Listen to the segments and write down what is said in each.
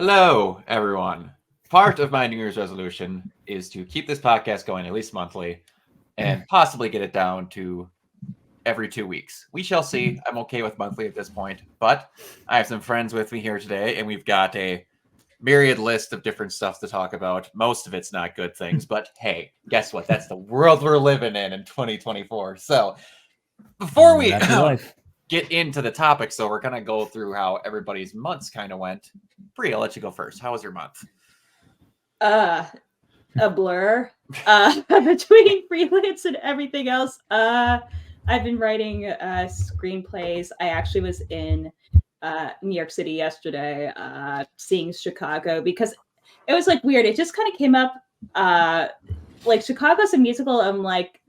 Hello, everyone. Part of my New Year's resolution is to keep this podcast going at least monthly and possibly get it down to every 2 weeks. We shall see. I'm okay with monthly at this point, but I have some friends with me here today, and we've got a myriad list of different stuff to talk about. Most of it's not good things, but hey, guess what? That's the world we're living in 2024. So before we Happy life. get into the topics, so we're going to go through how everybody's months kind of went. Bree, I'll let you go first. How was your month? A blur. Between freelance and everything else. I've been writing screenplays. I actually was in New York City yesterday, seeing Chicago because it was like weird. It just kind of came up. Like Chicago's a musical. I'm like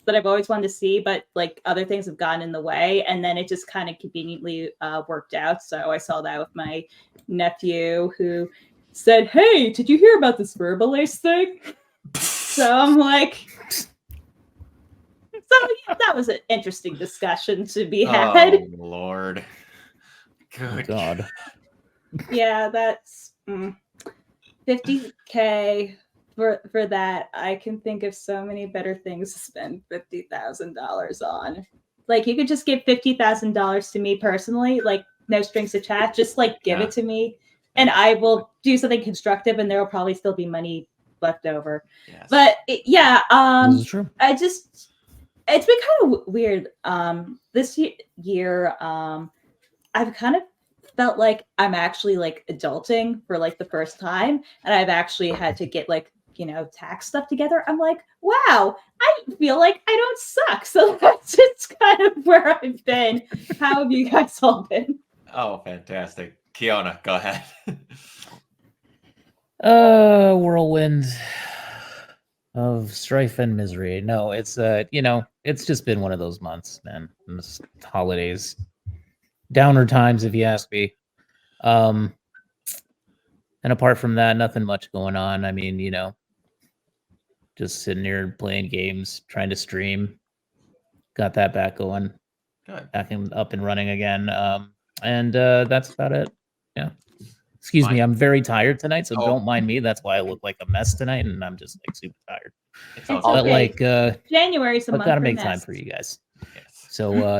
that I've always wanted to see, but like other things have gotten in the way, and then it just kind of conveniently worked out. So I saw that with my nephew who said, "Hey, did you hear about this Verbalace thing?" So I'm like, that was an interesting discussion to be had. Oh, Lord. Good God. Yeah, that's $50K for that. I can think of so many better things to spend $50,000 on. Like, you could just give $50,000 to me personally, like no strings attached. Just like give it to me, and I will do something constructive, and there will probably still be money left over. Yes. But This is true. It's been kind of weird. This year, I've kind of felt like I'm actually like adulting for like the first time, and I've actually had to get like, tax stuff together. I'm like, wow, I feel like I don't suck. So that's just kind of where I've been. How have you guys all been? Oh, fantastic. Kiona, go ahead. Whirlwind of strife and misery. No, it's it's just been one of those months, man. This holidays, downer times, if you ask me. And apart from that, nothing much going on. I mean, just sitting here playing games, trying to stream. Got that back going. Good. Back up and running again. And that's about it. Yeah. Excuse me, I'm very tired tonight, so don't mind me. That's why I look like a mess tonight, and I'm just like super tired. It's okay. But like January's a month. I've got to make time for you guys. Yes. So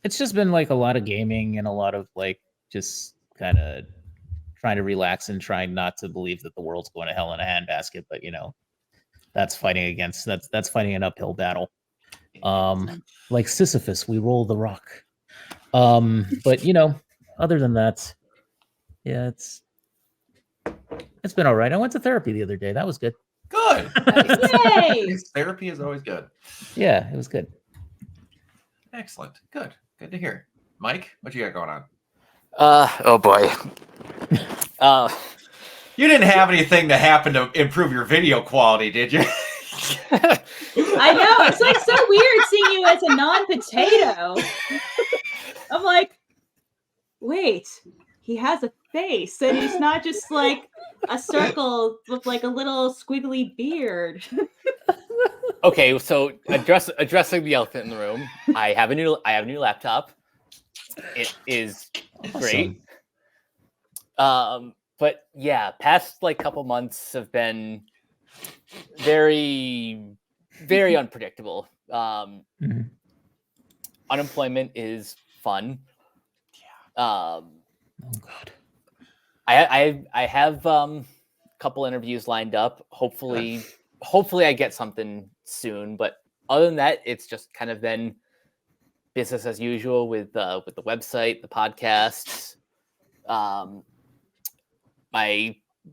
it's just been like a lot of gaming and a lot of like just kind of trying to relax and trying not to believe that the world's going to hell in a handbasket, but that's fighting an uphill battle. Like Sisyphus, we roll the rock. But other than that, yeah, it's been all right. I went to therapy the other day. That was good. Good. Yay! Therapy is always good. Yeah, it was good. Excellent. Good to hear. Mike, what you got going on? Oh boy. You didn't have anything that happened to improve your video quality, did you? I know. It's like so weird seeing you as a non-potato. I'm like, wait, he has a face, and he's not just like a circle with like a little squiggly beard. Okay, so addressing the elephant in the room. I have a new laptop. It is great. But yeah, past like couple months have been very, very unpredictable. Unemployment is fun. Yeah. Oh God. I have a couple interviews lined up. Hopefully I get something soon. But other than that, it's just kind of been business as usual with the website, the podcasts.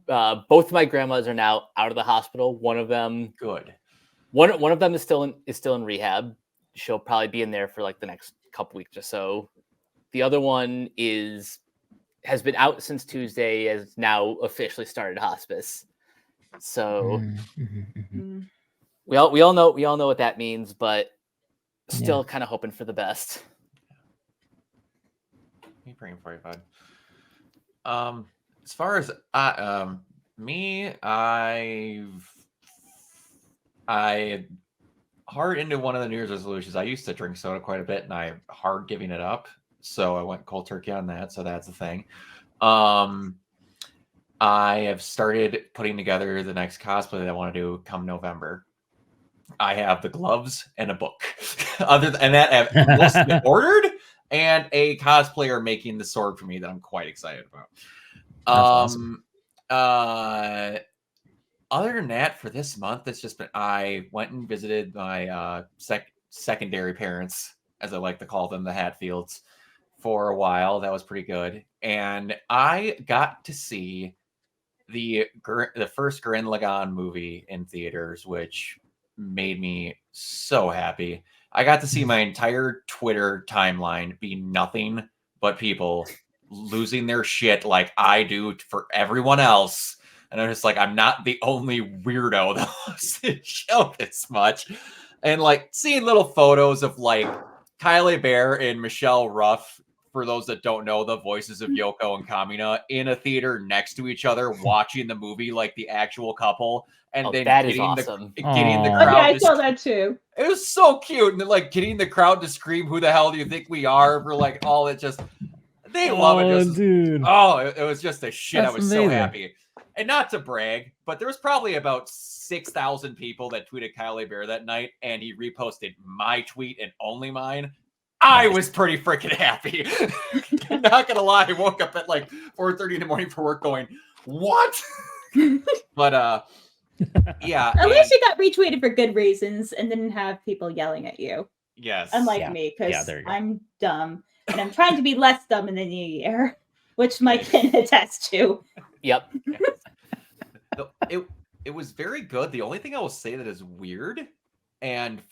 Both of my grandmas are now out of the hospital. One of them, good. One of them is still in rehab. She'll probably be in there for like the next couple weeks or so. The other one has been out since Tuesday, has now officially started hospice. So we all know what that means, but still kind of hoping for the best. Me praying for you, bud. As far as me, I hard into one of the New Year's resolutions. I used to drink soda quite a bit, and I'm hard giving it up. So I went cold turkey on that. So that's a thing. I have started putting together the next cosplay that I want to do come November. I have the gloves and a book. Other than that, I have most of it ordered, and a cosplayer making the sword for me that I'm quite excited about. Awesome. Other than that, for this month, it's just been I went and visited my secondary parents, as I like to call them, the Hatfields, for a while. That was pretty good, and I got to see the first Gurren Lagann movie in theaters, which made me so happy. I got to see my entire Twitter timeline be nothing but people losing their shit like I do for everyone else. And I'm just like, I'm not the only weirdo that loves this show this much. And like seeing little photos of like Kylie Bear and Michelle Ruff, for those that don't know, the voices of Yoko and Kamina, in a theater next to each other, watching the movie like the actual couple, and then that is getting awesome. getting the Aw. crowd. Okay, I to saw that too. It was so cute, and then like getting the crowd to scream, "Who the hell do you think we are?" For like all it just, they love it. Just, dude. oh, it was just a shit. That's I was so amazing. happy. And not to brag, but there was probably about 6,000 people that tweeted Kylie Bear that night, and he reposted my tweet and only mine. I was pretty freaking happy. Not gonna lie, I woke up at like 4:30 in the morning for work going, what? But yeah. At least you got retweeted for good reasons and didn't have people yelling at you. Yes. Unlike Yeah. me, Yeah, because there you go. I'm dumb and I'm trying to be less dumb in the new year, which Mike can attest to. Yep. It was very good. The only thing I will say that is weird, and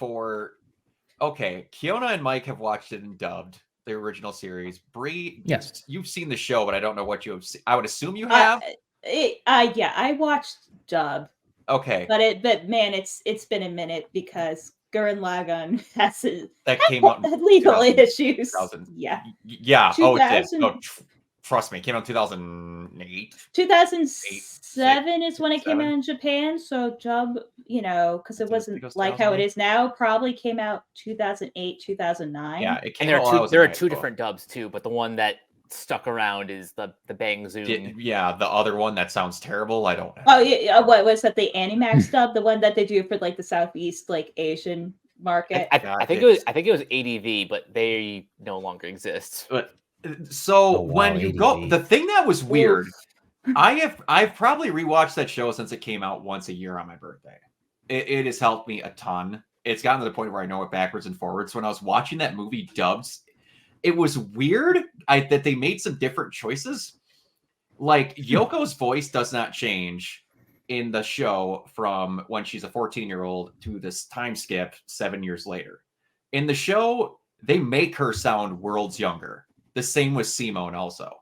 okay, Kiona and Mike have watched it in dubbed, the original series. Bree, Yes. you've seen the show, but I don't know what you have seen. I would assume you have. Yeah, I watched dub, Okay, but man, it's been a minute because Gurren Lagann has that came out in legal 2000 issues. 2000. Yeah, Yeah. Oh, it did. 2000. No, trust me, it came out in 2008. 2007 is when it came 7. out in Japan. So dub, because it I think it wasn't was like how it 2008. is now. Probably came out 2008, 2009. Yeah, it And came there out while I are was there in are high two school. different dubs too, but the one that stuck around is the Bang Zoom. Yeah, the other one that sounds terrible. I don't know. Oh yeah, what was that? The Animax dub, the one that they do for like the Southeast, like Asian market. I think it was ADV, but they no longer exist. But so Oh, wow, when you go, ADV. the thing that was weird, Oof. I've probably rewatched that show since it came out once a year on my birthday. It has helped me a ton. It's gotten to the point where I know it backwards and forwards. So when I was watching that movie dubbed, it was weird that they made some different choices. Like Yoko's voice does not change in the show from when she's a 14-year-old to this time skip 7 years later. In the show, they make her sound worlds younger. The same with Simone also.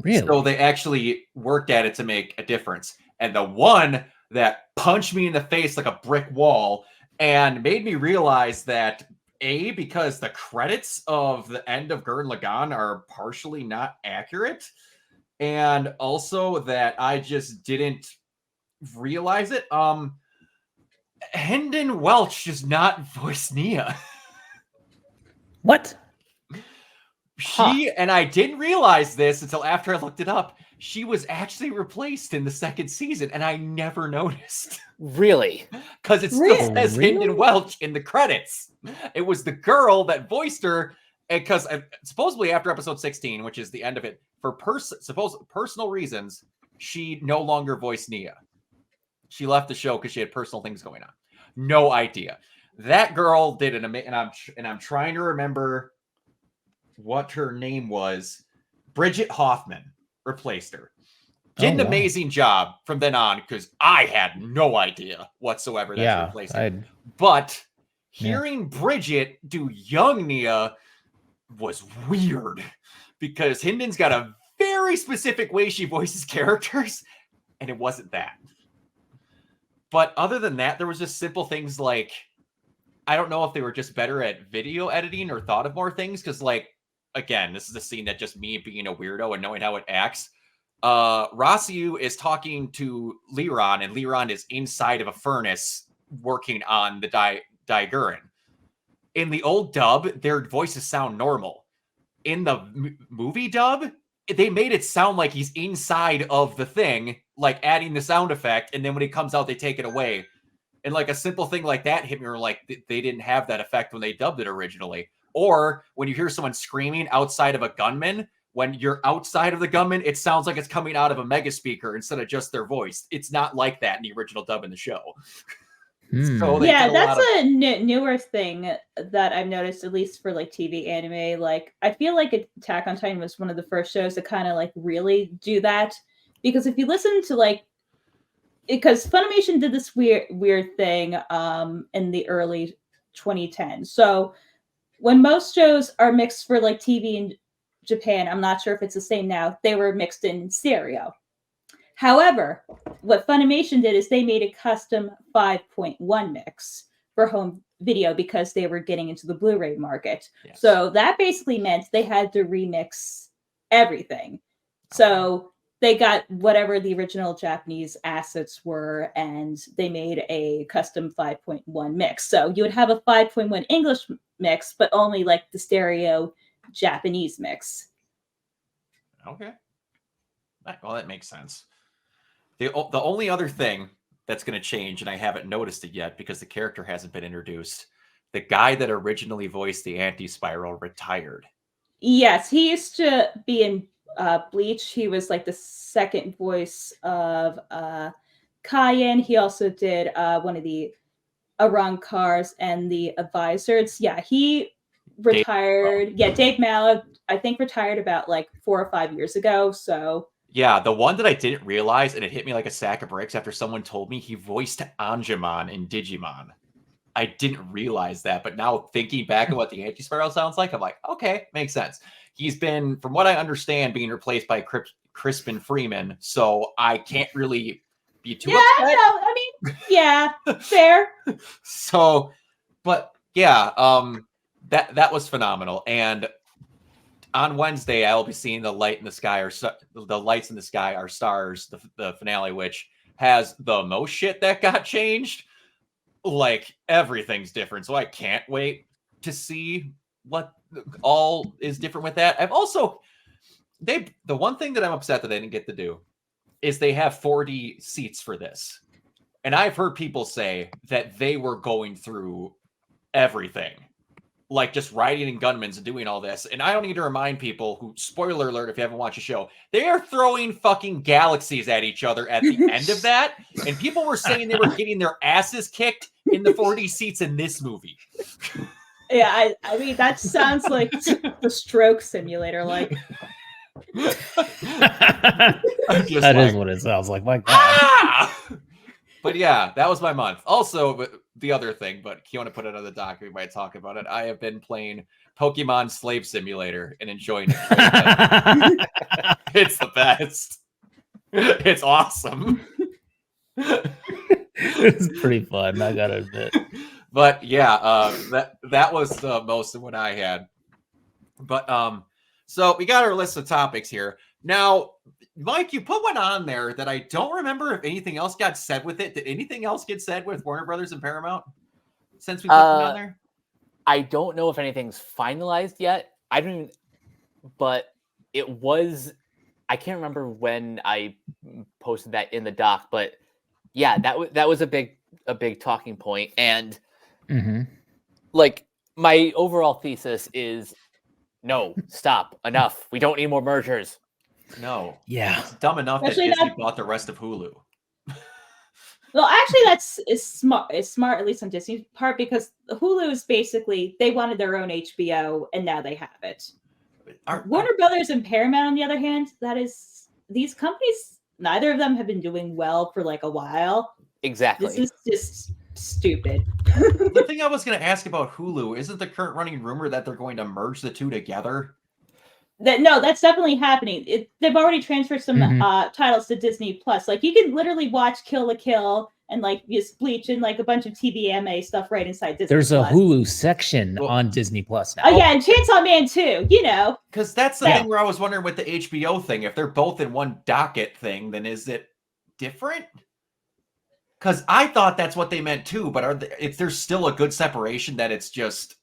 Really? So they actually worked at it to make a difference. And the one that punched me in the face like a brick wall and made me realize that because the credits of the end of Gurren Lagann are partially not accurate, and also that I just didn't realize it. Hendon Welch does not voice Nia. What? And I didn't realize this until after I looked it up. She was actually replaced in the second season, and I never noticed. Really? Because it still Really? says Hendon Welch in the credits. It was the girl that voiced her, because supposedly after episode 16, which is the end of it, for personal reasons, she no longer voiced Nia. She left the show because she had personal things going on. No idea. That girl did an amazing, and I'm trying to remember what her name was. Bridget Hoffman replaced her. Did an amazing job from then on, because I had no idea whatsoever that she replaced her. But hearing Bridget do young Nia was weird, because Hendon's got a very specific way she voices characters, and it wasn't that. But other than that, there was just simple things like, I don't know if they were just better at video editing or thought of more things, because like, again, this is a scene that just me being a weirdo and knowing how it acts. Rossiu is talking to Liron, and Liron is inside of a furnace working on the Daiguren. In the old dub, their voices sound normal. in the movie dub, they made it sound like he's inside of the thing, like adding the sound effect, and then when he comes out, they take it away. And like a simple thing like that hit me, or like they didn't have that effect when they dubbed it originally. Or when you hear someone screaming outside of a gunman, when you're outside of the gunman, it sounds like it's coming out of a mega speaker instead of just their voice. It's not like that in the original dub in the show. So yeah, that's a newer thing that I've noticed, at least for like TV anime. Like, I feel like Attack on Titan was one of the first shows to kind of like really do that, because if you listen to like, because Funimation did this weird thing in the early 2010s. So when most shows are mixed for like TV in Japan, I'm not sure if it's the same now, they were mixed in stereo. However, what Funimation did is they made a custom 5.1 mix for home video because they were getting into the Blu-ray market. Yes. So that basically meant they had to remix everything. So they got whatever the original Japanese assets were, and they made a custom 5.1 mix. So you would have a 5.1 English mix, but only like the stereo Japanese mix. Okay. Well, that makes sense. The only other thing that's going to change, and I haven't noticed it yet because the character hasn't been introduced, the guy that originally voiced the Anti-Spiral retired. Yes, he used to be in Bleach. He was like the second voice of Cayenne. He also did one of the Arankars and the Advisors. Yeah, he retired. Dave Mallow, I think, retired about like 4 or 5 years ago. So yeah, the one that I didn't realize, and it hit me like a sack of bricks after someone told me, he voiced Angemon in Digimon. I didn't realize that, but now thinking back at what the Anti-Spiral sounds like, I'm like, okay, makes sense. He's been, from what I understand, being replaced by Crispin Freeman, so I can't really be too upset. No, I mean, yeah, fair. So, but yeah, that was phenomenal. And on Wednesday, I'll be seeing the light in the sky, or the lights in the sky are stars, the finale, which has the most shit that got changed. Like, everything's different, so I can't wait to see what all is different with that. I've also the one thing that I'm upset that they didn't get to do is they have 4D seats for this, and I've heard people say that they were going through everything, like just riding in gunmans and doing all this. And I don't need to remind people who, spoiler alert if you haven't watched the show, they are throwing fucking galaxies at each other at the end of that. And people were saying they were getting their asses kicked in the 4D seats in this movie. Yeah, I mean, that sounds like the stroke simulator. Like, that is what it sounds like. My God. Ah! But yeah, that was my month. Also, the other thing, but you want to put it on the doc, we might talk about it. I have been playing Pokemon Slave Simulator and enjoying it. It's the best. It's awesome. It's pretty fun, I gotta admit. But yeah, that was most of what I had. But so we got our list of topics here. Now, Mike, you put one on there that I don't remember if anything else got said with it. Did anything else get said with Warner Brothers and Paramount since we put it on there? I don't know if anything's finalized yet. I don't even, but it was, I can't remember when I posted that in the doc, but yeah, that was a big talking point. And like, my overall thesis is no, stop, enough. We don't need more mergers. No. Yeah. It's dumb enough Especially that Disney bought the rest of Hulu. Well, actually, is smart. It's smart, at least on Disney's part, because Hulu is basically, they wanted their own HBO, and now they have it. Warner Brothers and Paramount, on the other hand, these companies, neither of them have been doing well for like a while. Exactly. This is just stupid. The thing I was going to ask about Hulu, isn't the current running rumor that they're going to merge the two together? No, that's definitely happening. They've already transferred some titles to Disney Plus. Like, you can literally watch Kill la Kill and like just Bleach and like a bunch of TVMA stuff right inside Disney. There's Plus. a Hulu section on Disney Plus now. Oh yeah, and Chainsaw Man too. You know, because that's the thing where I was wondering with the HBO thing. If they're both in one docket thing, then is it different? Because I thought that's what they meant too. But if there's still a good separation, that it's just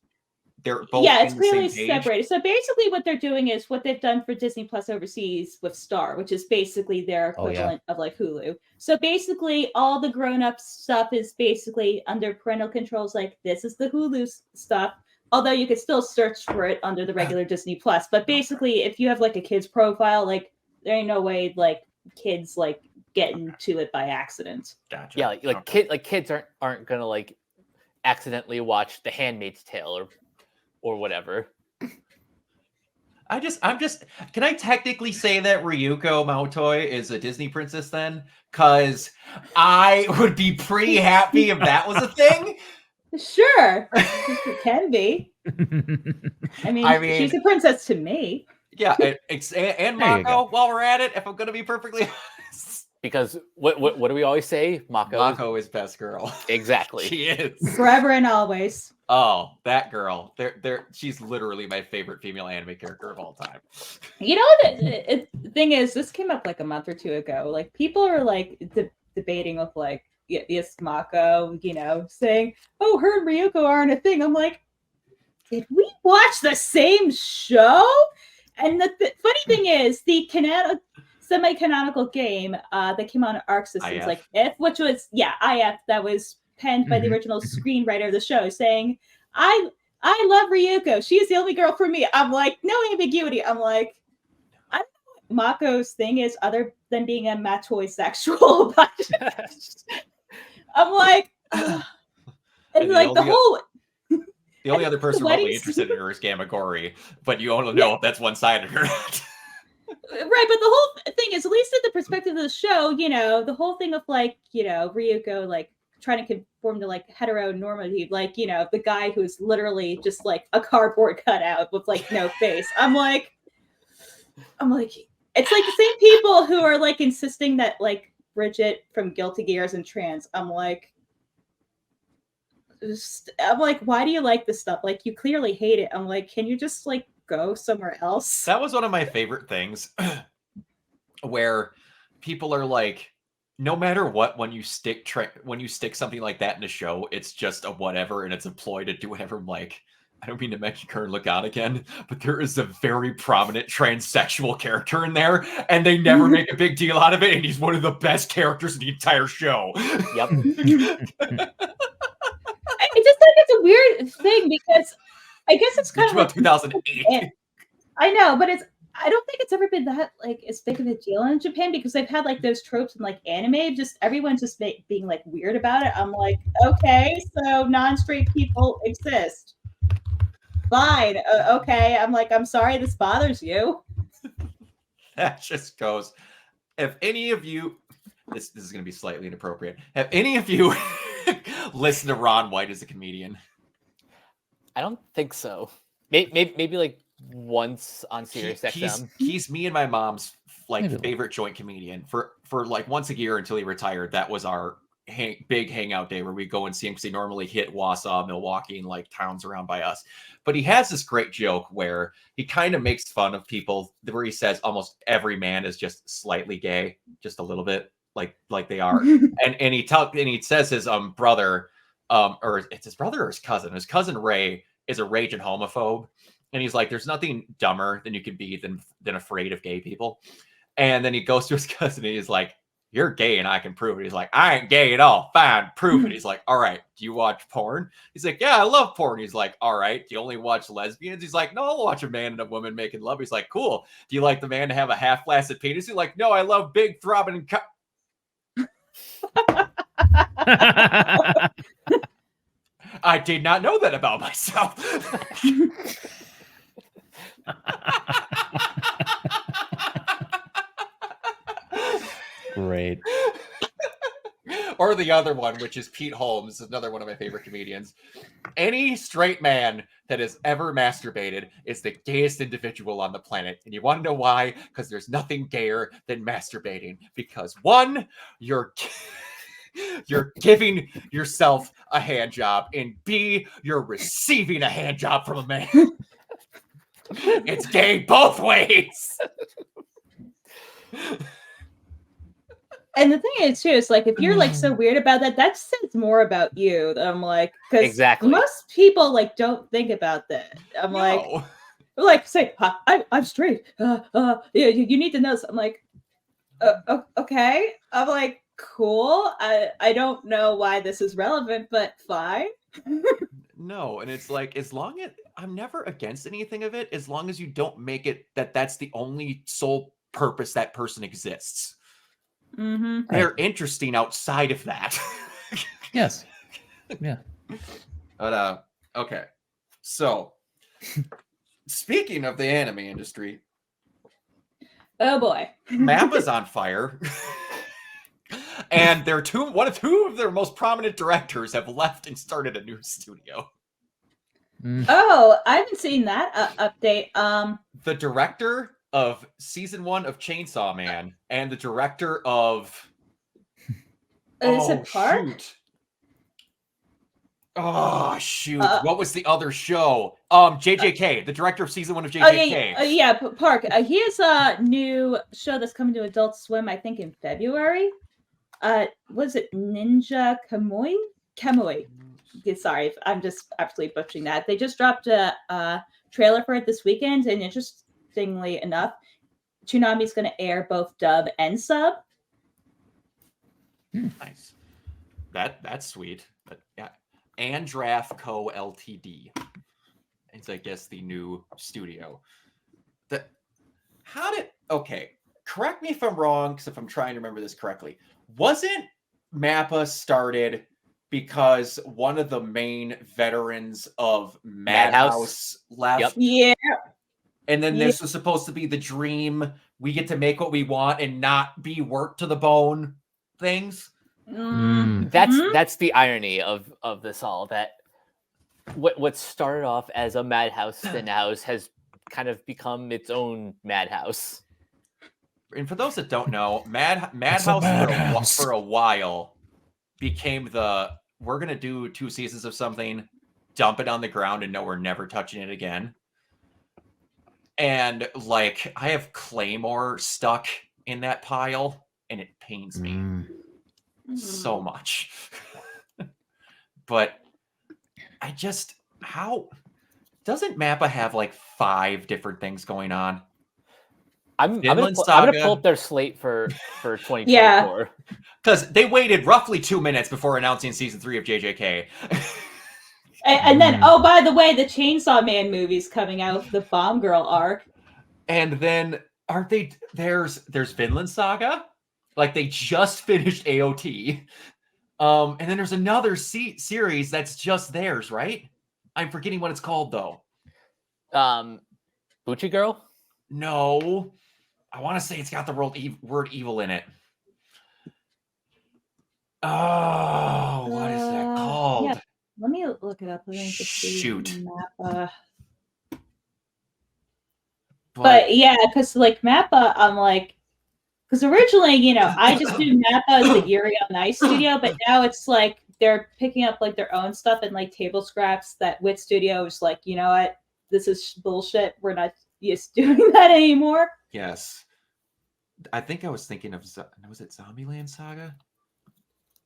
they're both Yeah, it's in the same clearly page. separated. So basically what they're doing is what they've done for Disney Plus overseas with Star, which is basically their Oh, yeah. equivalent of like Hulu. So basically all the grown-up stuff is basically under parental controls, like this is the Hulu stuff. Although you could still search for it under the regular Disney Plus. But basically if you have like a kid's profile, like there ain't no way like kids like getting to it by accident. Gotcha. Yeah, like kids aren't gonna like accidentally watch The Handmaid's Tale or whatever. I'm just. Can I technically say that Ryuko Maotoi is a Disney princess then? Because I would be pretty happy if that was a thing. Sure. It can be. I mean, she's a princess to me. Yeah, and There you Mako. go. While we're at it, if I'm gonna be perfectly honest, Because what do we always say? Mako is best girl. Exactly. She is. Forever and always. Oh, that girl. She's literally my favorite female anime character of all time. You know, the thing is, this came up like a month or two ago. Like, people are like debating with like, yes, Mako, you know, saying, oh, her and Ryuko aren't a thing. I'm like, did we watch the same show? And the funny thing is, the semi-canonical game that came on Arc Systems, IF. like which was IF, that was penned by the original screenwriter of the show, saying, I love Ryuko. She is the only girl for me. I'm like, no ambiguity. I'm like, I don't know what Mako's thing is other than being a matoi sexual. But I'm like, ugh. And like the only other person remotely weddings- interested in her is Gamagori, but you only know if that's one-sided or not. Right, but the whole thing is, at least in the perspective of the show, you know, the whole thing of like, you know, Ryuko like trying to conform to like heteronormative, like, you know, the guy who's literally just like a cardboard cutout with like no face. I'm like, it's like the same people who are like insisting that like Bridget from Guilty Gear and trans. I'm like, why do you like this stuff? Like, you clearly hate it. I'm like, can you just like go somewhere else? That was one of my favorite things where people are like, no matter what, when you stick something like that in a show, it's just a whatever and it's a ploy to do whatever. I'm like, I don't mean to mention Kern Lagan again, but there is a very prominent transsexual character in there, and they never make a big deal out of it, and he's one of the best characters in the entire show. Yep. I just think it's a weird thing because I guess it's kind of like 2008. I know, but I don't think it's ever been that like as big of a deal in Japan because they've had like those tropes in like anime. Just everyone's just being like weird about it. I'm like, okay, so non-straight people exist. Fine, okay. I'm like, I'm sorry this bothers you. That just goes. If any of you, this is going to be slightly inappropriate. Have any of you listened to Ron White as a comedian? I don't think so. Maybe like once on Sirius XM. He's me and my mom's like Maybe. favorite joint comedian for like once a year until he retired. That was our big hangout day where we go and see him because he normally hit Wausau, Milwaukee, and like towns around by us. But he has this great joke where he kind of makes fun of people where he says almost every man is just slightly gay, just a little bit like they are. and he says his brother, or it's his brother or his cousin. His cousin Ray is a raging homophobe. And he's like, there's nothing dumber than you could be than afraid of gay people. And then he goes to his cousin and he's like, you're gay and I can prove it. He's like, I ain't gay at all. Fine, prove it. He's like, all right, do you watch porn? He's like, yeah, I love porn. He's like, all right, do you only watch lesbians? He's like, no, I'll watch a man and a woman making love. He's like, cool. Do you like the man to have a half-flaccid penis? He's like, no, I love big throbbing I did not know that about myself. Great. Or the other one, which is Pete Holmes, another one of my favorite comedians. Any straight man that has ever masturbated is the gayest individual on the planet. And you want to know why? Because there's nothing gayer than masturbating. Because one, you're giving yourself a hand job, and B, you're receiving a hand job from a man. It's gay both ways. And the thing is too, is like if you're like so weird about that, that says more about you. I'm like, because Exactly. most people like don't think about that. I'm like say, I'm straight. Yeah, you need to know. So I'm like, okay. I'm like, cool. I don't know why this is relevant, but fine. No, and it's like as long as I'm never against anything of it, as long as you don't make it that's the only sole purpose that person exists. Mm-hmm. They're interesting outside of that. Yes. Yeah. But okay. So speaking of the anime industry, Oh boy. Mappa's on fire. And two of their most prominent directors have left and started a new studio. Oh, I haven't seen that update. The director of season 1 of Chainsaw Man and the director of is it Park? Shoot. What was the other show? JJK, the director of season 1 of JJK. Park. He has a new show that's coming to Adult Swim, I think, in February. Was it Ninja Kamui? Kamui. Sorry, I'm just absolutely butchering that. They just dropped a trailer for it this weekend, and interestingly enough, Toonami's going to air both dub and sub. Nice. That's sweet. But yeah, Andraff Co. Ltd. It's I guess the new studio. Okay? Correct me if I'm wrong, because if I'm trying to remember this correctly, wasn't Mappa started because one of the main veterans of Madhouse left? Yep. Yeah. And then this was supposed to be the dream. We get to make what we want and not be worked to the bone things. That's the irony of this all. That what started off as a Madhouse spin-house has kind of become its own Madhouse. And for those that don't know, Madhouse for a while became we're going to do 2 seasons of something, dump it on the ground, and know we're never touching it again. And, like, I have Claymore stuck in that pile, and it pains me so much. But how doesn't Mappa have, like, 5 different things going on? I'm gonna pull up their slate for 2024. Yeah. Because they waited roughly 2 minutes before announcing season 3 of JJK. And then, oh, by the way, the Chainsaw Man movie's coming out, the Bomb Girl arc. And then, aren't they? There's Vinland Saga. Like, they just finished AOT. And then there's another series that's just theirs, right? I'm forgetting what it's called, though. Buchi Girl? No. I want to say it's got the word evil in it. Oh, what is that called? Yeah. Let me look it up. Shoot. Mappa. But yeah, because like Mappa, I'm like, because originally, I just do Mappa as the Yuri on Ice studio, but now it's like they're picking up like their own stuff and like table scraps that Wit Studio is like, you know what, this is bullshit. We're not used to doing that anymore. Yes. I think I was thinking of, was it Zombieland Saga?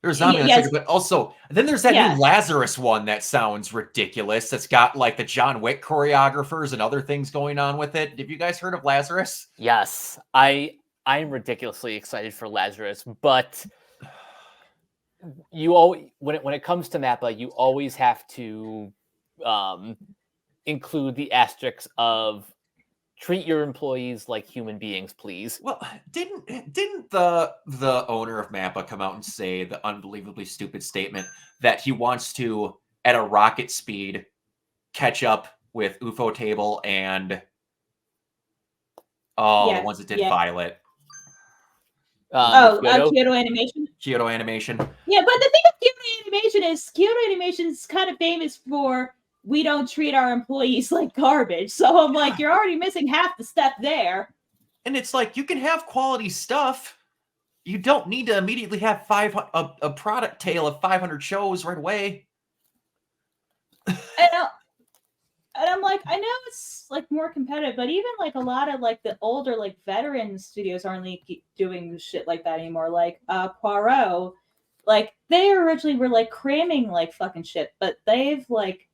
There's Zombieland Saga, but also, then there's that new Lazarus one that sounds ridiculous. That's got like the John Wick choreographers and other things going on with it. Have you guys heard of Lazarus? Yes. I'm ridiculously excited for Lazarus, but you always, when it comes to Mappa, you always have to include the asterisks of treat your employees like human beings, please. Well, didn't the owner of Mappa come out and say the unbelievably stupid statement that he wants to, at a rocket speed, catch up with UFO Table and the ones that did Violet? Kyoto Animation. Kyoto Animation. Yeah, but the thing with Kyoto Animation is Kyoto Animation is kind of famous for we don't treat our employees like garbage. So I'm like, you're already missing half the step there. And it's like, you can have quality stuff. You don't need to immediately have a product tale of 500 shows right away. And I'm like, I know it's like more competitive, but even like a lot of like the older like veteran studios aren't like doing shit like that anymore. Like Poirot, like they originally were like cramming like fucking shit, but they've like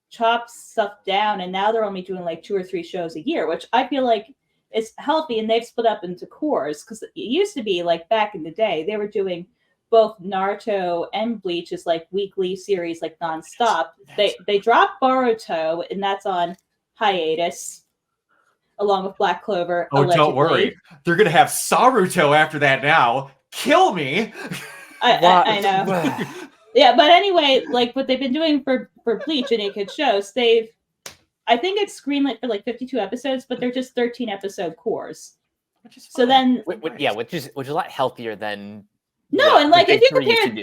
chopped stuff down, and now they're only doing like 2 or 3 shows a year, which I feel like is healthy. And they've split up into cores because it used to be like back in the day they were doing both Naruto and Bleach as like weekly series, like nonstop. They dropped Boruto, and that's on hiatus, along with Black Clover. Oh, allegedly. don't worry. They're gonna have Saruto after that now. Kill me. I know. Yeah, but anyway, like what they've been doing for Bleach and Naked shows, I think it's greenlit for like 52 episodes, but they're just 13 episode cores. So then, which is a lot healthier than. No, and like if you compare, and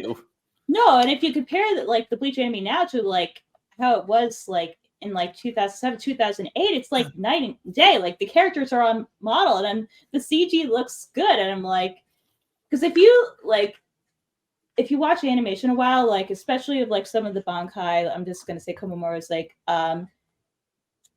if you compare like the Bleach anime now to like how it was like in like 2007, 2008, it's like night and day. Like the characters are on model, and the CG looks good, and I'm like, because if you watch animation a while, like especially of like some of the Bankai, I'm just gonna say Komamura's like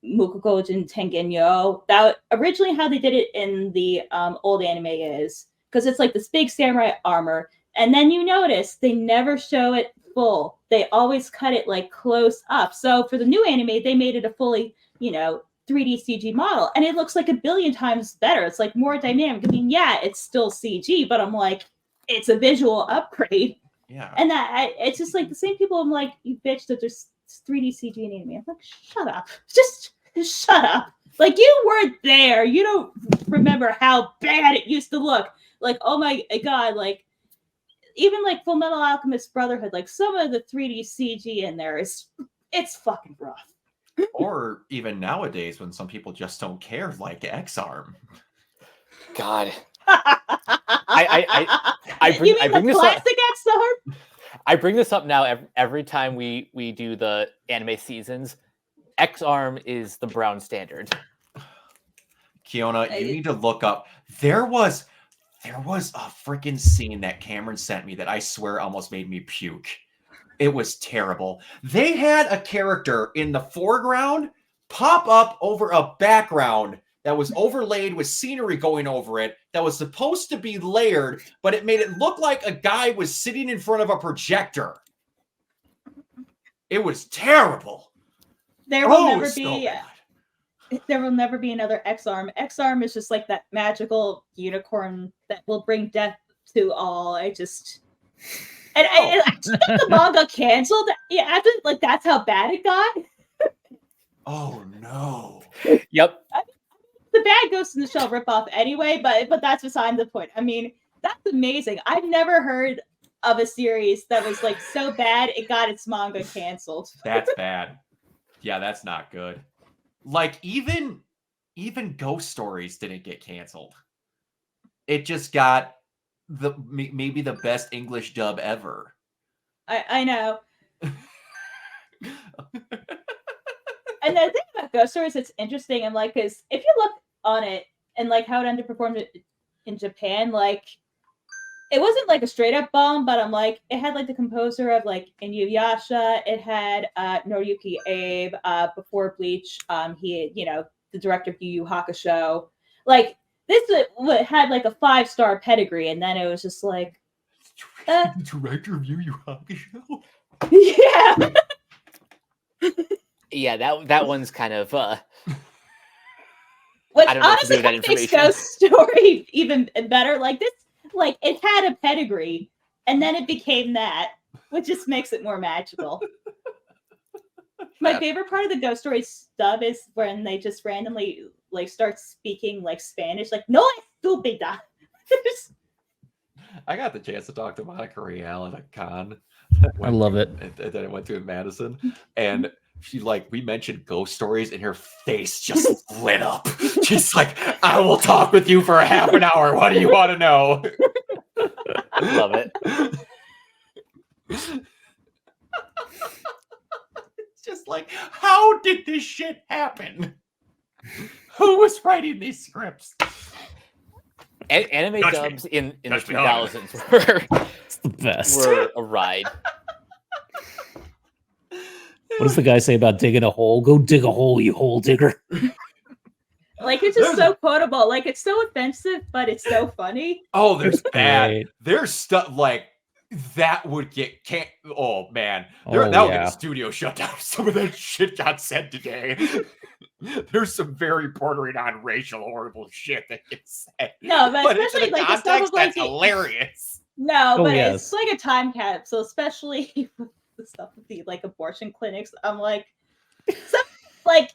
Mukukojin Tengenyo. That originally how they did it in the old anime is. Because it's like this big samurai armor. And then you notice they never show it full. They always cut it like close up. So for the new anime, they made it a fully, 3D CG model. And it looks like a billion times better. It's like more dynamic. I mean, yeah, it's still CG, but I'm like, it's a visual upgrade. Yeah. And it's just like the same people, I'm like, you bitch that there's 3D CG in anime. I'm like, shut up. Just shut up. Like, you weren't there. You don't remember how bad it used to look. Like, oh my God, like, even like Full Metal Alchemist Brotherhood, like some of the 3D CG in there it's fucking rough. Or even nowadays when some people just don't care, like X-Arm. God. You mean the classic X-Arm? I bring this up now every time we do the anime seasons. X-Arm is the brown standard. Kiona, you need to look up. There was a freaking scene that Cameron sent me that I swear almost made me puke. It was terrible. They had a character in the foreground pop up over a background that was overlaid with scenery going over it that was supposed to be layered, but it made it look like a guy was sitting in front of a projector. It was terrible. There will never be another X-Arm. X-Arm is just like that magical unicorn that will bring death to all. I took the manga canceled. Yeah, after like that's how bad it got. Oh no. Yep. The bad Ghost in the Shell ripoff anyway, but that's beside the point. I mean, that's amazing. I've never heard of a series that was like so bad it got its manga canceled. That's bad. Yeah, that's not good. Like even Ghost Stories didn't get canceled. It just got maybe the best English dub ever. I know. And the thing about Ghost Stories that's interesting, and like, is if you look on it and like how it underperformed in Japan, like it wasn't like a straight up bomb, but I'm like, it had like the composer of like Inuyasha, it had Noriyuki Abe before Bleach, he had, the director of Yu Yu Hakusho. Like this had like a 5-star pedigree, and then it was just like the director of Yu Yu Hakusho? Yeah. Yeah, that one's kind of Which I don't know what to do honestly with that makes information. Ghost Story even better. Like this, like it had a pedigree, and then it became that, which just makes it more magical. My favorite part of the Ghost Story stuff is when they just randomly like start speaking like Spanish, like "No estúpida." I got the chance to talk to Monica Rial at a con. I love it. That I went to in Madison, and she we mentioned Ghost Stories, and her face just lit up. She's like, "I will talk with you for a half an hour. What do you want to know?" I love it. It's just like, how did this shit happen? Who was writing these scripts? Anime Touch dubs me. in the Touch me hard. 2000s It's the best. were a ride. What does the guy say about digging a hole? Go dig a hole, you hole digger. Like, it's just so quotable. Like, it's so offensive, but it's so funny. Oh, there's It's bad. great. There's stuff like that would get can't. Oh man, Oh, that would get yeah. a studio shut down. Some of that shit got said today. There's some very bordering on racial horrible shit that gets said. No, but it's in especially a like the stuff context of like that's hilarious. no, Oh, but yes. it's like a time capsule, especially with the stuff with the like abortion clinics. I'm like, so, like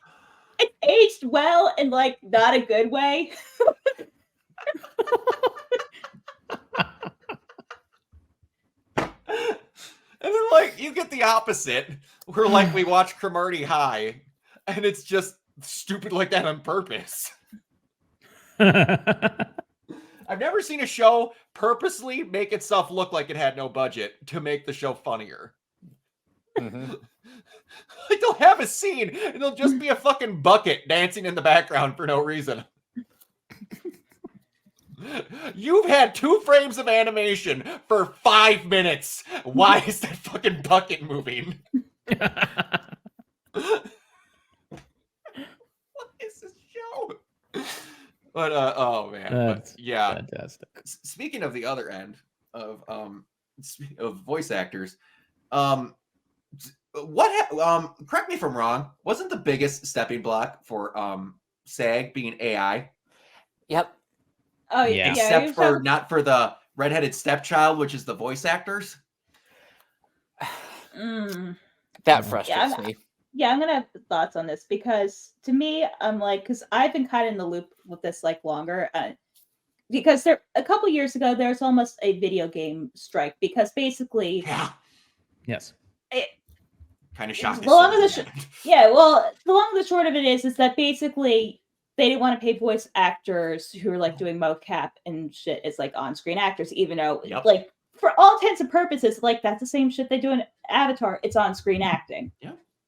it aged well and like not a good way. And then, like, you get the opposite, where, like, we watch Cromartie High, and it's just stupid like that on purpose. I've never seen a show purposely make itself look like it had no budget to make the show funnier. Mhm. Like, they'll have a scene, and there'll just be a fucking bucket dancing in the background for no reason. You've had 2 frames of animation for 5 minutes. Why is that fucking bucket moving? What is this show? But oh man, That's yeah. fantastic. Speaking of the other end of voice actors, correct me if I'm wrong, wasn't the biggest stepping block for SAG being AI? Yep. Oh Yeah. yeah, Except for not for the redheaded stepchild, which is the voice actors. That Mhm. frustrates me. Yeah, I'm gonna have thoughts on this because to me, I'm like, because I've been kind of in the loop with this like longer. Because there a couple years ago, there was almost a video game strike because basically, Yeah, Yes. kind of shocked. the long and the well, the long and the short of it is that basically they didn't want to pay voice actors who are like doing mocap and shit as like on-screen actors, even though Yep. like for all intents and purposes, like that's the same shit they do in Avatar. It's on-screen acting.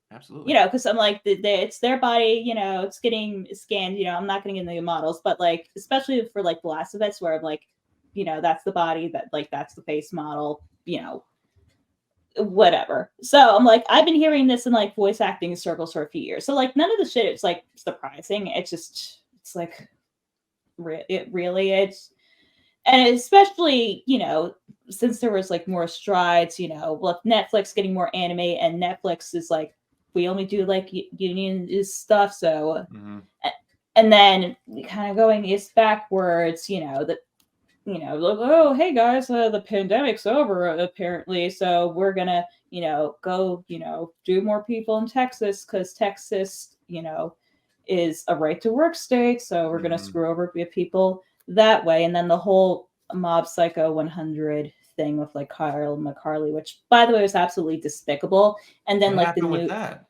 Absolutely. You know, because I'm like, it's their body, you know, it's getting scanned, you know, I'm not getting into the models, but like, especially for like The Last of Us, where I'm like, you know, that's the body, that like, that's the face model, you know, whatever. So I'm like, I've been hearing this in like voice acting circles for a few years. So like, none of the shit is like surprising. It's just, it's like, and especially, you know, since there was like more strides, you know, with Netflix getting more anime and Netflix is like, we only do like union stuff. So, and then kind of going is backwards, you know, that, you know, like, oh, hey guys, the pandemic's over apparently. So we're going to, you know, go, you know, do more people in Texas because Texas, you know, is a right to work state. So we're going to screw over people that way. And then the whole Mob Psycho 100 thing with like Kyle McCarley, which by the way was absolutely despicable. And then what like the happened new with that?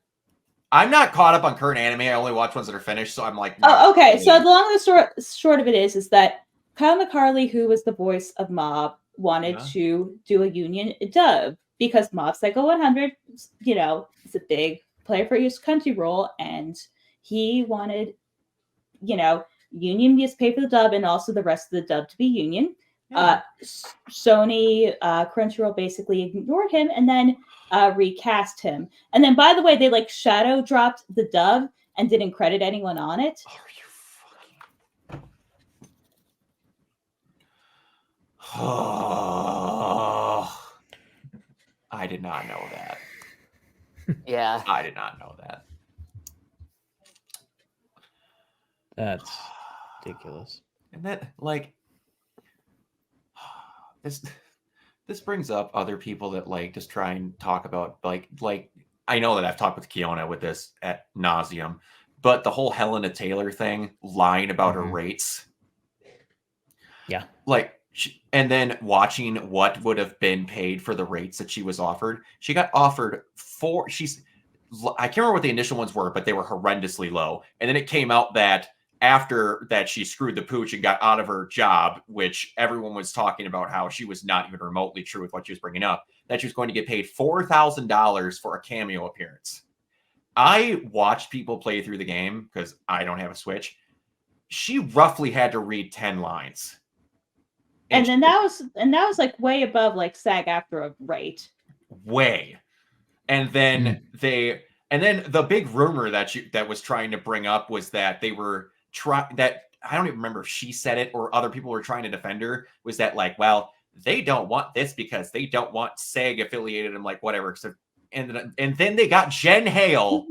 I'm not caught up on current anime. I only watch ones that are finished, so I'm like, oh, okay. So the long and the short of it is that Kyle McCarley, who was the voice of Mob, wanted to do a union dub because Mob Psycho 100, you know, is a big player for his country role, and he wanted, you know, union gets paid for the dub and also the rest of the dub to be union. Sony Crunchyroll basically ignored him and then recast him. And then, by the way, they like shadow dropped the dub and didn't credit anyone on it. Are you fucking? Oh, I did not know that. Yeah. I did not know that. That's ridiculous. And that, like, this brings up other people that like just try and talk about like I know that I've talked with Kiona with this at nauseum, but the whole Helena Taylor thing, lying about her rates. Yeah. Like, and then watching what would have been paid for the rates that she was offered. She got offered I can't remember what the initial ones were, but they were horrendously low. And then it came out that after that, she screwed the pooch and got out of her job, which everyone was talking about how she was not even remotely true with what she was bringing up, that she was going to get paid $4,000 for a cameo appearance. I watched people play through the game because I don't have a Switch. She roughly had to read 10 lines. And then that was like way above like SAG-AFTRA rate. Way. And then And then the big rumor that was trying to bring up was that they were that I don't even remember if she said it or other people were trying to defend her, was that like, well, they don't want this because they don't want SAG affiliated. I'm like, whatever. So, and then they got Jen Hale,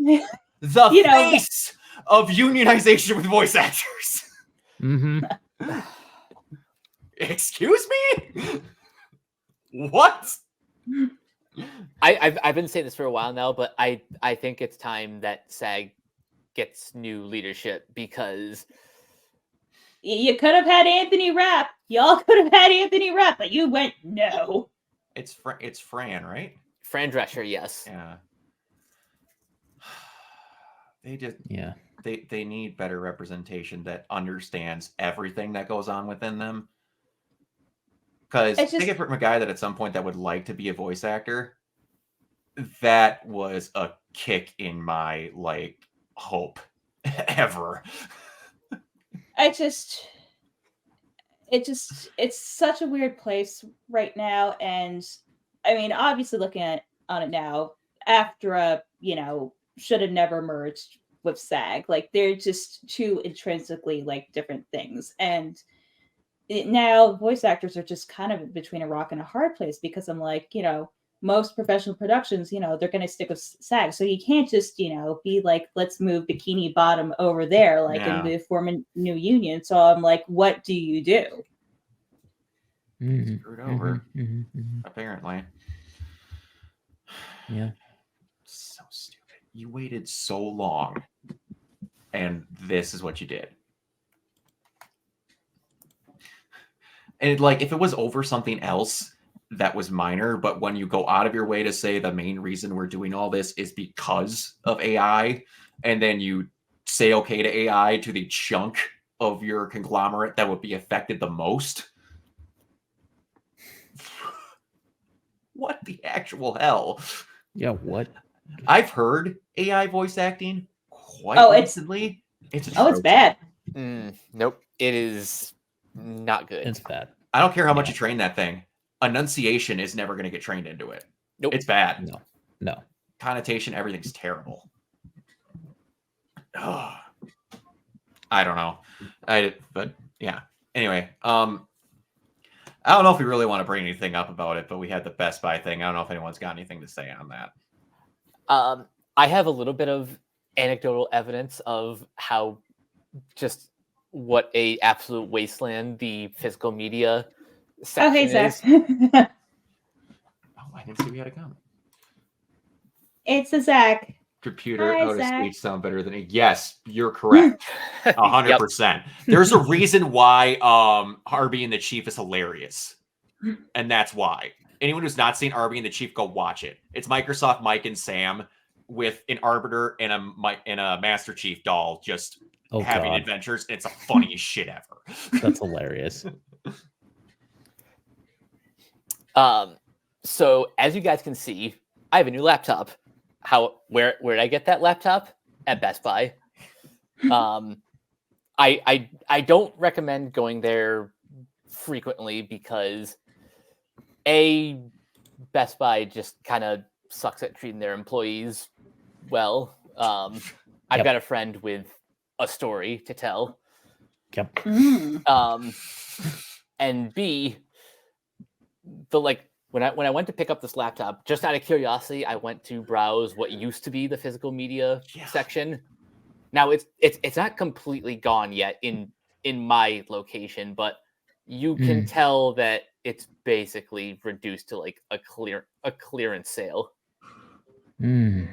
the face of unionization with voice actors. Mm-hmm. Excuse me? What? I've been saying this for a while now, but I think it's time that SAG gets new leadership, because you could have had Anthony Rapp. Y'all could have had Anthony Rapp, but you went no. It's Fran, right? Fran Drescher, yes. Yeah. Yeah. They need better representation that understands everything that goes on within them. Because take it from a guy that at some point that would like to be a voice actor, that was a kick in my like hope ever. It's such a weird place right now. And I mean, obviously looking on it now, after should have never merged with SAG. Like, they're just two intrinsically like different things. And now voice actors are just kind of between a rock and a hard place, because I'm like, most professional productions, they're going to stick with SAG. So you can't just, be like, let's move Bikini Bottom over there, like, and form a new union. So I'm like, what do you do? Screwed over, apparently. Yeah. So stupid. You waited so long, and this is what you did. And like, if it was over something else that was minor, but when you go out of your way to say the main reason we're doing all this is because of AI, and then you say okay to AI to the chunk of your conglomerate that would be affected the most. What the actual hell? Yeah, what? I've heard AI voice acting quite recently. It's bad. Nope, it is not good. It's bad. I don't care how much you train that thing. Enunciation is never going to get trained into it. Nope. It's bad. No. Connotation, everything's terrible. Oh, I don't know. But yeah. Anyway, I don't know if we really want to bring anything up about it, but we had the Best Buy thing. I don't know if anyone's got anything to say on that. I have a little bit of anecdotal evidence of how just what a absolute wasteland the physical media section is. Zach. I didn't see we had a comment. It's a Zach. Computer, Hi, how does Zach. speech sound better than it? Yes, you're correct. 100%. There's a reason why Arby and the Chief is hilarious. And that's why. Anyone who's not seen Arby and the Chief, go watch it. It's Microsoft Mike and Sam with an Arbiter and a Master Chief doll just having adventures. It's the funniest shit ever. That's hilarious. So as you guys can see, I have a new laptop. Where did I get that laptop? At Best Buy. I don't recommend going there frequently, because Best Buy just kind of sucks at treating their employees well. I've got a friend with a story to tell. Yep. And B, when I went to pick up this laptop, just out of curiosity, I went to browse what used to be the physical media section. Now it's not completely gone yet in my location, but you can tell that it's basically reduced to like a clearance sale. Mm.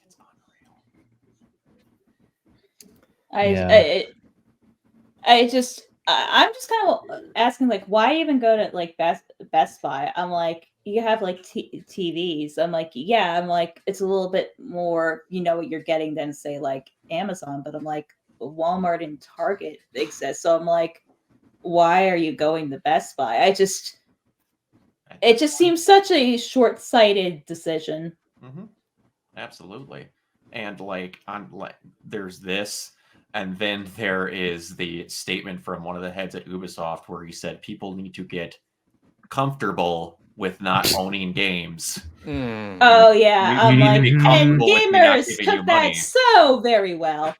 It's unreal. I'm just kind of asking, like, why even go to like Best Buy? I'm like, you have like TVs. I'm like, yeah. I'm like, it's a little bit more, what you're getting than say like Amazon. But I'm like, Walmart and Target exist. So I'm like, why are you going to Best Buy? It just seems such a short-sighted decision. Mm-hmm. Absolutely. And there's this. And then there is the statement from one of the heads at Ubisoft where he said people need to get comfortable with not owning games. Oh yeah, You I'm need to like, be and comfortable with me not gamers giving took you that money. so very well.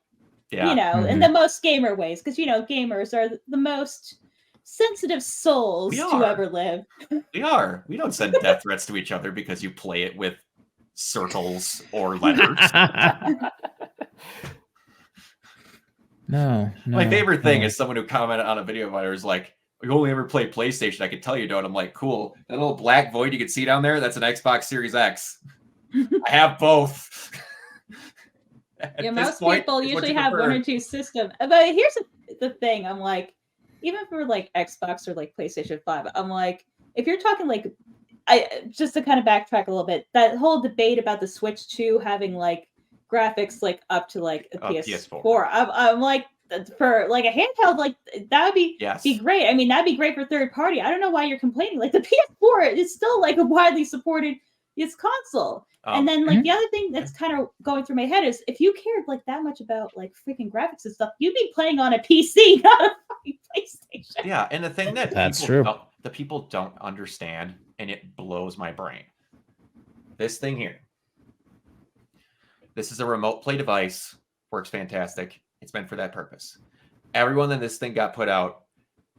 Yeah. You know, in the most gamer ways, because gamers are the most sensitive souls We to are. ever live. We are. We don't send death threats to each other because you play it with circles or letters. No. My favorite thing is someone who commented on a video of mine who's like, "You only ever play PlayStation. I can tell you don't." I'm like, cool. That little black void you can see down there, that's an Xbox Series X. I have both. Yeah, most people usually have one or two systems. But here's the thing. I'm like, even for like Xbox or like PlayStation 5, I'm like, if you're talking like, just to kind of backtrack a little bit, that whole debate about the Switch 2 having like graphics like up to like a PS4. I'm like, for like a handheld, like that would be great. I mean, that'd be great for third party. I don't know why you're complaining. Like the PS4 is still like a widely supported console. And then like the other thing that's kind of going through my head is if you cared like that much about like freaking graphics and stuff, you'd be playing on a PC, not a fucking PlayStation. Yeah, and the thing that people don't understand, and it blows my brain. This thing here. This is a remote play device. Works fantastic. It's meant for that purpose. Everyone that this thing got put out,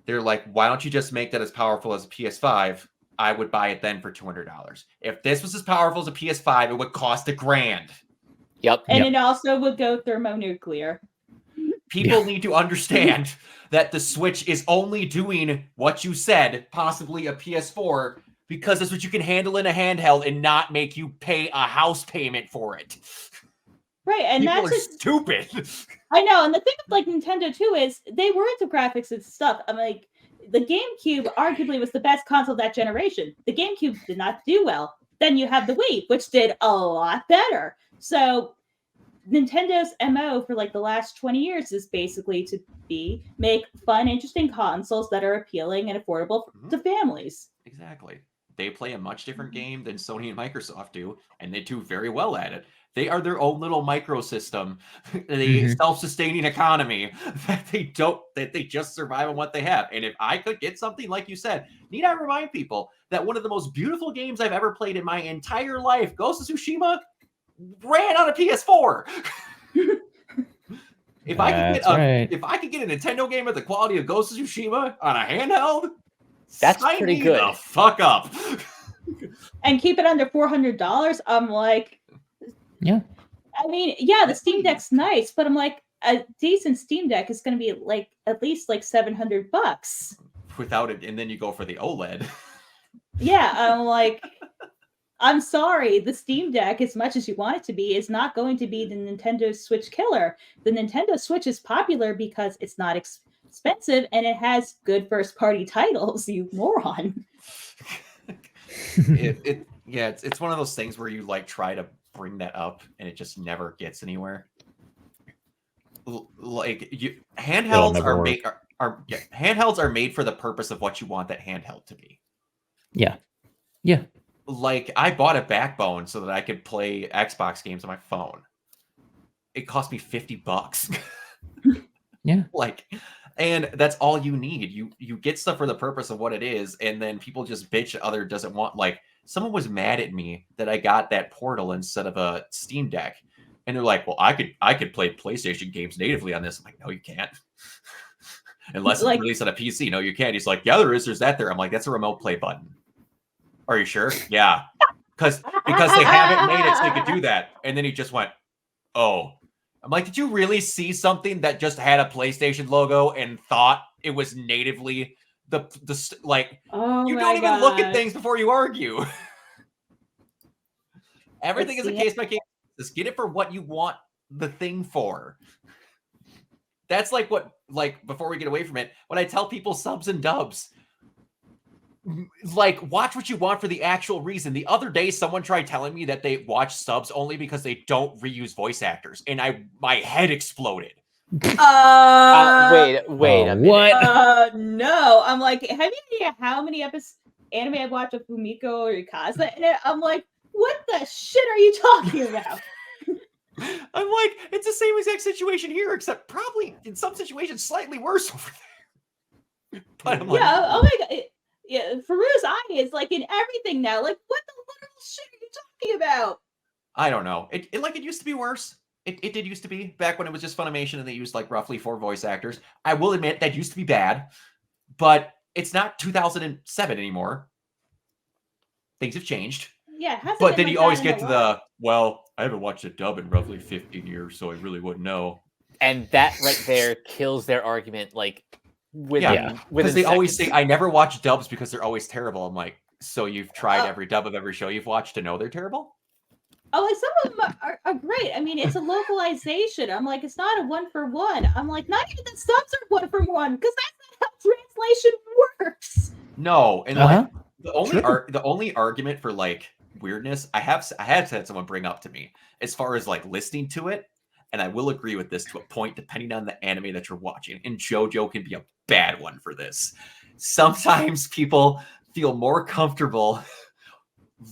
they're like, why don't you just make that as powerful as a PS5? I would buy it then for $200. If this was as powerful as a PS5, it would cost $1,000. Yep. And it also would go thermonuclear. People need to understand that the Switch is only doing what you said, possibly a PS4, because that's what you can handle in a handheld and not make you pay a house payment for it. Right, and People that's are stupid. I know, and the thing with like Nintendo too is they were into graphics and stuff. I'm like, the GameCube arguably was the best console of that generation. The GameCube did not do well. Then you have the Wii, which did a lot better. So Nintendo's MO for like the last 20 years is basically to make fun, interesting consoles that are appealing and affordable to families. Exactly. They play a much different game than Sony and Microsoft do, and they do very well at it. They are their own little microsystem, the self-sustaining economy that they just survive on what they have. And if I could get something like you said, need I remind people that one of the most beautiful games I've ever played in my entire life, Ghost of Tsushima, ran on a PS4. If I could get a Nintendo game at the quality of Ghost of Tsushima on a handheld, that's pretty good. The fuck up. And keep it under $400. I'm like, yeah. I mean, yeah, the Steam Deck's nice, but I'm like, a decent Steam Deck is going to be like at least like $700 without it, and then you go for the OLED. Yeah, I'm like, I'm sorry, the Steam Deck, as much as you want it to be, is not going to be the Nintendo Switch killer. The Nintendo Switch is popular because it's not expensive and it has good first-party titles. You moron. It's one of those things where you like try to bring that up and it just never gets anywhere. Like handhelds are made for the purpose of what you want that handheld to be. Yeah. Like I bought a backbone so that I could play Xbox games on my phone. It cost me $50. Yeah. And that's all you need. You get stuff for the purpose of what it is, and then people just bitch other doesn't want. Like someone was mad at me that I got that Portal instead of a Steam Deck, and they're like, "Well, I could play PlayStation games natively on this." I'm like, "No, you can't." Unless it's released on a PC. No, you can't. He's like, "Yeah, there is. There's that there." I'm like, "That's a remote play button." Are you sure? Yeah, because they haven't made it so you could do that. And then he just went, "Oh." I'm like, did you really see something that just had a PlayStation logo and thought it was natively Oh you don't even look at things before you argue. Everything is a case by case. Just get it for what you want the thing for. That's like before we get away from it, when I tell people subs and dubs, like watch what you want for the actual reason. The other day, someone tried telling me that they watch subs only because they don't reuse voice actors, and my head exploded. Wait a minute. What? No. I'm like, have you idea how many anime I've watched of Fumiko or Yukaza in it? I'm like, what the shit are you talking about? I'm like, it's the same exact situation here, except probably in some situations slightly worse over there. But I'm like, yeah, oh my god. Yeah, Faru's eye is like in everything now. Like, what the literal shit are you talking about? I don't know. It used to be worse. It did used to be back when it was just Funimation and they used like roughly 4 voice actors. I will admit that used to be bad, but it's not 2007 anymore. Things have changed. Yeah, it hasn't But been then like you always that in get a to while. the, well, I haven't watched a dub in roughly 15 years, so I really wouldn't know. And that right there kills their argument. Like within Because they always say, seconds. I never watch dubs because they're always terrible. I'm like, so you've tried every dub of every show you've watched to know they're terrible? Oh, like some of them are great. I mean, it's a localization. I'm like, it's not a 1-for-1. I'm like, not even the subs are 1-for-1 because that's not how translation works. No, and Uh-huh. like the only argument for like weirdness I have had someone bring up to me as far as like listening to it, and I will agree with this to a point depending on the anime that you're watching. And JoJo can be a bad one for this. Sometimes people feel more comfortable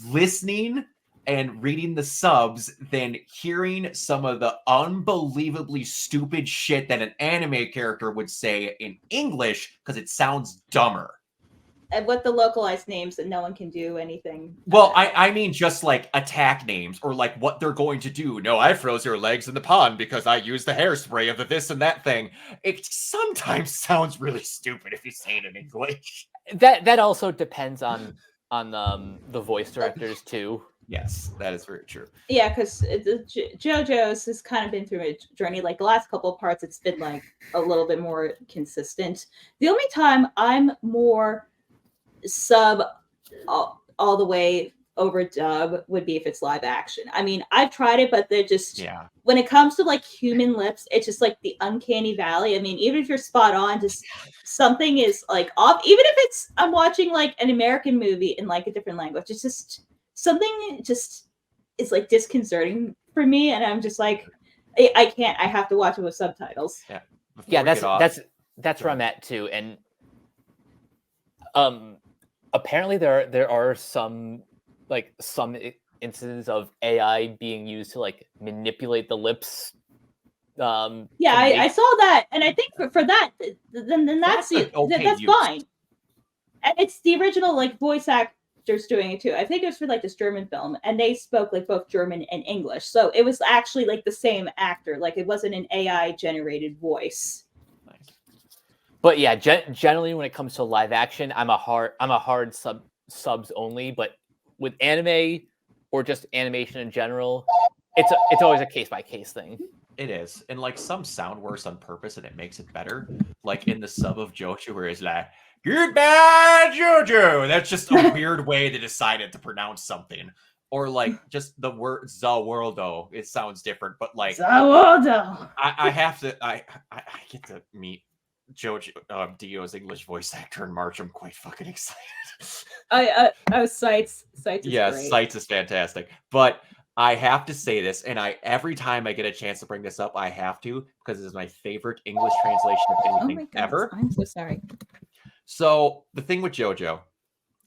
listening and reading the subs than hearing some of the unbelievably stupid shit that an anime character would say in English because it sounds dumber. And with the localized names that no one can do anything. Well, I mean just like attack names or like what they're going to do. No, I froze your legs in the pond because I used the hairspray of the this and that thing. It sometimes sounds really stupid if you say it in English. That also depends on the voice directors too. Yes, that is very true. Yeah, because JoJo's has kind of been through a journey. Like the last couple of parts, it's been like a little bit more consistent. The only time I'm more sub all the way over dub would be if it's live action. I mean, I've tried it, but they're just when it comes to like human lips, it's just like the uncanny valley. I mean, even if you're spot on, just something is like off. Even if it's I'm watching like an American movie in like a different language, it's just something just is like disconcerting for me, and I'm just like, I can't. I have to watch it with subtitles. Yeah, that's where I'm at too, and apparently there are some instances of AI being used to like manipulate the lips. I saw that, and I think for that, then that's fine. And it's the original like voice actors doing it too. I think it was for like this German film, and they spoke like both German and English, so it was actually like the same actor. Like it wasn't an AI generated voice. But yeah, generally when it comes to live action, I'm a hard subs only. But with anime or just animation in general, it's always a case by case thing. It is, and like some sound worse on purpose, and it makes it better. Like in the sub of JoJo, where it's like "Goodbye, JoJo." That's just a weird way they decided to pronounce something, or like just the word "Zaworldo." It sounds different, but like Zaworldo. I have to. I get to meet JoJo Dio's English voice actor in March. I'm quite fucking excited. Sights is great. Sights is fantastic. But I have to say this, and every time I get a chance to bring this up, I have to, because it is my favorite English translation of anything ever. I'm so sorry. So the thing with JoJo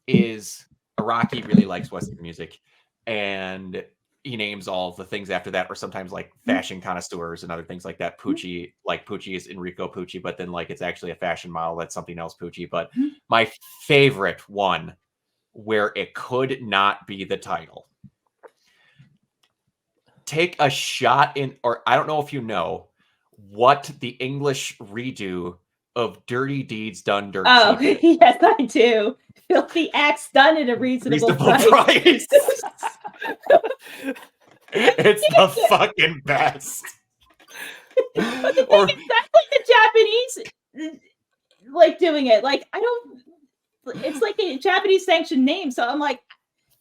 is Araki really likes Western music, and he names all the things after that, or sometimes like fashion connoisseurs and other things like that. Pucci, like Pucci is Enrico Pucci, but then like it's actually a fashion model that's something else Pucci. But my favorite one, where it could not be the title. Take a shot in, or I don't know if you know what the English redo of Dirty Deeds Done Dirt Cheap is. Yes, I do. Filthy acts done at a reasonable price. It's the fucking best. Or that's like the Japanese like doing it. Like I don't. It's like a Japanese sanctioned name, so I'm like,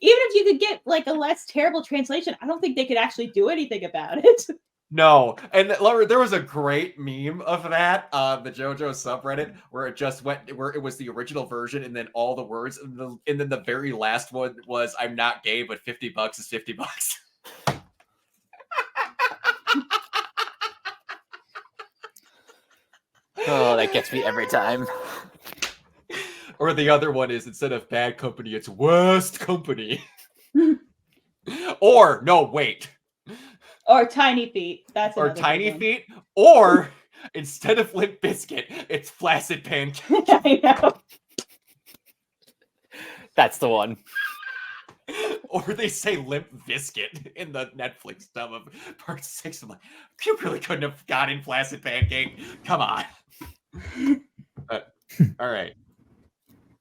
even if you could get like a less terrible translation, I don't think they could actually do anything about it. No, and there was a great meme of that on the JoJo subreddit where it just went where it was the original version and then all the words and then the very last one was "I'm not gay, but $50 is $50." Oh, that gets me every time. Or the other one is instead of Bad Company, it's Worst Company. Or no, wait. Or Tiny Feet. That's or Tiny Feet. Or instead of Limp Biscuit, it's Flaccid Pancake. I know. That's the one. Or they say Limp Bizkit in the Netflix dub of part 6. I'm like, you really couldn't have gotten Flaccid Pancake. Come on. All right.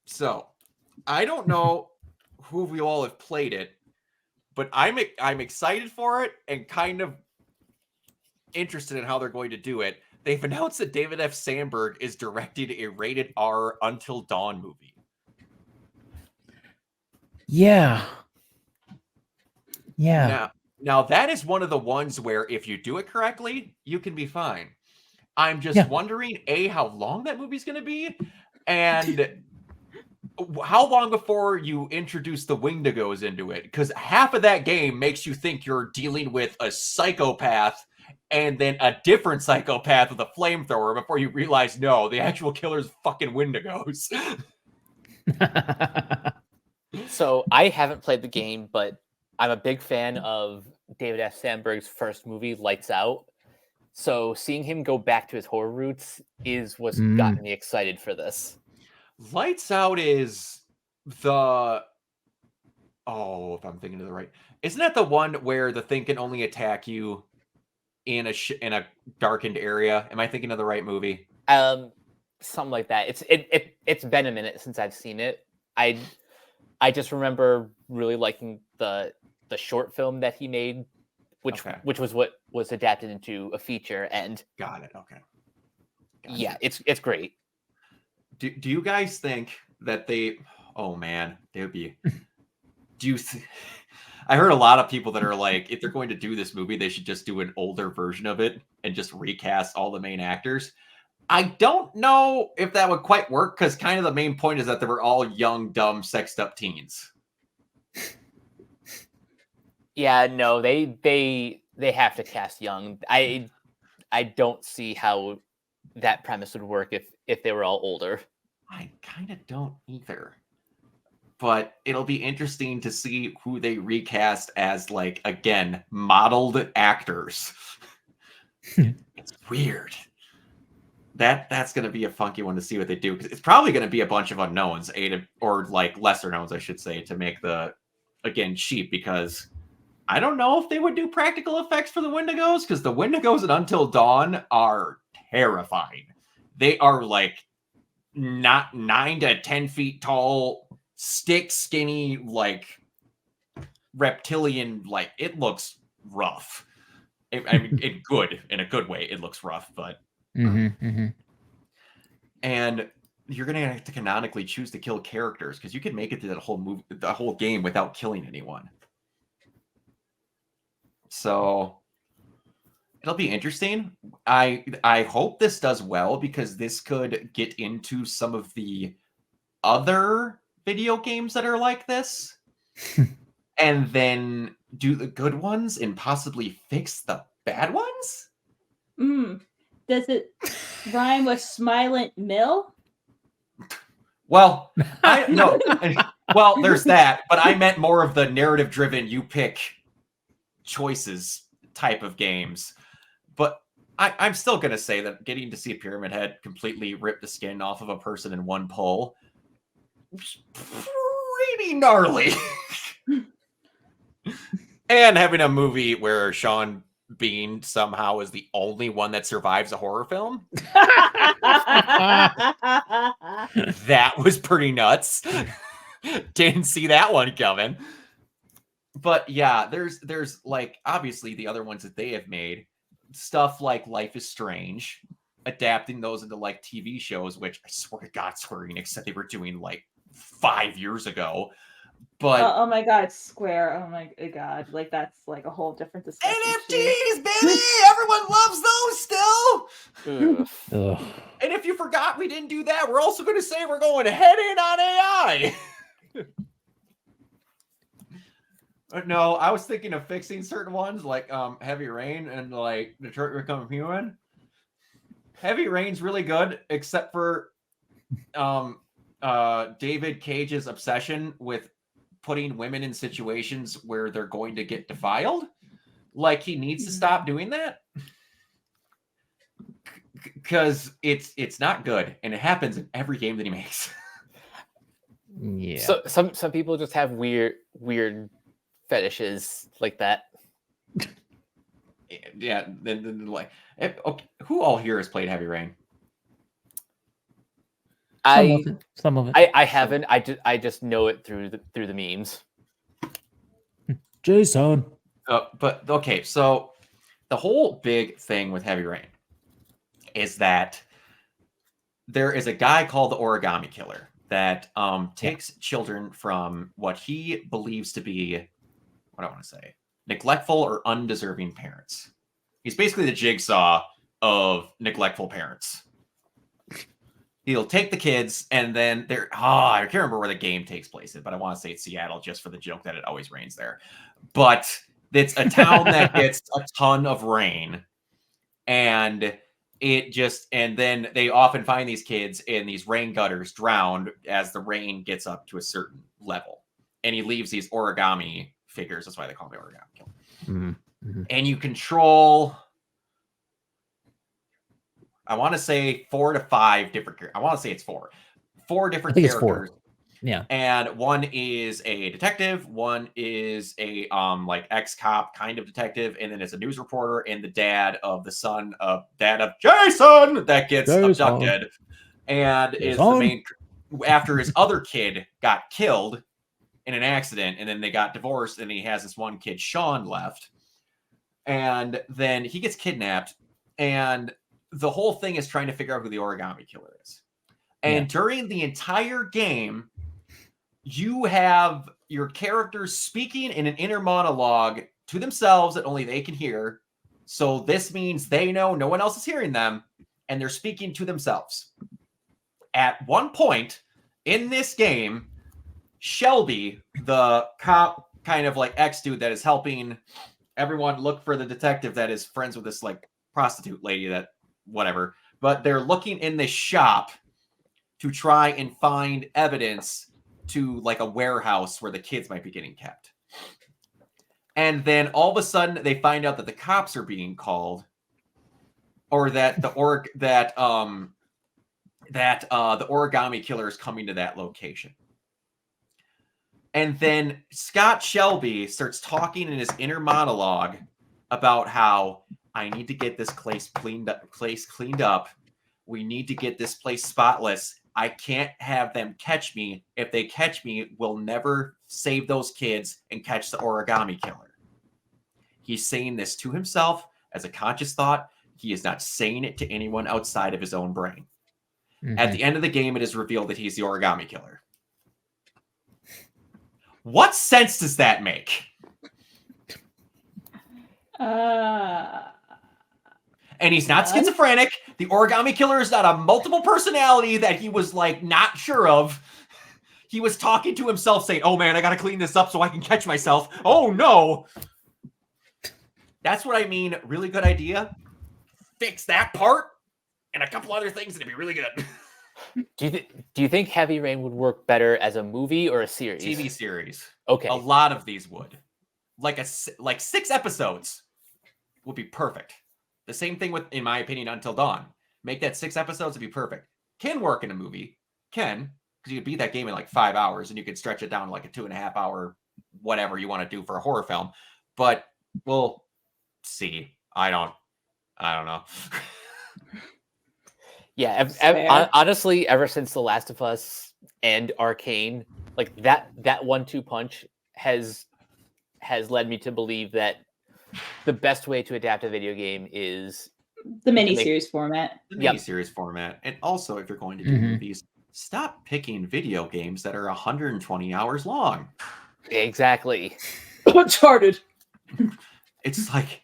So, I don't know who of you all have played it, but I'm excited for it and kind of interested in how they're going to do it. They've announced that David F. Sandberg is directing a rated R Until Dawn movie. Yeah. Yeah. Now that is one of the ones where if you do it correctly, you can be fine. I'm just wondering, A, how long that movie's going to be, and how long before you introduce the Wendigos into it. Because half of that game makes you think you're dealing with a psychopath and then a different psychopath with a flamethrower before you realize, no, the actual killer's fucking Wendigos. So I haven't played the game, but I'm a big fan of David F. Sandberg's first movie, Lights Out. So seeing him go back to his horror roots is what's gotten me excited for this. Lights Out is the... Oh, if I'm thinking of the right... Isn't that the one where the thing can only attack you in a darkened area? Am I thinking of the right movie? Something like that. It's been a minute since I've seen it. I just remember really liking the short film that he made, which was what was adapted into a feature. And got it. Okay. Yeah, it's great. Do you guys think that they? Oh man, they would be. I heard a lot of people that are like, if they're going to do this movie, they should just do an older version of it and just recast all the main actors. I don't know if that would quite work because kind of the main point is that they were all young, dumb, sexed up teens. Yeah, no, they have to cast young. I don't see how that premise would work if they were all older. I kind of don't either. But it'll be interesting to see who they recast as, like, again, modeled actors. It's weird. That's going to be a funky one to see what they do, because it's probably going to be a bunch of unknowns, or like lesser knowns, I should say, to make the, again, cheap, because I don't know if they would do practical effects for the Wendigos, because the Wendigos in Until Dawn are terrifying. They are like not 9 to 10 feet tall, stick skinny, like reptilian, like it looks rough. I mean, in a good way, it looks rough, but and you're gonna have to canonically choose to kill characters because you can make it through that whole movie, the whole game, without killing anyone. So it'll be interesting. I hope this does well, because this could get into some of the other video games that are like this, and then do the good ones and possibly fix the bad ones. Does it rhyme with Smilent Mill? Well, well, there's that, but I meant more of the narrative-driven, you pick choices type of games. But I'm still going to say that getting to see Pyramid Head completely rip the skin off of a person in one pull was pretty gnarly. And having a movie where Sean Bean somehow is the only one that survives a horror film. That was pretty nuts. Didn't see that one coming. But yeah, there's like obviously the other ones that they have made, stuff like Life is Strange, adapting those into like TV shows, which I swear to God, Square Enix said they were doing like 5 years ago. But oh my God, Square! Oh my God, like that's like a whole different discussion. NFTs, baby! Everyone loves those still. And if you forgot we didn't do that, we're also going to say we're going head in on AI. No, I was thinking of fixing certain ones like Heavy Rain and like Detroit Become Human. Heavy Rain's really good, except for David Cage's obsession with putting women in situations where they're going to get defiled. Like, he needs to stop doing that. Because it's not good, and it happens in every game that he makes. Yeah. So some people just have weird fetishes like that. Yeah, then like, okay, who all here has played Heavy Rain? Some of it. I haven't. I just know it through the memes. Jason. But okay, so the whole big thing with Heavy Rain is that there is a guy called the Origami Killer that takes children from what he believes to be, what I want to say, neglectful or undeserving parents. He's basically the Jigsaw of neglectful parents. He'll take the kids, and then I can't remember where the game takes place in, but I want to say it's Seattle just for the joke that it always rains there. But it's a town that gets a ton of rain, and then they often find these kids in these rain gutters drowned as the rain gets up to a certain level. And he leaves these origami figures. That's why they call them Origami Killer. Mm-hmm. And you control, I want to say 4 to 5 different characters. I want to say it's 4. 4 different characters. Yeah. And one is a detective, one is a like ex-cop kind of detective, and then it's a news reporter and the dad of Jason that gets abducted. And is the main after his other kid got killed in an accident, and then they got divorced, and he has this one kid, Sean, left. And then he gets kidnapped, and the whole thing is trying to figure out who the Origami Killer is. And during the entire game, you have your characters speaking in an inner monologue to themselves that only they can hear. So this means they know no one else is hearing them, and they're speaking to themselves. At one point in this game, Shelby, the cop kind of like ex-dude that is helping everyone look for the detective that is friends with this like prostitute lady that whatever, but they're looking in this shop to try and find evidence to like a warehouse where the kids might be getting kept. And then all of a sudden they find out that the cops are being called, or that the Origami Killer is coming to that location. And then Scott Shelby starts talking in his inner monologue about how I need to get this place cleaned up. We need to get this place spotless. I can't have them catch me. If they catch me, we'll never save those kids and catch the Origami Killer. He's saying this to himself as a conscious thought. He is not saying it to anyone outside of his own brain. Mm-hmm. At the end of the game, it is revealed that he's the Origami Killer. What sense does that make? And he's not schizophrenic. The Origami Killer is not a multiple personality that he was like not sure of. He was talking to himself saying, oh man, I got to clean this up so I can catch myself. Oh no. That's what I mean. Really good idea. Fix that part and a couple other things and it'd be really good. Do you think Heavy Rain would work better as a movie or a series? TV series. Okay. A lot of these would. Like 6 episodes would be perfect. The same thing with, in my opinion, Until Dawn. Make that 6 episodes to be perfect. Can work in a movie. Can. Because you could beat that game in like 5 hours and you could stretch it down to like a 2.5 hour whatever you want to do for a horror film. But we'll see. I don't know. Yeah, honestly, ever since The Last of Us and Arcane, like that 1-2 punch has led me to believe that the best way to adapt a video game is the miniseries format. The miniseries format. And also, if you're going to do movies, stop picking video games that are 120 hours long. Exactly. Uncharted. It's like,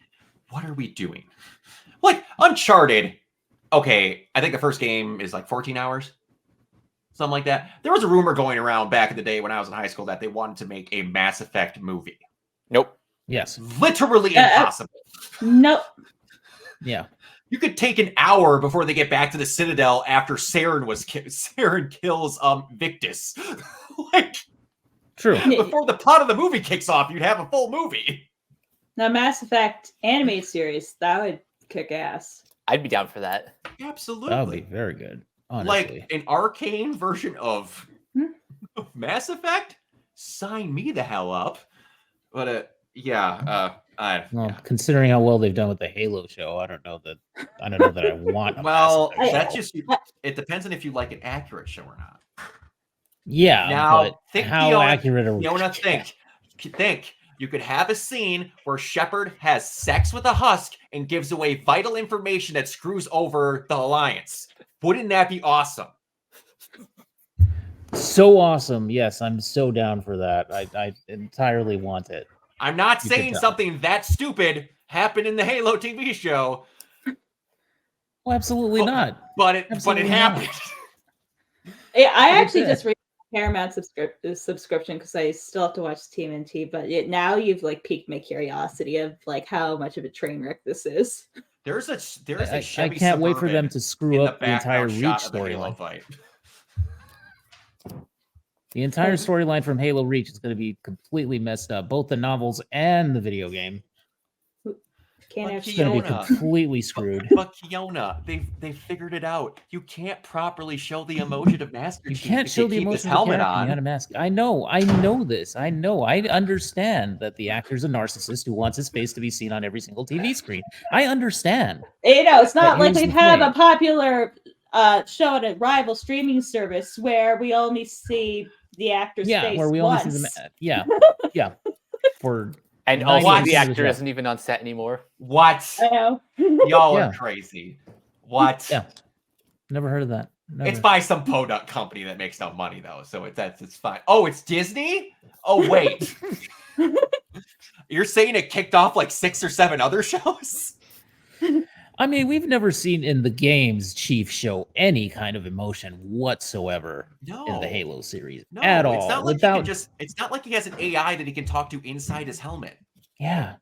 what are we doing? Like, Uncharted. Okay, I think the first game is like 14 hours. Something like that. There was a rumor going around back in the day when I was in high school that they wanted to make a Mass Effect movie. Nope. Yes. Literally impossible. Nope. Yeah. You could take an hour before they get back to the Citadel after Saren kills Victus. Like, true. Before the plot of the movie kicks off, you'd have a full movie. Now, Mass Effect animated series, that would kick ass. I'd be down for that. Absolutely. That would be very good. Honestly. Like an Arcane version of Mass Effect, sign me the hell up. But Considering how well they've done with the Halo show, I don't know that I want a well, Mass Effect that's show. just it depends on if you like an accurate show or not. Yeah, Now, but think, how Fiona, accurate are we? Fiona, think. You could have a scene where Shepard has sex with a husk and gives away vital information that screws over the Alliance. Wouldn't that be awesome? So awesome. Yes, I'm so down for that. I entirely want it. I'm not You saying could tell. something that stupid happened in the Halo TV show. Oh, absolutely not. But it Absolutely happened. Yeah, I Like actually that. just Paramount subscription because I still have to watch TMNT, but now you've like piqued my curiosity of like how much of a train wreck this is. There's a I Chevy can't wait for Suburban them to screw in up the entire background Reach shot of the Halo storyline. fight. The entire storyline from Halo Reach is going to be completely messed up. Both the novels and the video game. Can't It's have going to be Fiona. completely screwed. But Kiona, they've figured it out. You can't properly show the emotion of Master You Chief can't if show you the keep emotion his of the helmet character behind a on. mask. I know this. I understand that the actor's a narcissist who wants his face to be seen on every single TV screen. I understand. It's not But like here's we'd the have a thing. popular show at a rival streaming service where we only see the actor's face where we once. only see yeah. For And 90% also, of the the actor show. isn't even on set anymore. What? I know. Y'all Yeah. are crazy. What? Yeah. Never heard of that. Never. It's by some podunk company that makes no money though, so it's fine. Oh, it's Disney? Oh wait. You're saying it kicked off like 6 or 7 other shows? I mean, we've never seen in the games Chief show any kind of emotion whatsoever in the Halo series at all. It's not like Without, it's not like he has an AI that he can talk to inside his helmet. yeah.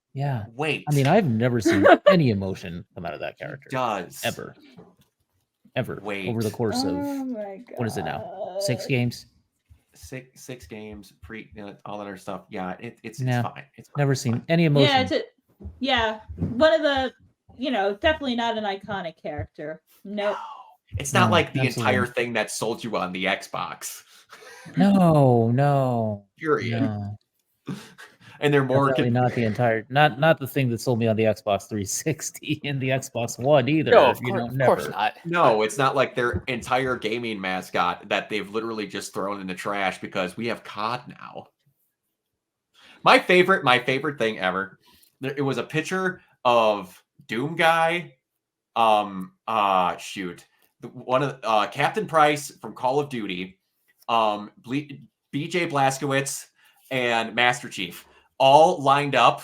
Wait. I mean, I've never seen any emotion come out of that character. He does. Ever. Wait. Over the course of my God. what is it now? 6 games? Six games, all that other stuff. Yeah, it's Yeah. fine. It's fine. Never seen any emotion. Yeah, one of the definitely not an iconic character. Nope. It's not No, like the absolutely. entire thing that sold you on the Xbox. No. Period. No. And they're more Definitely not the entire, not the thing that sold me on the Xbox 360 and the Xbox One either. No, of Never. course not. No, it's not like their entire gaming mascot that they've literally just thrown in the trash because we have COD now. My favorite thing ever. It was a picture of Doom Guy. Shoot. One of Captain Price from Call of Duty, BJ Blazkowicz, and Master Chief all lined up,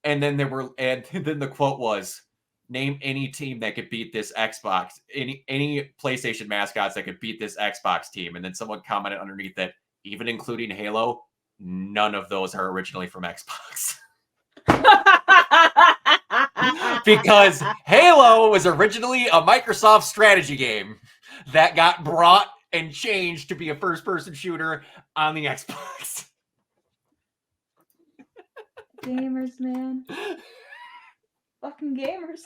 and then then the quote was, "Name any team that could beat this Xbox, any PlayStation mascots that could beat this Xbox team." And then someone commented underneath that, even including Halo, none of those are originally from Xbox. Because Halo was originally a Microsoft strategy game that got brought and changed to be a first-person shooter on the Xbox. Gamers, man. Fucking gamers.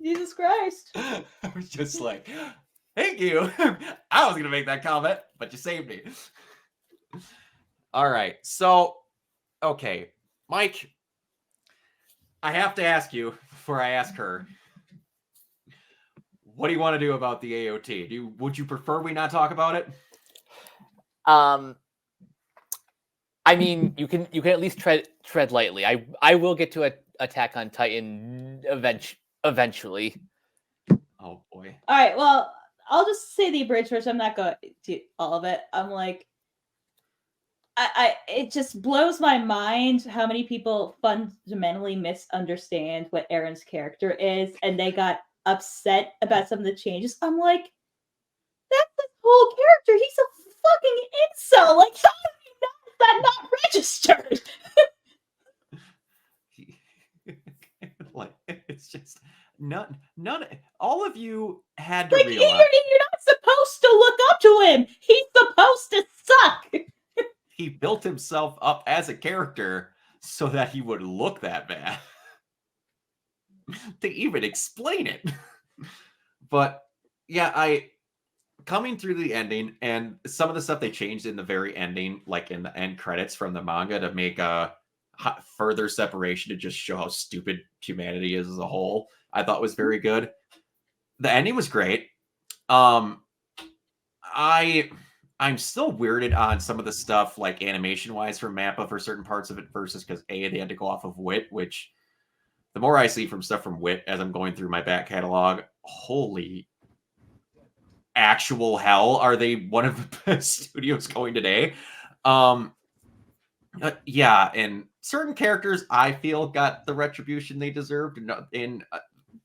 Jesus Christ. I was just like, thank you. I was going to make that comment, but you saved me. All right. So, okay. Mike, I have to ask you before I ask her, what do you want to do about the AOT? Would you prefer we not talk about it? I mean, you can at least tread lightly. I will get to Attack on Titan eventually. Oh boy. All right, well, I'll just say the abridged version. I'm not going to do all of it. I'm like, it just blows my mind how many people fundamentally misunderstand what Aaron's character is, and they got upset about some of the changes. I'm like, that's his whole character. He's a fucking incel. Like, how do you know that not registered? Like, it's just none. All of you had to Like, realize you're not supposed to look up to him. He's supposed to suck. he built himself up as a character so that he would look that bad. To even explain it. But yeah, coming through the ending, and some of the stuff they changed in the very ending, like in the end credits from the manga, to make a further separation to just show how stupid humanity is as a whole, I thought was very good. The ending was great. I'm still weirded on some of the stuff, like animation wise, from Mappa for certain parts of it, versus because they had to go off of Wit, which the more I see from stuff from Wit as I'm going through my back catalog, holy actual hell, are they one of the best studios going today? Yeah, and certain characters I feel got the retribution they deserved, in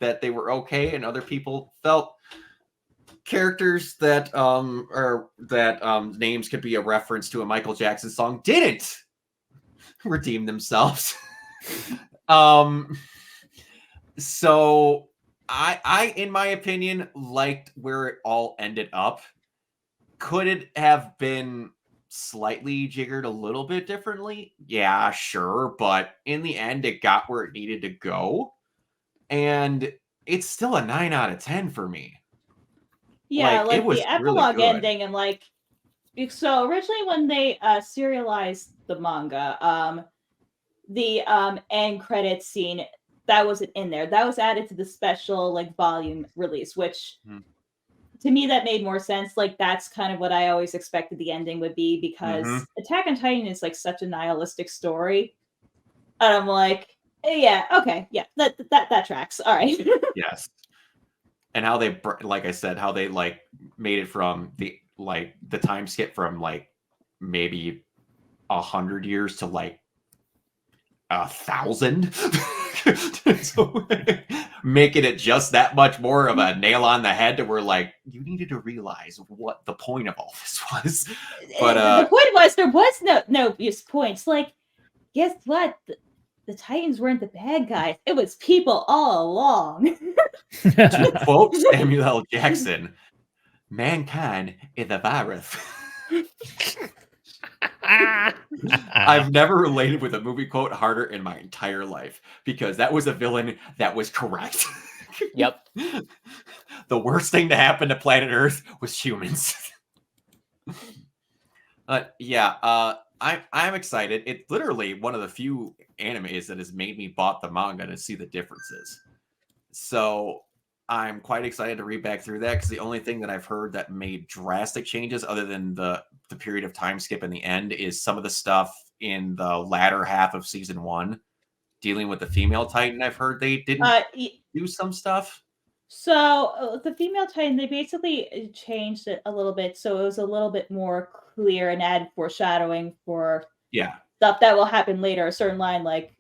that they were okay, and other people felt characters that names could be a reference to a Michael Jackson song didn't redeem themselves. So I in my opinion liked where it all ended up. Could it have been slightly jiggered a little bit differently? Yeah, sure, but in the end it got where it needed to go, and it's still a 9 out of 10 for me. Yeah, Like, it like was the really epilogue good. ending, and like, so originally when they serialized the manga, the end credit scene that wasn't in there. That was added to the special like volume release, which to me that made more sense. Like that's kind of what I always expected the ending would be, because Attack on Titan is like such a nihilistic story, and I'm like, yeah, okay, yeah, that tracks. All right. Yes. And how they, like I said, how they like made it from the time skip from like maybe 100 years to like 1,000. So making it just that much more of a nail on the head to where like you needed to realize what the point of all this was. But the point was there was no obvious points. Like, guess what? The Titans weren't the bad guys. It was people all along. To quote Samuel L. Jackson, mankind is a virus. I've never related with a movie quote harder in my entire life, because that was a villain that was correct. Yep. The worst thing to happen to planet Earth was humans. I'm excited. It's literally one of the few animes that has made me bought the manga to see the differences. So I'm quite excited to read back through that, because the only thing that I've heard that made drastic changes, other than the period of time skip in the end, is some of the stuff in the latter half of season 1 dealing with the female Titan. I've heard they didn't do some stuff. So the female Titan, they basically changed it a little bit, so it was a little bit more clear and added foreshadowing for stuff that will happen later. A certain line like,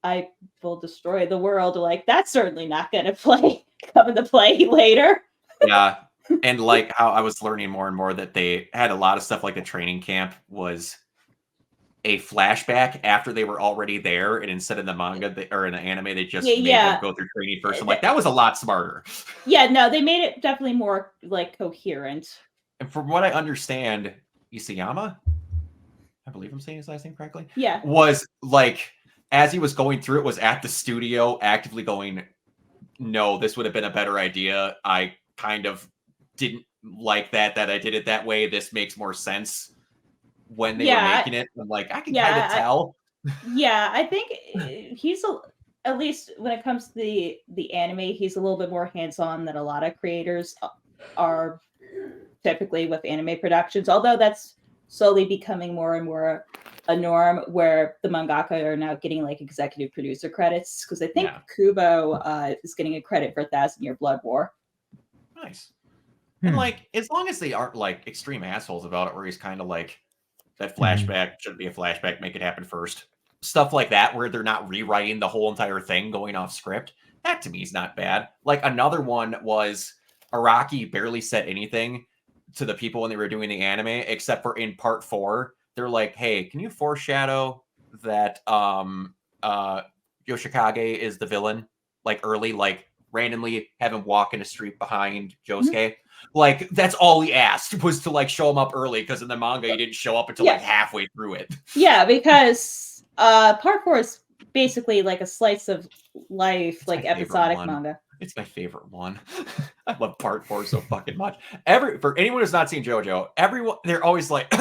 I will destroy the world. Like, that's certainly not going to come into play later. Yeah. And like how I was learning more and more that they had a lot of stuff, like the training camp was a flashback after they were already there. And instead of the manga or in the anime, they just made them go through training first. I'm like, that was a lot smarter. Yeah, no, they made it definitely more like coherent. And from what I understand, Isayama, I believe I'm saying his last name correctly. Yeah. Was like, as he was going through it, was at the studio actively going, no, this would have been a better idea. I kind of didn't like that I did it that way. This makes more sense when they were making it. I'm like, I can kind of tell. I think he's at least when it comes to the anime, he's a little bit more hands-on than a lot of creators are typically with anime productions, although that's slowly becoming more and more a norm, where the mangaka are now getting like executive producer credits, because I think Kubo is getting a credit for 1,000 Year Blood War. Nice. And like, as long as they aren't like extreme assholes about it, where he's kind of like, that flashback shouldn't be a flashback, make it happen first. Stuff like that, where they're not rewriting the whole entire thing going off script. That to me is not bad. Like, another one was Araki barely said anything to the people when they were doing the anime, except for in part 4. They're like, hey, can you foreshadow that Yoshikage is the villain? Like, early, like, randomly have him walk in a street behind Josuke. Like, that's all he asked, was to like show him up early, because in the manga he didn't show up until like halfway through it. Yeah, because part 4 is basically like a slice of life, like episodic manga. It's my favorite one. I love part 4 so fucking much. For anyone who's not seen JoJo, everyone they're always like,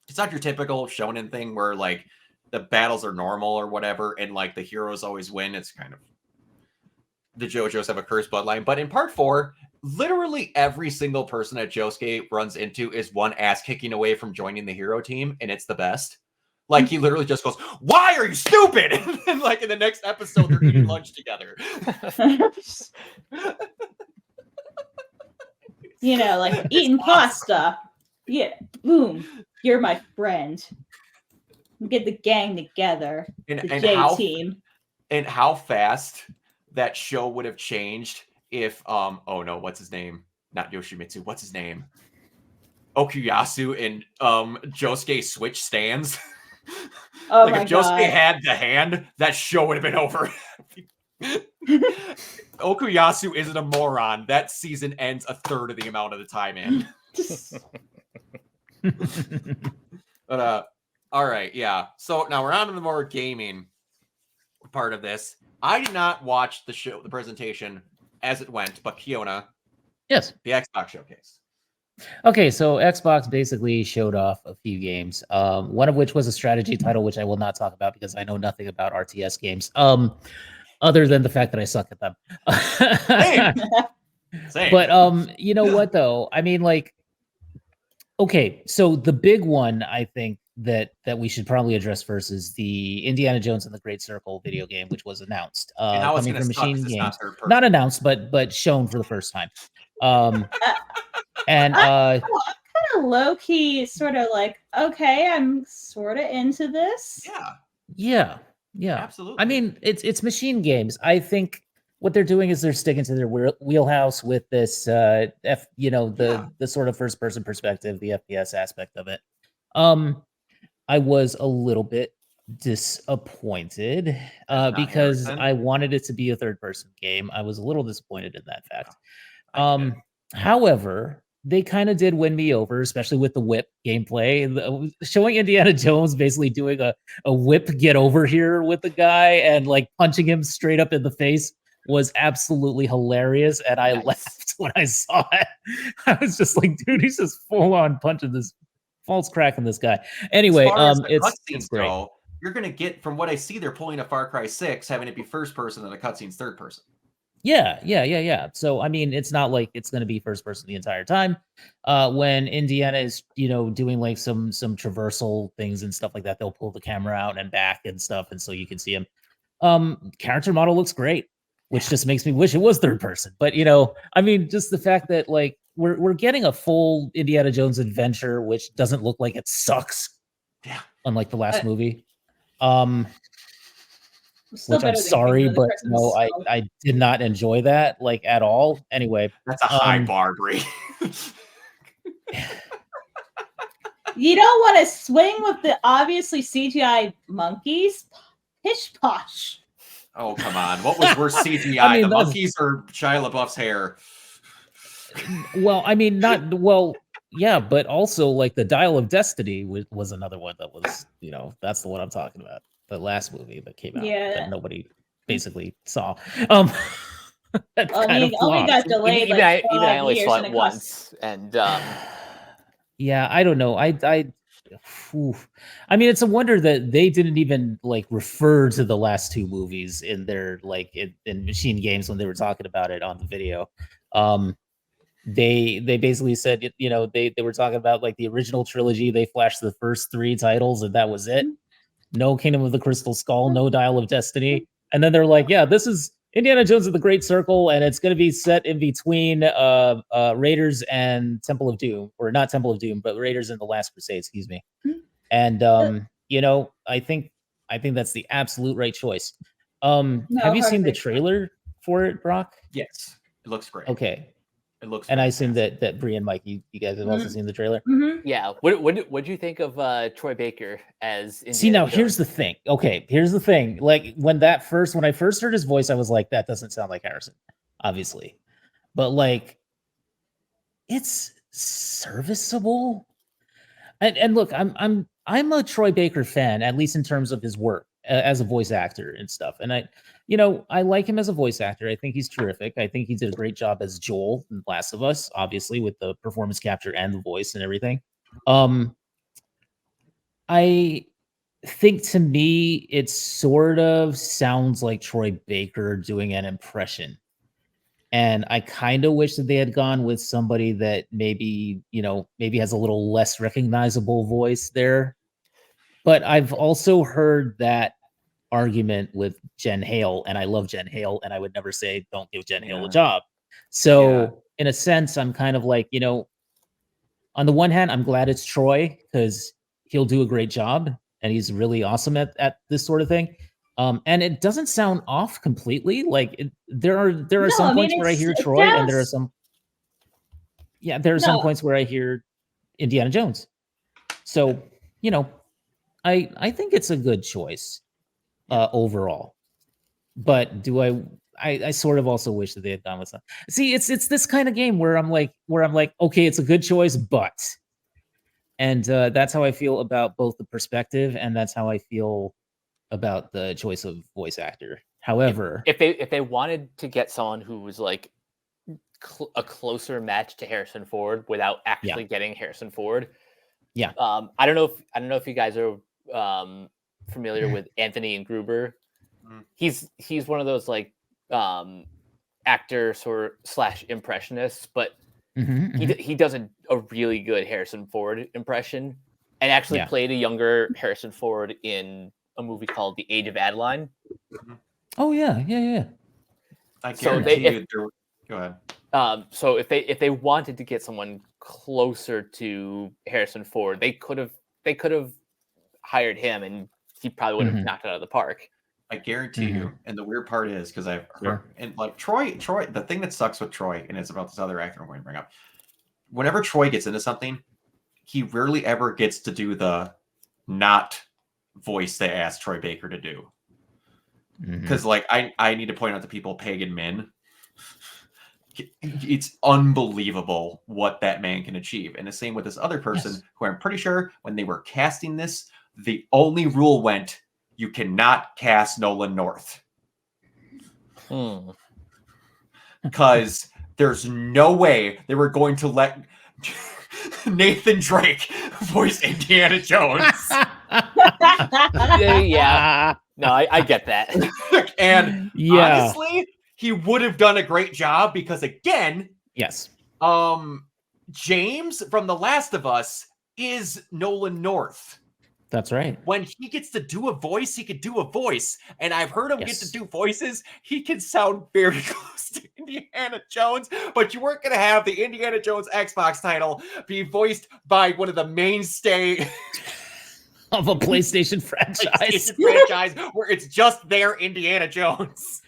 it's not your typical shonen thing where like the battles are normal or whatever, and like the heroes always win. It's kind of the JoJos have a cursed bloodline. But in part 4, literally every single person that Josuke runs into is one ass kicking away from joining the hero team, and it's the best. Like he literally just goes, "Why are you stupid?" And then, like in the next episode, they're eating lunch together. You know, like It's eating awesome. pasta. Yeah, boom. You're my friend. Get the gang together. And, The and J how team. and how fast that show would have changed if oh no, what's his name? Not Yoshimitsu. What's his name? Okuyasu and Josuke switch stands. Oh like my if Josuke god. had the hand, that show would have been over. Okuyasu isn't a moron. That season ends a third of the amount of the time in. But all right, yeah. So now we're on to the more gaming part of this. I did not watch the presentation as it went, but Kiona, Yes. the Xbox showcase. Okay, so Xbox basically showed off a few games, one of which was a strategy title, which I will not talk about because I know nothing about RTS games, other than the fact that I suck at them. Same. But you know what though? I mean, like, okay, so the big one I think that we should probably address first is the Indiana Jones and the Great Circle video game, which was announced, and how it's coming gonna from suck 'cause Machine it's Games. not Not announced, but shown for the first time. And I'm kind of low key, sort of like, okay, I'm sort of into this. Yeah, yeah. absolutely. I mean, it's Machine Games. I think what they're doing is they're sticking to their wheelhouse with this, the sort of first person perspective, the FPS aspect of it. I was a little bit disappointed because Harrison. I wanted it to be a third person game. I was a little disappointed in that fact. I get it. However, they kind of did win me over, especially with the whip gameplay. Showing Indiana Jones basically doing a whip get over here with the guy and like punching him straight up in the face was absolutely hilarious. And I laughed when I saw it. I was just like, dude, he's just full on punching this false crack in this guy. Anyway, as far as the it's cutscenes great. go, you're gonna get, from what I see, they're pulling a Far Cry 6, having it be first person and the cutscenes third person. Yeah. So I mean, it's not like it's going to be first person the entire time. When Indiana is, doing like some traversal things and stuff like that, they'll pull the camera out and back and stuff, and so you can see him. Character model looks great, which just makes me wish it was third person. But I mean, just the fact that like we're getting a full Indiana Jones adventure, which doesn't look like it sucks. Yeah. Unlike the last movie. Still Which I'm better than sorry, Kingdom of the but Crystal no, Skull. I did not enjoy that like at all. Anyway, That's a high bar, Bree. You don't want to swing with the obviously CGI monkeys? Pish posh. Oh, come on. What was worse CGI, I mean, the that's- monkeys or Shia LaBeouf's hair? Well, I mean, yeah, but also like the Dial of Destiny was another one that was, that's the one I'm talking about. The last movie that came out that nobody basically saw. That I kind mean, of only got flopped. delayed Even like I 5 only years saw and it it cost- once, and Yeah, I don't know. I mean, it's a wonder that they didn't even like refer to the last two movies in their like in Machine Games when they were talking about it on the video. They basically said, they were talking about like the original trilogy. They flashed the first 3 titles and that was it. No Kingdom of the Crystal Skull, no Dial of Destiny. And then they're like, yeah, this is Indiana Jones of the Great Circle, and it's going to be set in between Raiders and Temple of Doom, or not Temple of Doom, but Raiders and the Last Crusade, excuse me. And I think that's the absolute right choice. Have you seen the trailer for it, Brock? Yes, it looks great. Okay. It looks. And fantastic. I assume that Bree and Mike, you guys have also seen the trailer. Mm-hmm. yeah. What do you think of Troy Baker as Indiana See, now Jones? here's the thing. Okay, here's the thing. Like when I first heard his voice, I was like, that doesn't sound like Harrison, obviously. But like, it's serviceable. And look, I'm a Troy Baker fan, at least in terms of his work. as a voice actor and stuff. And I like him as a voice actor. I think he's terrific. I think he did a great job as Joel in Last of Us, obviously with the performance capture and the voice and everything. I think to me, it sort of sounds like Troy Baker doing an impression. And I kind of wish that they had gone with somebody that maybe has a little less recognizable voice there. But I've also heard that argument with Jen Hale, and I love Jen Hale, and I would never say don't give Jen Hale a job. So in a sense, I'm kind of like, on the one hand, I'm glad it's Troy because he'll do a great job and he's really awesome at this sort of thing. And it doesn't sound off completely. Like there are some points where I hear Troy, and there are some points where I hear Indiana Jones. So I think it's a good choice overall. But do I sort of also wish that they had gone with some. See, it's this kind of game where I'm like, okay, it's a good choice, but, and that's how I feel about both the perspective, and that's how I feel about the choice of voice actor. However, if they wanted to get someone who was like a closer match to Harrison Ford without actually getting Harrison Ford, I don't know if you guys are familiar with Anthony and Gruber. He's one of those like actor / impressionists, but he does a really good Harrison Ford impression, and actually played a younger Harrison Ford in a movie called The Age of Adeline. Oh yeah. I guarantee you. Go ahead. So if they wanted to get someone closer to Harrison Ford, they could have hired him, and he probably would have knocked it out of the park. I guarantee you. And the weird part is, because I've heard, and like Troy, the thing that sucks with Troy, and it's about this other actor I'm going to bring up. Whenever Troy gets into something, he rarely ever gets to do the not voice they asked Troy Baker to do. Because like I need to point out to people, Pagan Min. It's unbelievable what that man can achieve. And the same with this other person, who I'm pretty sure when they were casting this, the only rule went, you cannot cast Nolan North. Because there's no way they were going to let Nathan Drake voice Indiana Jones. No, I get that. And honestly, he would have done a great job because, again, James from The Last of Us is Nolan North. That's right. When he gets to do a voice, he could do a voice. And I've heard him get to do voices. He can sound very close to Indiana Jones, but you weren't going to have the Indiana Jones Xbox title be voiced by one of the mainstay of a PlayStation franchise. Where it's just their Indiana Jones.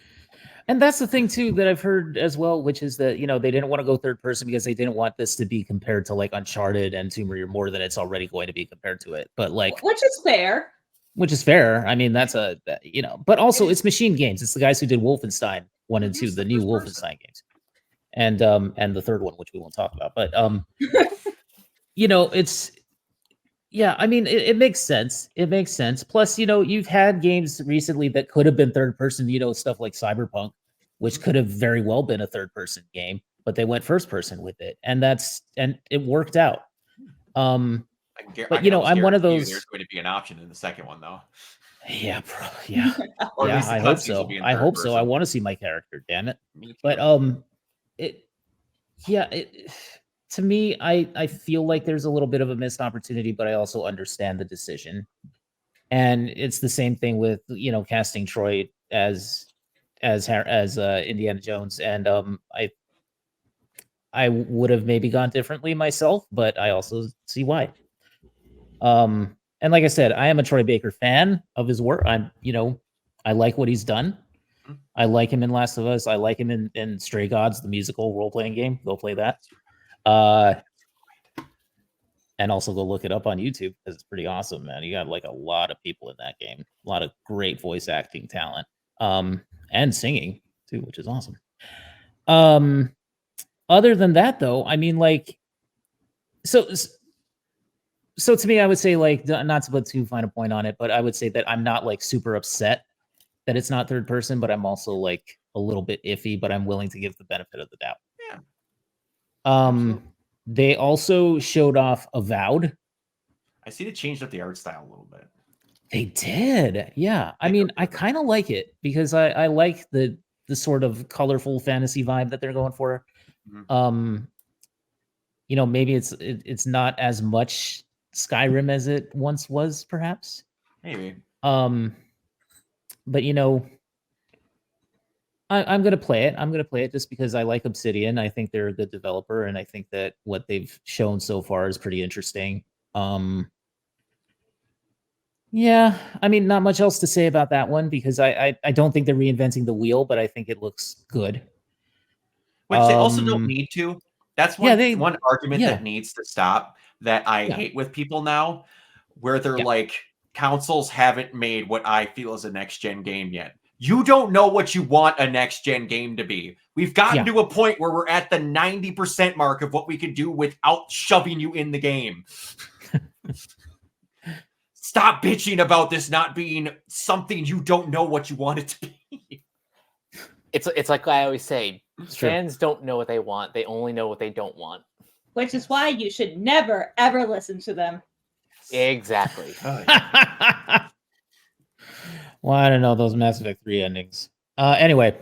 And that's the thing too that I've heard as well, which is that they didn't want to go third person because they didn't want this to be compared to like Uncharted and Tomb Raider more than it's already going to be compared to it. But like, which is fair. I mean, that's but also it's Machine Games. It's the guys who did Wolfenstein 1 and 2, the new Wolfenstein games, and the third one, which we won't talk about. But it's. Yeah, I mean, it makes sense. It makes sense. Plus, you've had games recently that could have been third person, stuff like Cyberpunk, which could have very well been a third person game, but they went first person with it. And it worked out. I'm one of those. There's going to be an option in the second one, though. Yeah, bro. Yeah. I hope so. I hope so. I want to see my character, damn it. But, to me, I feel like there's a little bit of a missed opportunity, but I also understand the decision. And it's the same thing with casting Troy as Indiana Jones. And I would have maybe gone differently myself, but I also see why. And like I said, I am a Troy Baker fan of his work. I like what he's done. I like him in Last of Us. I like him in Stray Gods, the musical role-playing game. Go play that. And also go look it up on YouTube because it's pretty awesome, man. You got like a lot of people in that game, a lot of great voice acting talent, and singing too, which is awesome. Other than that, though, I mean, like, so So to me, I would say like not to put too fine a point on it, but I would say that I'm not like super upset that it's not third person, but I'm also like a little bit iffy, but I'm willing to give the benefit of the doubt. Yeah. Um, they also showed off Avowed. I see they changed up the art style a little bit. They did, yeah. I They mean, are I good. kind of like it because I like the sort of colorful fantasy vibe that they're going for. Mhm. You know, maybe it's not as much Skyrim as it once was, perhaps. Maybe. But you know, I'm gonna play it. I'm gonna play it just because I like Obsidian. I think they're a good developer, and I think that what they've shown so far is pretty interesting. Yeah, I mean, not much else to say about that one because I don't think they're reinventing the wheel, but I think it looks good. Which they also don't need to. That's one Yeah, one argument yeah. that needs to stop that I Yeah. hate with people now, where they're Yeah. like, consoles haven't made what I feel is a next gen game yet. You don't know what you want a next gen game to be. We've gotten Yeah. to a point where we're at the 90% mark of what we can do without shoving you in the game. Stop bitching about this not being something you don't know what you want it to be. It's like I always say, It's true. fans don't know what they want. They only know what they don't want. Which is why you should never, ever listen to them. Exactly. Well, I don't know those Mass Effect 3 endings. Anyway,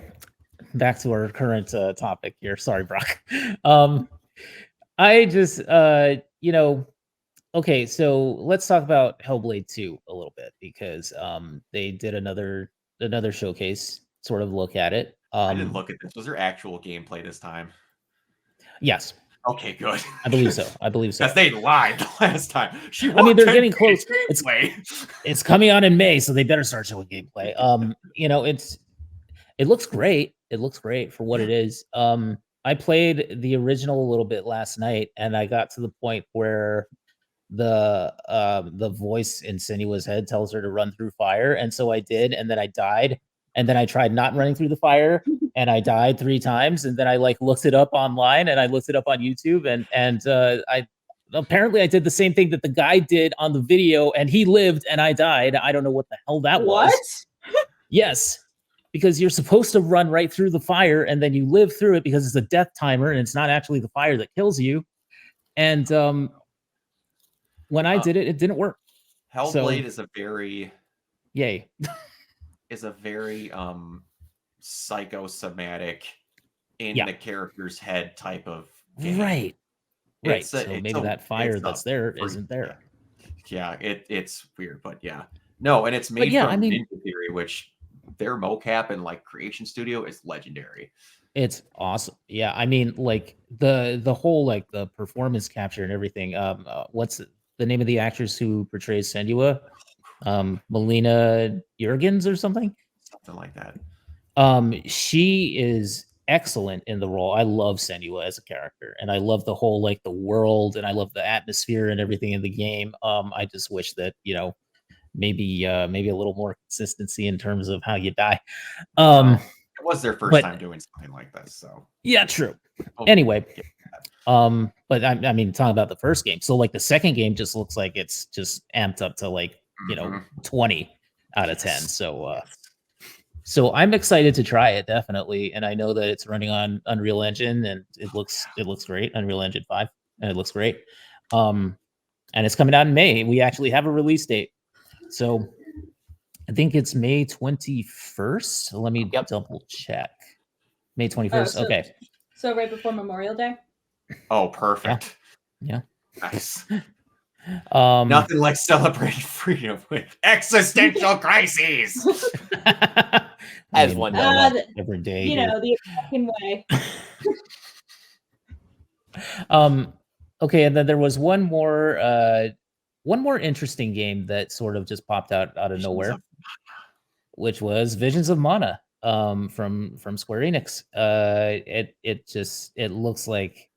back to our current topic here. Sorry, Brock. I just you know, okay, so let's talk about Hellblade 2 a little bit because they did another showcase sort of look at it. I didn't look at this. Was there actual gameplay this time? Yes. Okay, good. I believe so. Because they lied the last time. I mean, they're getting close. It's coming out in May, so they better start showing gameplay. You know, it looks great. It looks great for what it is. I played the original a little bit last night, and I got to the point where the voice in Senua's head tells her to run through fire, and so I did, and then I died, and then I tried not running through the fire, and I died 3 times, and then I like looked it up online, and I looked it up on YouTube, and I apparently I did the same thing that the guy did on the video, and he lived, and I died. I don't know what the hell that was. Yes, because you're supposed to run right through the fire, and then you live through it because it's a death timer, and it's not actually the fire that kills you. And when I did it, it didn't work. Hellblade is a very yay. Is a very psychosomatic in the character's head type of game. Right. So maybe that fire that's there isn't there. Yeah, it's weird, but yeah. No, and it's made from Ninja Theory, which their mocap and like creation studio is legendary. It's awesome. Yeah, I mean, like the whole like the performance capture and everything. What's the name of the actress who portrays Senua? Melina Jurgens or something like that. She is excellent in the role. I love Senua as a character, and I love the whole like the world, and I love the atmosphere and everything in the game. I just wish that, you know, maybe a little more consistency in terms of how you die. It was their first time doing something like this, so yeah, true. Anyway, but I mean, talking about the first game, so like the second game just looks like it's just amped up to like, you know, 20 out of 10. So I'm excited to try it, definitely, and I know that it's running on Unreal Engine, and it looks great, Unreal Engine 5, and it looks great. And it's coming out in May. We actually have a release date, so I think it's May 21st. Let me double check. May 21st. Okay. So right before Memorial Day. Oh, perfect. Yeah. Nice. Nothing like celebrating freedom with existential crises. As one every day. You know, the American way. Okay, and then there was one more interesting game that sort of just popped out of nowhere, which was Visions of Mana from Square Enix. It looks like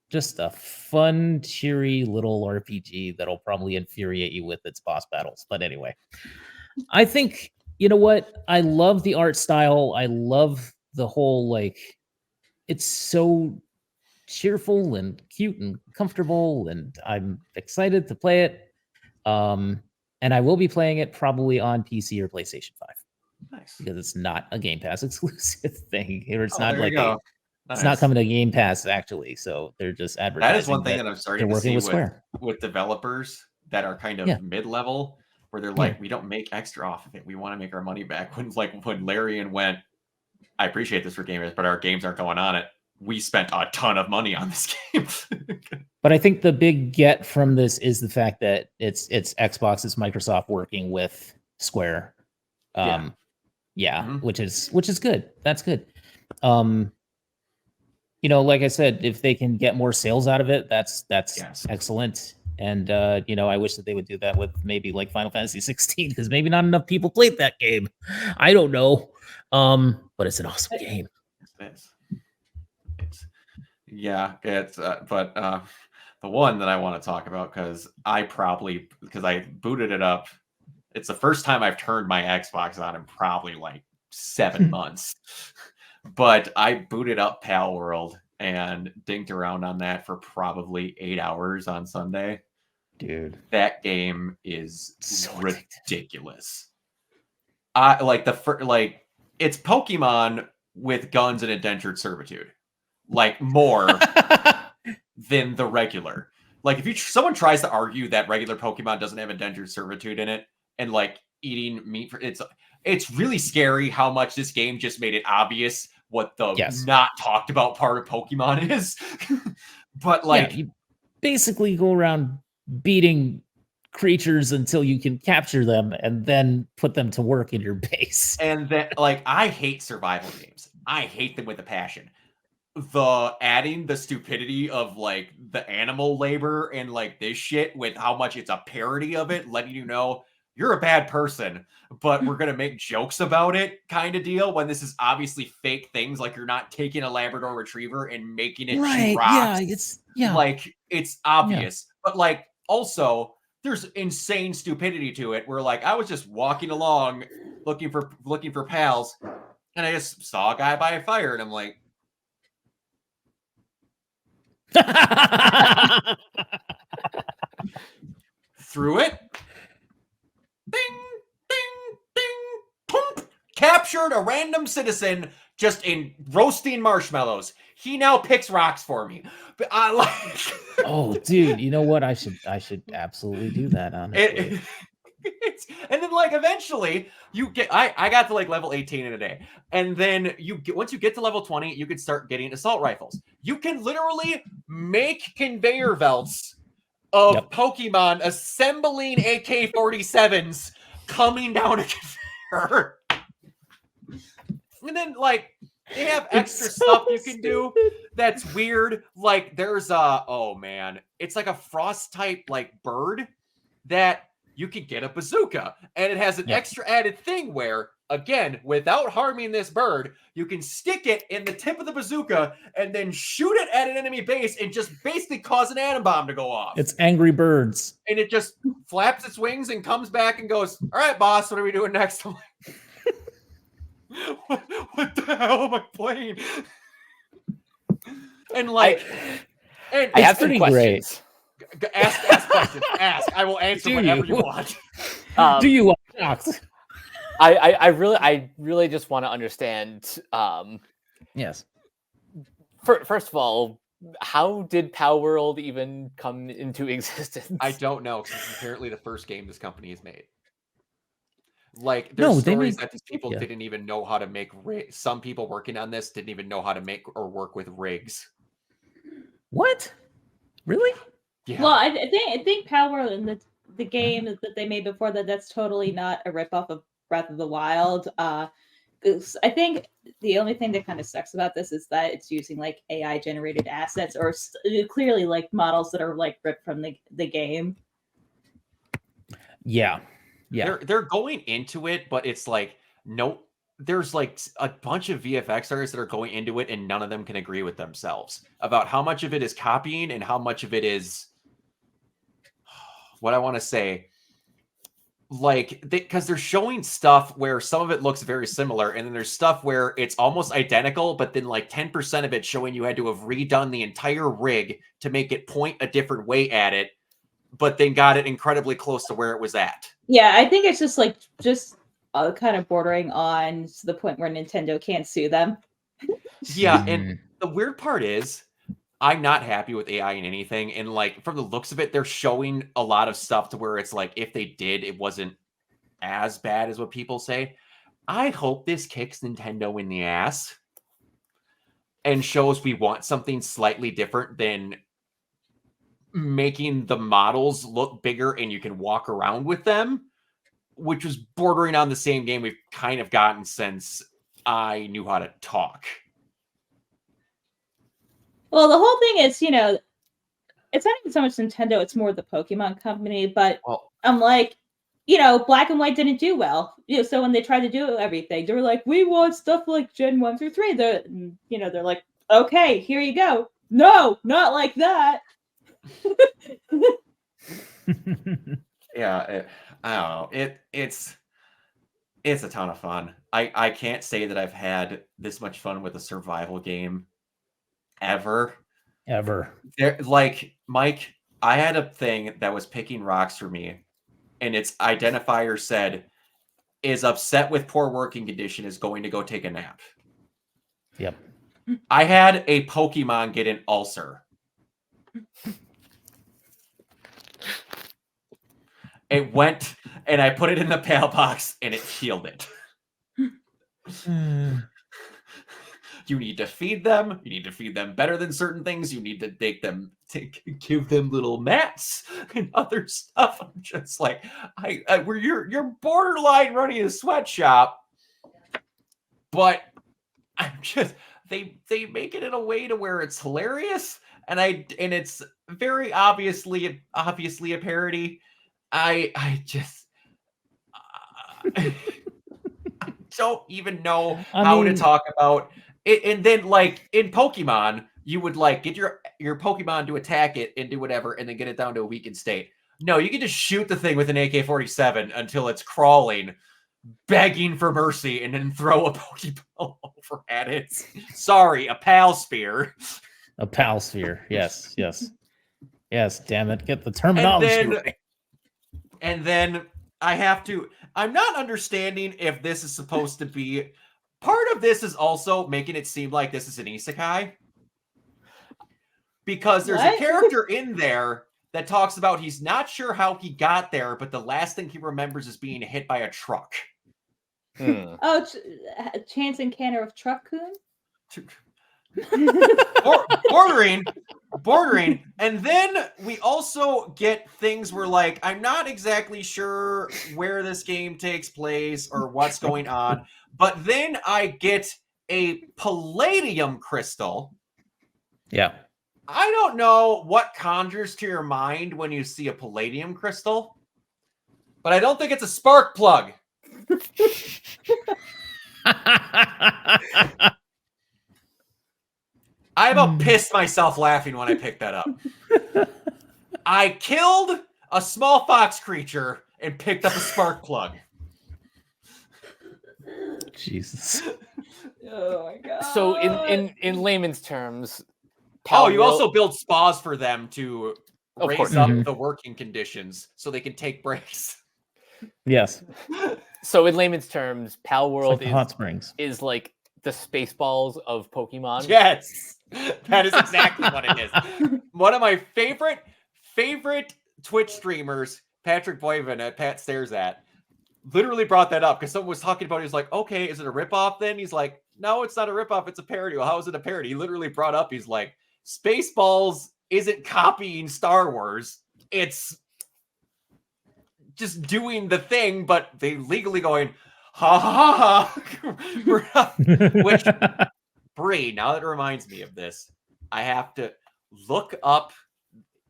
just a fun, cheery little RPG that'll probably infuriate you with its boss battles. But anyway, I think, you know what? I love the art style. I love the whole, like, it's so cheerful and cute and comfortable, and I'm excited to play it. And I will be playing it probably on PC or PlayStation 5 Nice. because it's not a Game Pass exclusive thing, or it's Oh, not there like you go. it's Nice. not coming to Game Pass actually. So they're just advertising. That is one thing that I'm starting they're to working see with Square. with developers that are kind of Yeah. mid-level, where they're like, we don't make extra off of it. We want to make our money back. When Larian went, I appreciate this for gamers, but our games aren't going on it. We spent a ton of money on this game. But I think the big get from this is the fact that it's Xbox, it's Microsoft working with Square. Which is good. That's good. Like I said, if they can get more sales out of it, that's excellent. And I wish that they would do that with maybe like Final Fantasy 16, because maybe not enough people played that game. I don't know. But it's an awesome game. But the one that I want to talk about, because I booted it up. It's the first time I've turned my Xbox on in probably like 7 months. But I booted up Palworld and dinked around on that for probably 8 hours on Sunday. Dude, that game is so ridiculous. It's Pokemon with guns and indentured servitude, like more than the regular. Like if someone tries to argue that regular Pokemon doesn't have indentured servitude in it, and like eating meat it's really scary how much this game just made it obvious what the not talked about part of Pokemon is. But you basically go around beating creatures until you can capture them and then put them to work in your base. And then I hate survival games. I hate them with a passion. Adding the stupidity of like the animal labor and like this shit with how much it's a parody of it, letting you know you're a bad person, but we're going to make jokes about it kind of deal, when this is obviously fake things. Like you're not taking a Labrador retriever and making it shoot rocks. Like it's obvious, but like also there's insane stupidity to it where like I was just walking along looking for pals, and I just saw a guy by a fire, and I'm like, threw it. Ding, ding, ding, pump. Captured a random citizen just in roasting marshmallows. He now picks rocks for me. But I like. Oh, dude, you know what? I should absolutely do that. Honestly. And then like eventually you get. I got to like level 18 in a day, and then once you get to level 20, you can start getting assault rifles. You can literally make conveyor belts of Pokemon assembling AK-47s coming down a conveyor. And then like they have extra stuff you can do that's weird. Like there's it's like a frost type like bird that you can get a bazooka, and it has an extra added thing where, again, without harming this bird, you can stick it in the tip of the bazooka and then shoot it at an enemy base and just basically cause an atom bomb to go off. It's Angry Birds. And it just flaps its wings and comes back and goes, all right, boss, what are we doing next? I'm like, what the hell am I playing? And like, I have some questions. Ask questions. Ask. I will answer whatever you want. Do you want shocked? I really just want to understand. Yes. First of all, how did Palworld even come into existence? I don't know, because it's apparently the first game this company has made. Like, there's stories that these people didn't even know how to make rigs. Some people working on this didn't even know how to make or work with rigs. What? Really? Yeah. Well, I think Palworld and the game that they made before that's totally not a ripoff of Breath of the Wild. I think the only thing that kind of sucks about this is that it's using like AI generated assets, or clearly like models that are like ripped from the game. Yeah. They're going into it, but it's like there's like a bunch of VFX artists that are going into it, and none of them can agree with themselves about how much of it is copying and how much of it is what I want to say. Like, because they're showing stuff where some of it looks very similar, and then there's stuff where it's almost identical, but then like 10% of it showing you had to have redone the entire rig to make it point a different way at it. but then got it incredibly close to where it was at. Yeah, I think it's just kind of bordering on to the point where Nintendo can't sue them. Yeah, and the weird part is I'm not happy with AI in anything. And like from the looks of it, they're showing a lot of stuff to where it's like if they did, it wasn't as bad as what people say. I hope this kicks Nintendo in the ass and shows we want something slightly different than making the models look bigger and you can walk around with them, which was bordering on the same game we've kind of gotten since I knew how to talk. Well, the whole thing is, it's not even so much Nintendo, it's more the Pokemon company, but I'm like, Black and White didn't do well. So when they tried to do everything, they were like, we want stuff like Gen 1 through 3. They're like, okay, here you go. No, not like that. Yeah, I don't know. It's a ton of fun. I can't say that I've had this much fun with a survival game ever. Like, Mike, I had a thing that was picking rocks for me, and its identifier said, is upset with poor working condition, is going to go take a nap. Yep. I had a Pokemon get an ulcer. It went, and I put it in the pail box, and it healed it. You need to feed them. You need to feed them better than certain things. You need to give them little mats and other stuff. I'm just like, you're borderline running a sweatshop, but I'm just they make it in a way to where it's hilarious, and it's very obviously a parody. I just I don't even know how to talk about it. And then, like, in Pokemon, you would like get your Pokemon to attack it and do whatever, and then get it down to a weakened state. No, you can just shoot the thing with an AK-47 until it's crawling, begging for mercy, and then throw a Pokeball over at it. Sorry, a Pal Spear. A Pal Sphere. Yes. Damn it, get the terminology right. And then I'm not understanding if this is supposed to be part of this is also making it seem like this is an isekai. Because there's a character in there that talks about he's not sure how he got there, but the last thing he remembers is being hit by a truck. Oh, Chance Encounter of Truck-kun? Bordering, and then we also get things where, like, I'm not exactly sure where this game takes place or what's going on, but then I get a palladium crystal. Yeah. I don't know what conjures to your mind when you see a palladium crystal, but I don't think it's a spark plug. I about pissed myself laughing when I picked that up. I killed a small fox creature and picked up a spark plug. Jesus. Oh my god. So in layman's terms, you also build spas for them to raise up the working conditions so they can take breaks. Yes. So in layman's terms, Palworld like hot springs is like the Spaceballs of Pokemon. Yes. That is exactly what it is. One of my favorite Twitch streamers, Patrick Boyven at Pat Stares At, literally brought that up because someone was talking about it. He's like, okay, is it a ripoff then? He's like, no, it's not a ripoff. It's a parody. Well, how is it a parody? He literally brought up, he's like, Spaceballs isn't copying Star Wars. It's just doing the thing, but they legally going, ha ha ha. Which, Bree, now that it reminds me of this, I have to look up,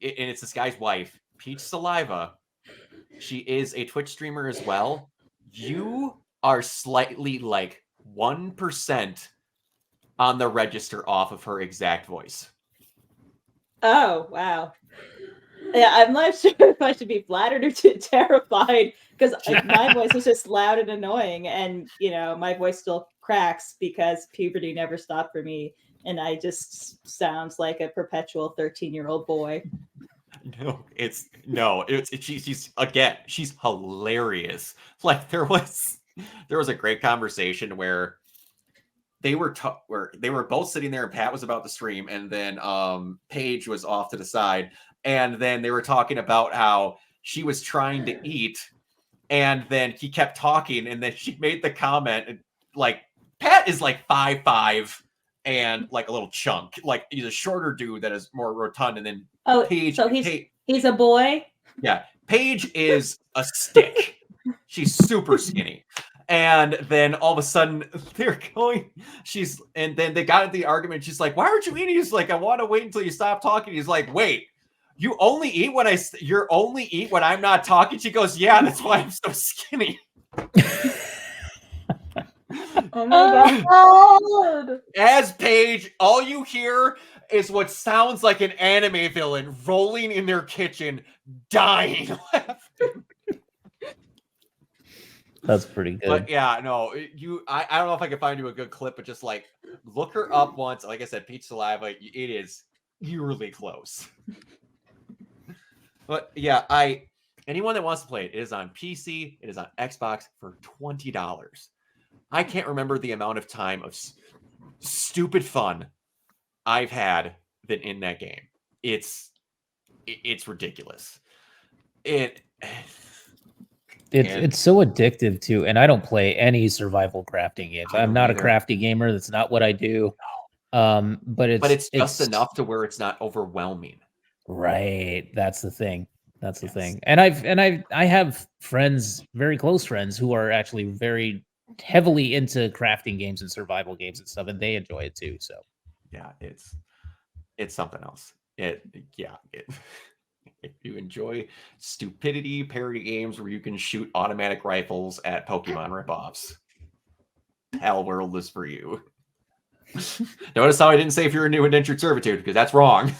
and it's this guy's wife, Peach Saliva. She is a Twitch streamer as well. You are slightly like 1% on the register off of her exact voice. Oh, wow. Yeah, I'm not sure if I should be flattered or terrified because my voice is just loud and annoying, and my voice still cracks because puberty never stopped for me, and I just sounds like a perpetual 13-year-old boy. It's she's again, she's hilarious. Like there was a great conversation where they were both sitting there and Pat was about to stream and then Paige was off to the side and then they were talking about how she was trying to eat and then he kept talking and then she made the comment like Pat is like 5'5" and like a little chunk. Like he's a shorter dude that is more rotund and then Paige, so he's a boy? Yeah. Paige is a stick. She's super skinny. And then all of a sudden they're going, and then they got into the argument. She's like, why aren't you eating? He's like, I want to wait until you stop talking. He's like, wait, you only eat when I'm not talking? She goes, yeah, that's why I'm so skinny. Oh my God. As Paige, all you hear is what sounds like an anime villain rolling in their kitchen, dying laughing. That's pretty good. But yeah, no, I don't know if I can find you a good clip, but just like look her up once. Like I said, Peach Saliva, it is eerily close. But yeah, anyone that wants to play it, it is on PC, it is on Xbox for $20. I can't remember the amount of time of stupid fun I've had than in that game. It's ridiculous. It's so addictive too, and I don't play any survival crafting games. I'm not either. a crafty gamer. That's not what I do. But it's just enough to where it's not overwhelming. Right. That's the thing. That's the thing. And I have friends, very close friends, who are actually very heavily into crafting games and survival games and stuff, and they enjoy it too. So yeah, it's something else. If you enjoy stupidity parody games where you can shoot automatic rifles at Pokemon ripoffs, Palworld is for you. Notice how I didn't say if you're a new indentured servitude, because that's wrong.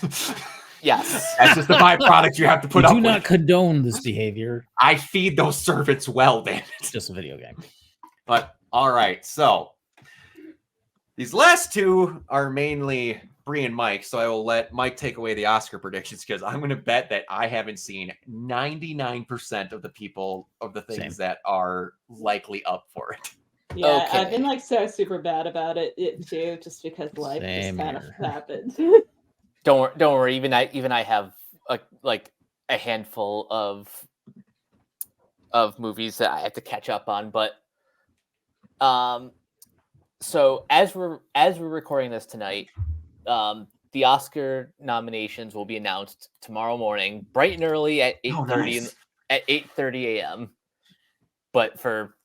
Yes. That's just the byproduct you have to put up with. Do not condone this behavior. I feed those servants well, damn it. It's just a video game. But all right, so these last two are mainly Bree and Mike, so I will let Mike take away the Oscar predictions because I'm going to bet that I haven't seen 99% of the people of the things that are likely up for it. Yeah, Okay. I've been like so super bad about it too, just because life just kind of happened. Don't worry. Even I have a handful of movies that I have to catch up on. But so as we're recording this tonight, the Oscar nominations will be announced tomorrow morning, bright and early at 8:30 at 8:30 a.m. But for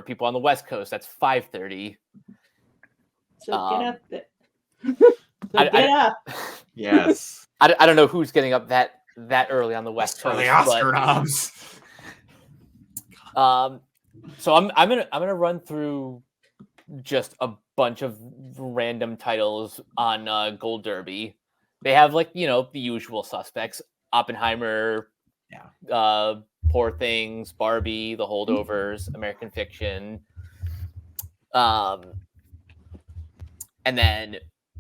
people on the West Coast, that's 5:30. So get up there. Get up. Yes. I don't know who's getting up that early on the West Coast. For the Oscar noms. So I'm gonna run through just a bunch of random titles on Gold Derby. They have the usual suspects: Oppenheimer, Poor Things, Barbie, The Holdovers, American Fiction, and then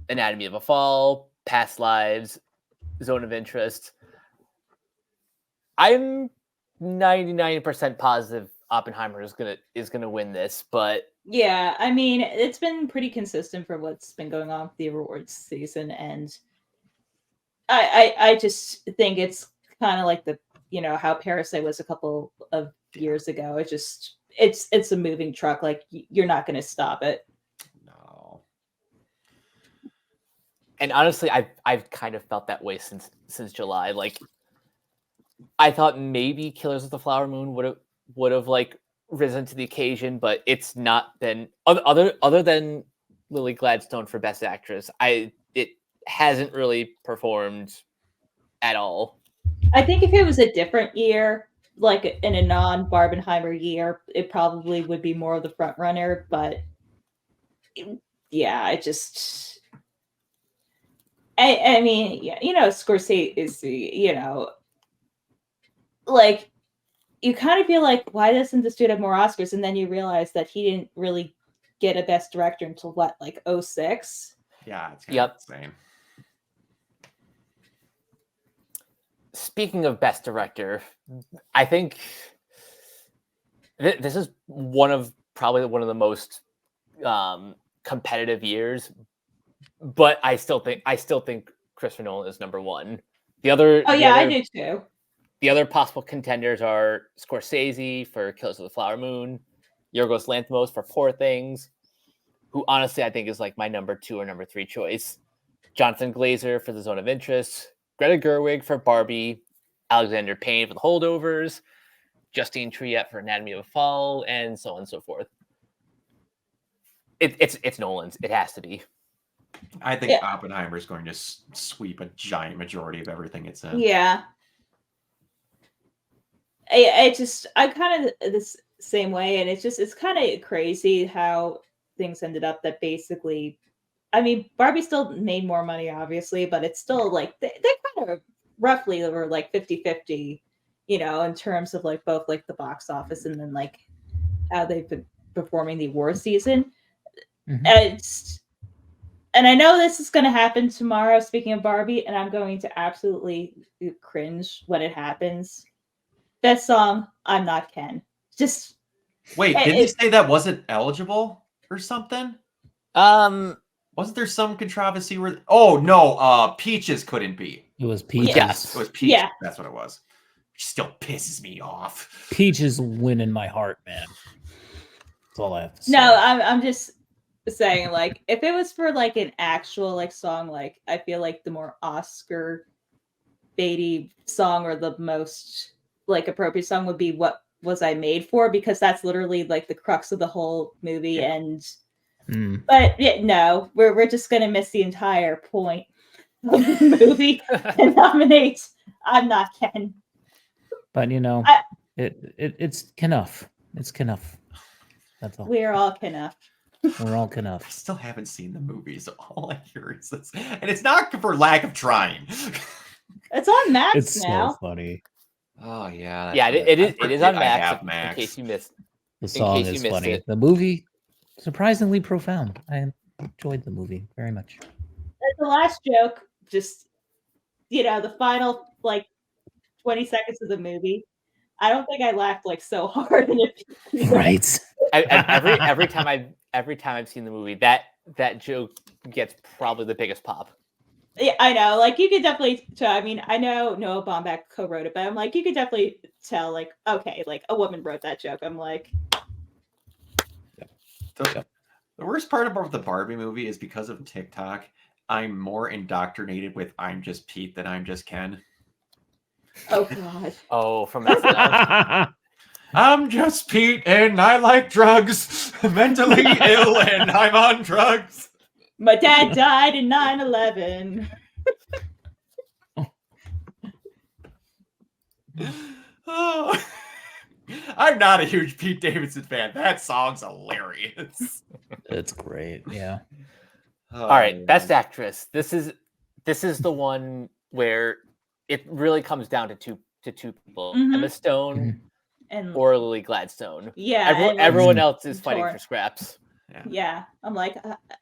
Anatomy of a Fall, Past Lives, Zone of Interest. I'm 99% positive Oppenheimer is gonna win this, but yeah, I mean, it's been pretty consistent for what's been going on with the awards season, and I just think it's kind of like how Parasite was a couple of years ago. It's a moving truck. Like you're not going to stop it. No. And honestly, I've kind of felt that way since July. Like I thought maybe Killers of the Flower Moon would have risen to the occasion, but it's not been other than Lily Gladstone for Best Actress. It hasn't really performed at all. I think if it was a different year, like in a non-Barbenheimer year, it probably would be more of the front runner. But yeah, I mean, Scorsese is you kind of feel like, why doesn't this dude have more Oscars? And then you realize that he didn't really get a Best Director until 2006? Yeah, it's kind of insane. speaking of best director, I think this is probably one of the most competitive years, but I still think Christopher Nolan is number one. I do too. The other possible contenders are Scorsese for Killers of the Flower Moon, Yorgos Lanthimos for Poor Things, who honestly I think is like my number 2 or number 3 choice, Jonathan Glazer for The Zone of Interest, Greta Gerwig for Barbie, Alexander Payne for The Holdovers, Justine Triet for Anatomy of a Fall, and so on and so forth. It's Nolan's. It has to be. I think Oppenheimer is going to sweep a giant majority of everything it's in. Yeah. I kind of this same way, and it's kind of crazy how things ended up that basically, I mean, Barbie still made more money, obviously, but it's still like they kind of roughly were like 50-50, you know, in terms of like both like the box office and then like how they've been performing the award season. And I know this is going to happen tomorrow, speaking of Barbie, and I'm going to absolutely cringe when it happens. Best song, I'm Not Ken. Just wait, didn't you say that wasn't eligible or something? Wasn't there some controversy where? Oh no, Peaches couldn't be. It was Peaches. Yes. It was Peaches. Yeah. That's what it was. Which still pisses me off. Peaches win in my heart, man. That's all I have to say. No, I'm just saying, like, if it was for like an actual like song, like I feel like the more Oscar baity song or the most like appropriate song would be What Was I Made For, because that's literally like the crux of the whole movie. And but yeah, no, we're just gonna miss the entire point of the movie and nominate I'm Not Ken. But you know, it's Knuff. It's Knuff. That's all. We're all Knuff. We're all Knuff. I still haven't seen the movie, so all I hear is this, and it's not for lack of trying. It's on Max it's now. So funny. Oh yeah, yeah. It is on Max. In case you missed. The song is funny. The movie, surprisingly profound. I enjoyed the movie very much. The last joke, just the final like 20 seconds of the movie. I don't think I laughed like so hard in it. Right. every time I've seen the movie, that joke gets probably the biggest pop. Yeah, I know. Like you could definitely tell. I mean, I know Noah Baumbach co-wrote it, but I'm like, you could definitely tell. Like, okay, like a woman wrote that joke. I'm like, the worst part about the Barbie movie is because of TikTok, I'm more indoctrinated with "I'm just Pete" than "I'm just Ken." Oh God. Oh, from SNL. I'm just Pete and I like drugs, mentally ill and I'm on drugs. My dad died in 9/11. Oh, I'm not a huge Pete Davidson fan. That song's hilarious. It's great. Yeah. All right, Best Actress. This is the one where it really comes down to two people: Emma Stone or Lily Gladstone. Yeah, everyone else is fighting for scraps. Yeah, I'm like,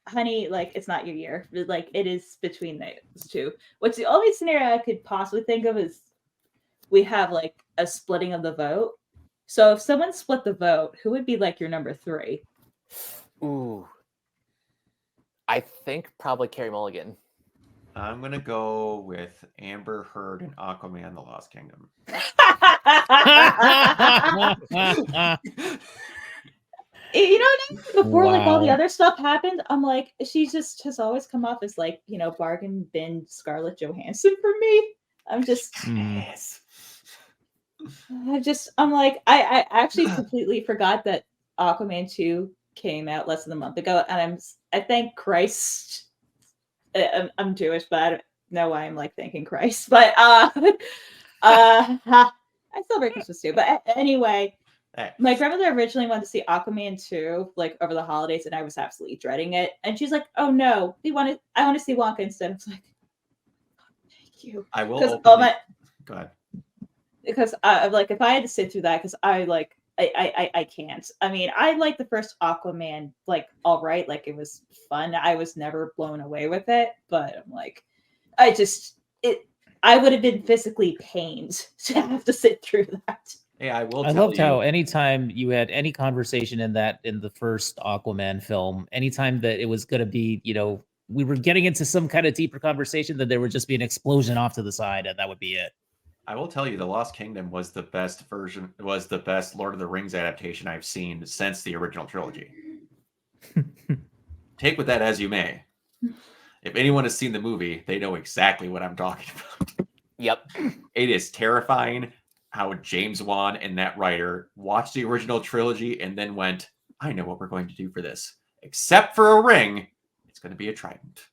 honey, like it's not your year. Like it is between those two. What's the only scenario I could possibly think of is we have like a splitting of the vote. So if someone split the vote, who would be like your number 3? Ooh, I think probably Carey Mulligan. I'm gonna go with Amber Heard and Aquaman: The Lost Kingdom. You know, before like all the other stuff happened, I'm like, she just has always come off as like, bargain bin Scarlett Johansson for me. I'm just, I'm like, I actually completely forgot that Aquaman 2 came out less than a month ago, and I thank Christ. I'm Jewish, but I don't know why I'm like thanking Christ. But I celebrate Christmas too. But anyway. My grandmother originally wanted to see Aquaman 2 like over the holidays, and I was absolutely dreading it. And she's like, "Oh no, I want to see Wonka instead." I was like, "Thank you." I will. Go ahead. Because like if I had to sit through that, because I can't. I mean, I like the first Aquaman, like all right, like it was fun. I was never blown away with it, but I'm like, I would have been physically pained to have to sit through that. Hey, I will I tell loved you. how anytime you had any conversation in the first Aquaman film, anytime that it was going to be, we were getting into some kind of deeper conversation, that there would just be an explosion off to the side, and that would be it. I will tell you, The Lost Kingdom was the best Lord of the Rings adaptation I've seen since the original trilogy. Take with that as you may. If anyone has seen the movie, they know exactly what I'm talking about. Yep. It is terrifying how James Wan and that writer watched the original trilogy and then went, I know what we're going to do for this. Except for a ring, it's going to be a trident.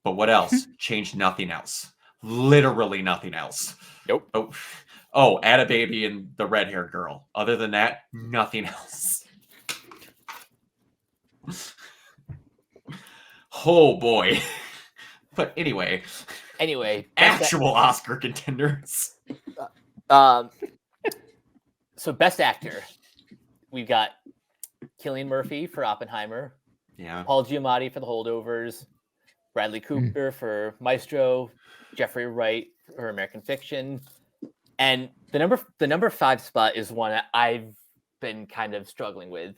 But what else? Change nothing else. Literally nothing else. Nope. Oh, add a baby and the red-haired girl. Other than that, nothing else. Oh boy. But anyway, actual Oscar contenders. So best actor, we've got Cillian Murphy for Oppenheimer, Yeah. Paul Giamatti for The Holdovers, Bradley Cooper for Maestro, Jeffrey Wright for American Fiction, and the number 5 spot is one that I've been kind of struggling with.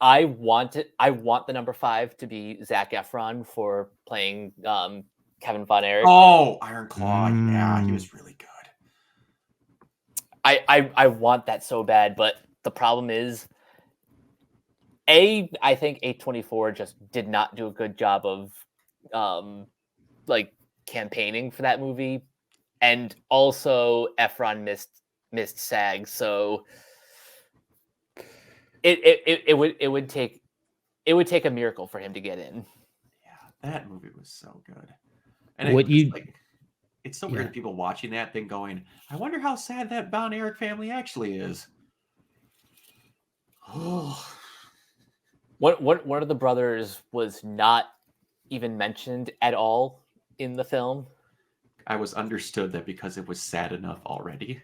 I want the number 5 to be Zac Efron for playing Kevin Von Erich. Oh, Iron Claw. Yeah, he was really good. I want that so bad, but the problem is, I think A24 just did not do a good job of campaigning for that movie, and also Efron missed SAG, so it would take a miracle for him to get in. Yeah, that movie was so good. And it's so weird Yeah. that people watching that thing going, I wonder how sad that Von Erich family actually is. Oh. One of the brothers was not even mentioned at all in the film. I was understood that because it was sad enough already.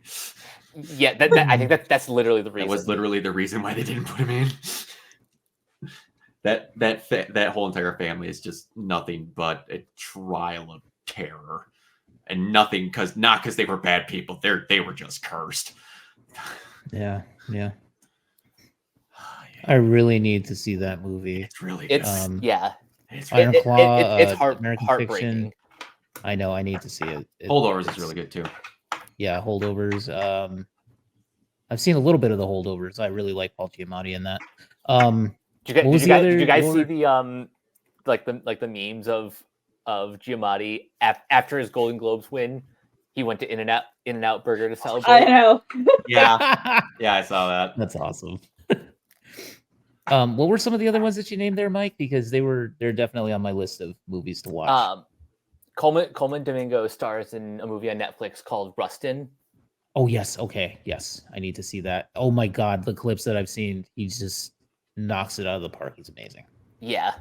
Yeah, I think that's literally the reason. That was literally the reason why they didn't put him in. That whole entire family is just nothing but a trial of terror, and nothing not because they were bad people. They were just cursed. Yeah. I really need to see that movie. It's really good. It's Iron Claw, it's American heartbreaking. Fiction. I know, I need to see it. Holdovers is really good too. Yeah, Holdovers. I've seen a little bit of the Holdovers. I really like Paul Giamatti in that. Did you guys see the the memes of Giamatti after his Golden Globes win? He went to In-N-Out Burger to celebrate. I know. Yeah, I saw that. That's awesome. What were some of the other ones that you named there, Mike? Because they're definitely on my list of movies to watch. Coleman Domingo stars in a movie on Netflix called Rustin. Oh yes, okay, yes, I need to see that. Oh my god, the clips that I've seen, he just knocks it out of the park. He's amazing. Yeah.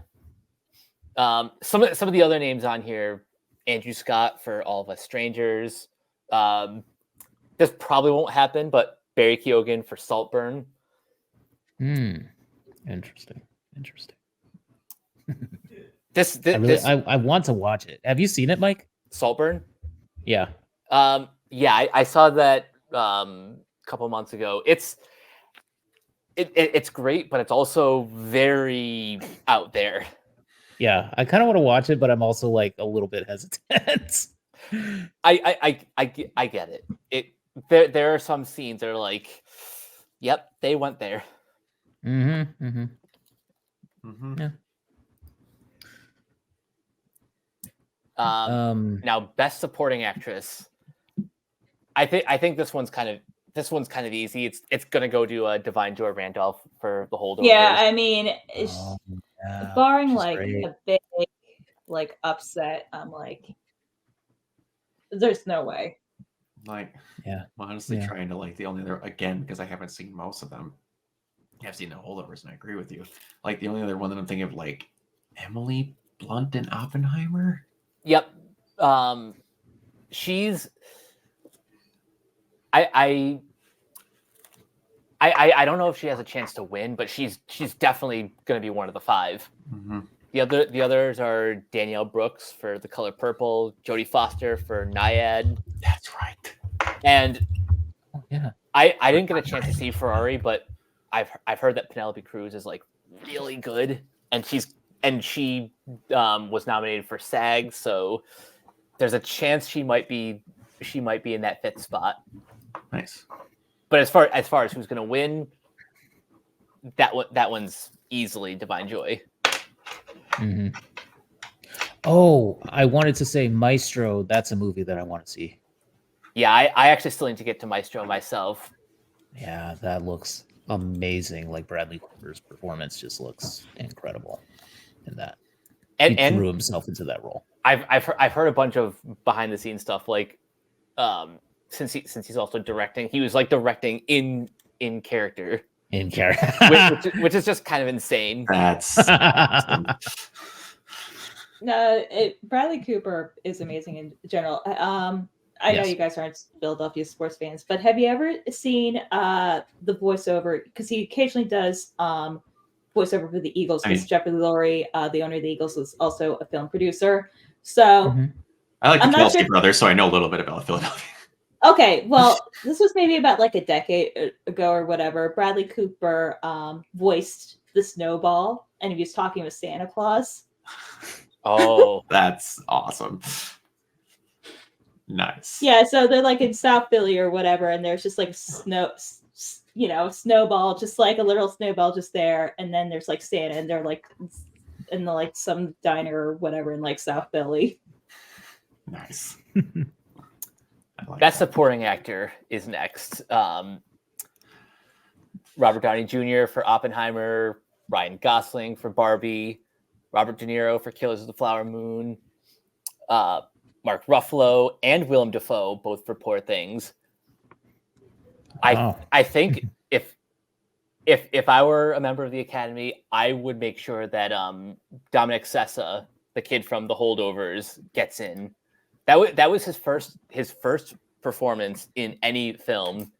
Some of the other names on here: Andrew Scott for All of Us Strangers. This probably won't happen, but Barry Keoghan for Saltburn. Interesting. I want to watch it. Have you seen it, Mike? Saltburn? Yeah. I saw that a couple months ago. It's great, but it's also very out there. Yeah, I kind of want to watch it, but I'm also like a little bit hesitant. I get it. There are some scenes that are like, yep, they went there. Yeah. Now, best supporting actress. I think this one's kind of easy. It's gonna go to Divine Joy Randolph for The Holdovers. Yeah, I mean, barring she's like great. a big upset, I'm like, there's no way. Like, yeah, I'm honestly Yeah. trying to the only other, again, because I haven't seen most of them. I've seen the Holdovers, and I agree with you. Like, the only other one that I'm thinking of, Emily Blunt in Oppenheimer. Yep. She's. I don't know if she has a chance to win, but she's definitely going to be one of the 5. Mm-hmm. The others are Danielle Brooks for The Color Purple, Jodie Foster for Naiad, That's right. and Oh, yeah. I didn't get a chance to see Ferrari, but I've heard that Penelope Cruz is like really good, and she was nominated for SAG, so there's a chance she might be in that fifth spot. Nice. But as far as who's going to win, that one's easily Divine Joy. Mm-hmm. Oh, I wanted to say Maestro. That's a movie that I want to see. Yeah, I actually still need to get to Maestro myself. Yeah, that looks amazing. Like Bradley Cooper's performance just looks incredible in that. He threw himself into that role. I've heard a bunch of behind the scenes stuff. Like, since he's also directing, he was like directing in character. In character, which is just kind of insane. That's awesome. No, Bradley Cooper is amazing in general. I know you guys aren't Philadelphia sports fans, but have you ever seen the voiceover? Because he occasionally does voiceover for the Eagles. Because Jeffrey Lurie, the owner of the Eagles, is also a film producer. So I like the Kelsey brothers, so I know a little bit about Philadelphia. Okay, well, this was maybe about like a decade ago or whatever. Bradley Cooper voiced the Snowball, and he was talking with Santa Claus. Oh, that's awesome. Nice. Yeah, so they're like in South Philly or whatever, and there's just like snowball, just like a little snowball just there, and then there's like Santa, and they're like in the like some diner or whatever in like South Philly. Nice. Best supporting actor is next. Robert Downey Jr. for Oppenheimer, Ryan Gosling for Barbie, Robert De Niro for Killers of the Flower Moon, Mark Ruffalo and Willem Dafoe both for Poor Things. I think if I were a member of the Academy, I would make sure that Dominic Sessa, the kid from The Holdovers, gets in. That was his first performance in any film,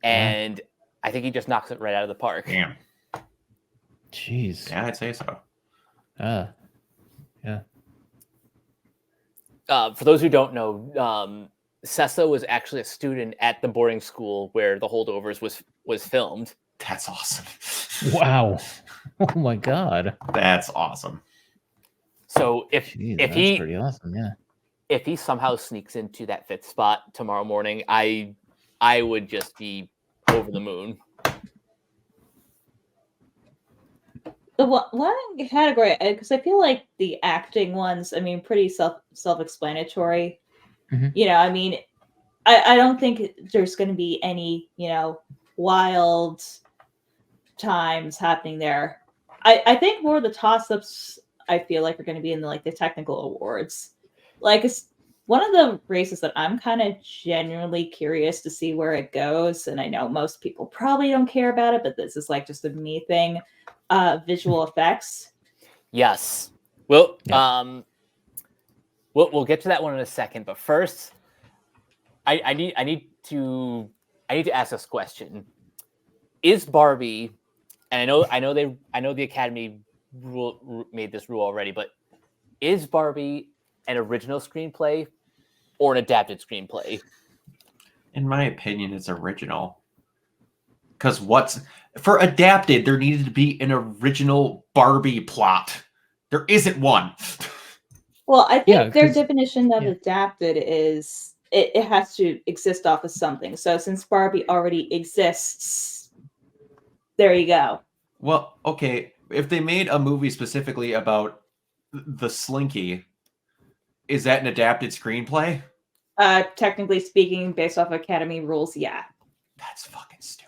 and I think he just knocks it right out of the park. Damn. Jeez. Yeah, I'd say so. Yeah. For those who don't know, Sessa was actually a student at the boarding school where The Holdovers was filmed. That's awesome. Wow. Oh my God. That's awesome. So if he pretty awesome, yeah. If he somehow sneaks into that fifth spot tomorrow morning, I would just be over the moon. The one category, because I feel like the acting ones, I mean, pretty self-explanatory. Mm-hmm. You know, I mean, I don't think there's going to be any, wild times happening there. I think more of the toss-ups, I feel like, are going to be in the technical awards. Like, it's one of the races that I'm kind of genuinely curious to see where it goes. And I know most people probably don't care about it, but this is just a me thing. Visual effects. Yes. Well, we'll get to that one in a second, but first, I need to ask this question: is Barbie? And I know the Academy made this rule already, but is Barbie an original screenplay or an adapted screenplay? In my opinion, it's original. Because for adapted, there needed to be an original Barbie plot. There isn't one. Well, I think their definition of adapted is it has to exist off of something. So since Barbie already exists, there you go. Well, okay. If they made a movie specifically about the Slinky, is that an adapted screenplay? Technically speaking, based off Academy rules, yeah. That's fucking stupid.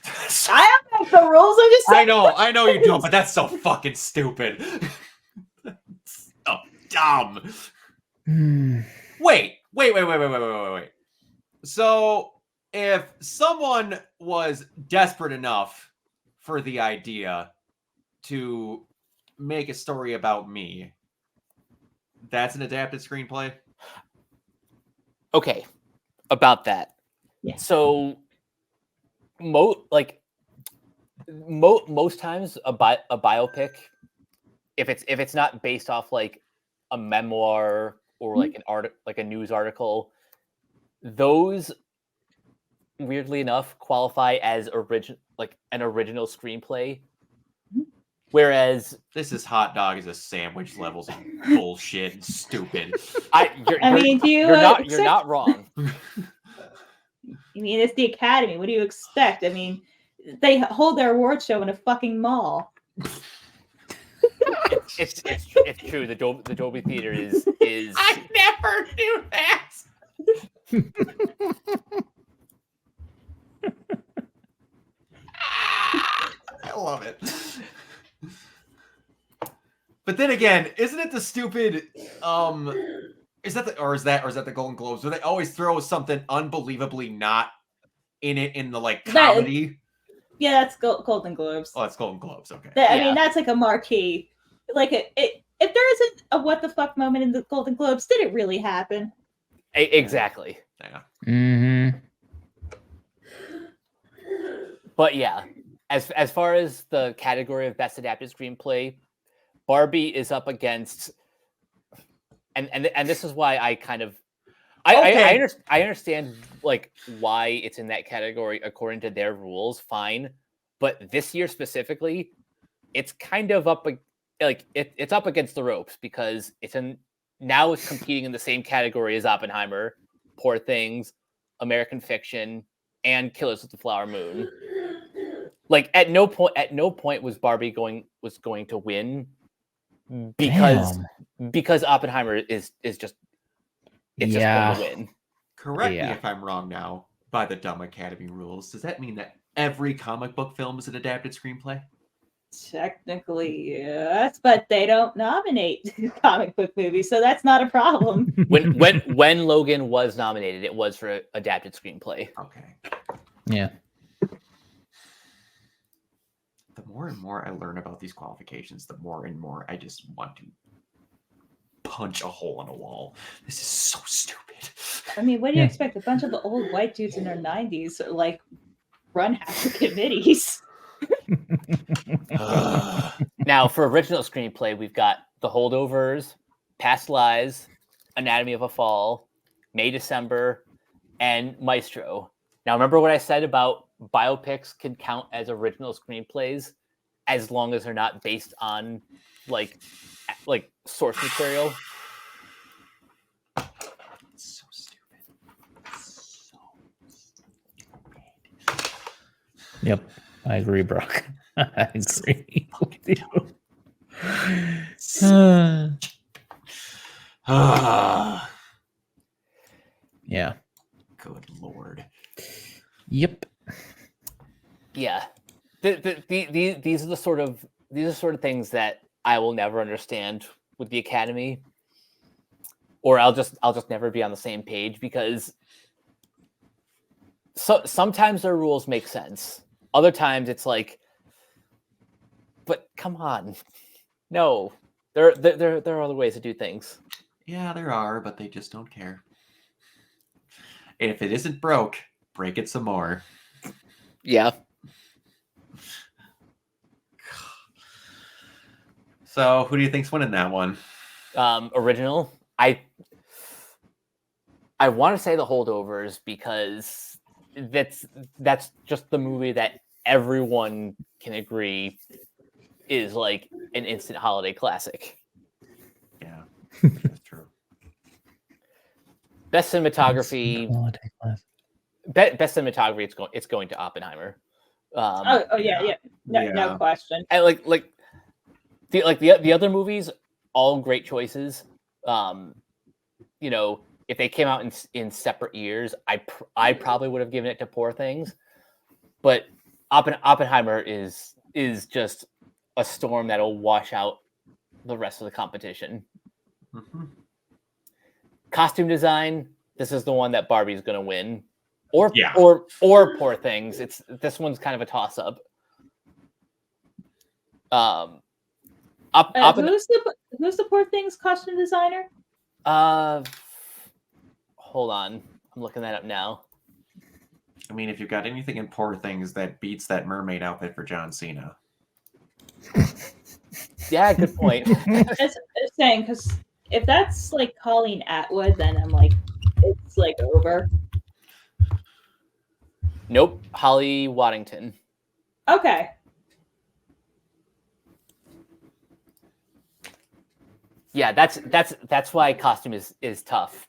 I don't make the rules. I'm just saying. I know you don't, but that's so fucking stupid. That's so dumb. Wait. So, if someone was desperate enough for the idea to make a story about me, that's an adapted screenplay? Okay, about that. Yeah. So, most times a biopic if it's not based off like a memoir or like like a news article, those weirdly enough qualify as an original screenplay. Whereas this is hot dog is a sandwich levels of bullshit and stupid. You're not wrong. I mean, it's the Academy. What do you expect? I mean, they hold their award show in a fucking mall. It's true. The Dolby Theater is. I never knew that. I love it. But then again, isn't it the stupid is that the Golden Globes where they always throw something unbelievably not in it in the like comedy? Yeah, that's Golden Globes. Oh, that's Golden Globes. Okay. I mean, that's like a marquee. Like if there isn't a what the fuck moment in the Golden Globes, did it really happen? Exactly. Yeah. Mm-hmm. But yeah, as far as the category of best adapted screenplay, Barbie is up against, and this is why I kind of I understand like why it's in that category according to their rules, fine. But this year specifically, it's kind of up it's up against the ropes because it's competing in the same category as Oppenheimer, Poor Things, American Fiction, and Killers of the Flower Moon. Like at no point was Barbie going to win because Oppenheimer is just going to win. Correct me if I'm wrong now. By the dumb Academy rules, does that mean that every comic book film is an adapted screenplay? Technically, yes, but they don't nominate comic book movies, so that's not a problem. When Logan was nominated, it was for adapted screenplay. Okay. Yeah. The more and more I learn about these qualifications, the more and more I just want to punch a hole in a wall. This is so stupid. I mean, what do you expect? A bunch of the old white dudes in their 90s like run half the committees. Now, for original screenplay, we've got The Holdovers, Past Lives, Anatomy of a Fall, May December, and Maestro. Now, remember what I said about biopics can count as original screenplays as long as they're not based on like source material. So stupid. So stupid. Yep, I agree, Brock. I agree with you. Yeah. Good Lord. Yep. Yeah. These are the sort of things that I will never understand with the Academy, or I'll just never be on the same page because sometimes their rules make sense. Other times it's like, but come on, no, there are other ways to do things. Yeah, there are, but they just don't care. And if it isn't broke, break it some more. Yeah. So, who do you think's winning that one? Original. I want to say The Holdovers because that's just the movie that everyone can agree is like an instant holiday classic. Yeah, that's true. Best cinematography. Best cinematography. It's going to Oppenheimer. Yeah. No question. And like the other movies, all great choices. You know, if they came out in separate years, I probably would have given it to Poor Things, but Oppenheimer is just a storm that'll wash out the rest of the competition. Mm-hmm. Costume design, this is the one that Barbie's going to win, or Poor Things. This one's kind of a toss up. Who's the Poor Things costume designer? Hold on, I'm looking that up now. I mean, if you've got anything in Poor Things that beats that mermaid outfit for John Cena. Yeah, good point. It's saying because if that's like Colleen Atwood, then I'm like, it's like over. Nope, Holly Waddington. Okay. Yeah, that's why costume is tough,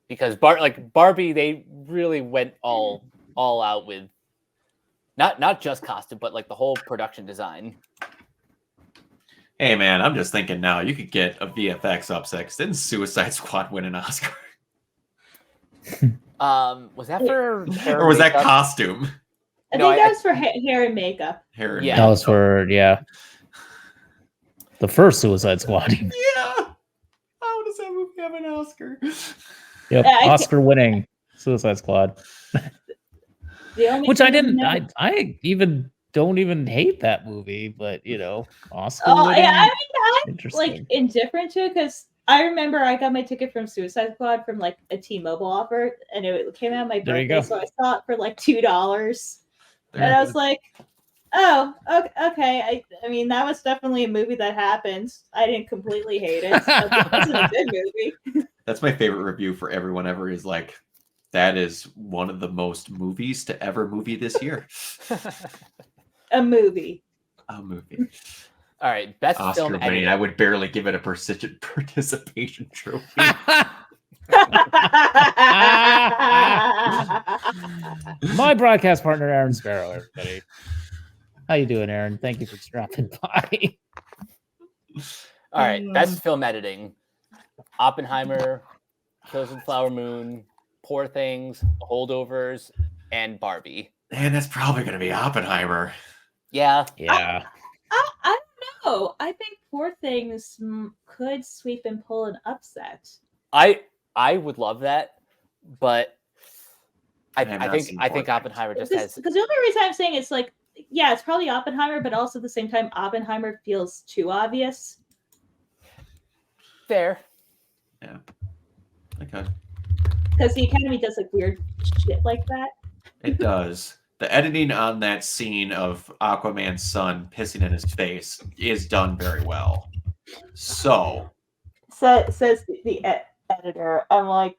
because Barbie, they really went all out with not just costume, but like the whole production design. Hey man, I'm just thinking now you could get a VFX upset. 'Cause didn't Suicide Squad win an Oscar? Was that for hair Or was that makeup? costume? I No, think that was for hair and makeup. Hair and Yeah. That was for the first Suicide Squad. Yeah. How does that movie have an Oscar? Yep, I- Oscar winning Suicide Squad. The only Which I thing didn't. know- I even don't even hate that movie, but Oscar Oh winning. yeah, I mean, I'm Interesting. like indifferent to it because I remember I got my ticket from Suicide Squad from like a T-Mobile offer, and it came out my There you birthday, go. so I saw it for like $2, There and it I is. was like, "Oh, okay." I mean, that was definitely a movie that happened. I didn't completely hate it. It wasn't a good movie. That's my favorite review for everyone ever is like, that is one of the most movies to ever movie this year. A movie. A movie. All right, best Oscar film winning. editing. I would barely give it a participation trophy. My broadcast partner, Aaron Sparrow. Everybody, how you doing, Aaron? Thank you for dropping by. All right, best film editing: Oppenheimer, Kills of the Flower Moon, Poor Things, The Holdovers, and Barbie. Man, that's probably going to be Oppenheimer. Yeah, Yeah. I don't know. I think Poor Things could sweep and pull an upset. I would love that, but I have not think seen I Poor think Things. Oppenheimer just Because has the only reason I'm saying it's like, yeah, it's probably Oppenheimer, but also at the same time, Oppenheimer feels too obvious. fair. Yeah. Okay. Because the Academy does like weird shit like that. It does. The editing on that scene of Aquaman's son pissing in his face is done very well. So, Says the editor. I'm like,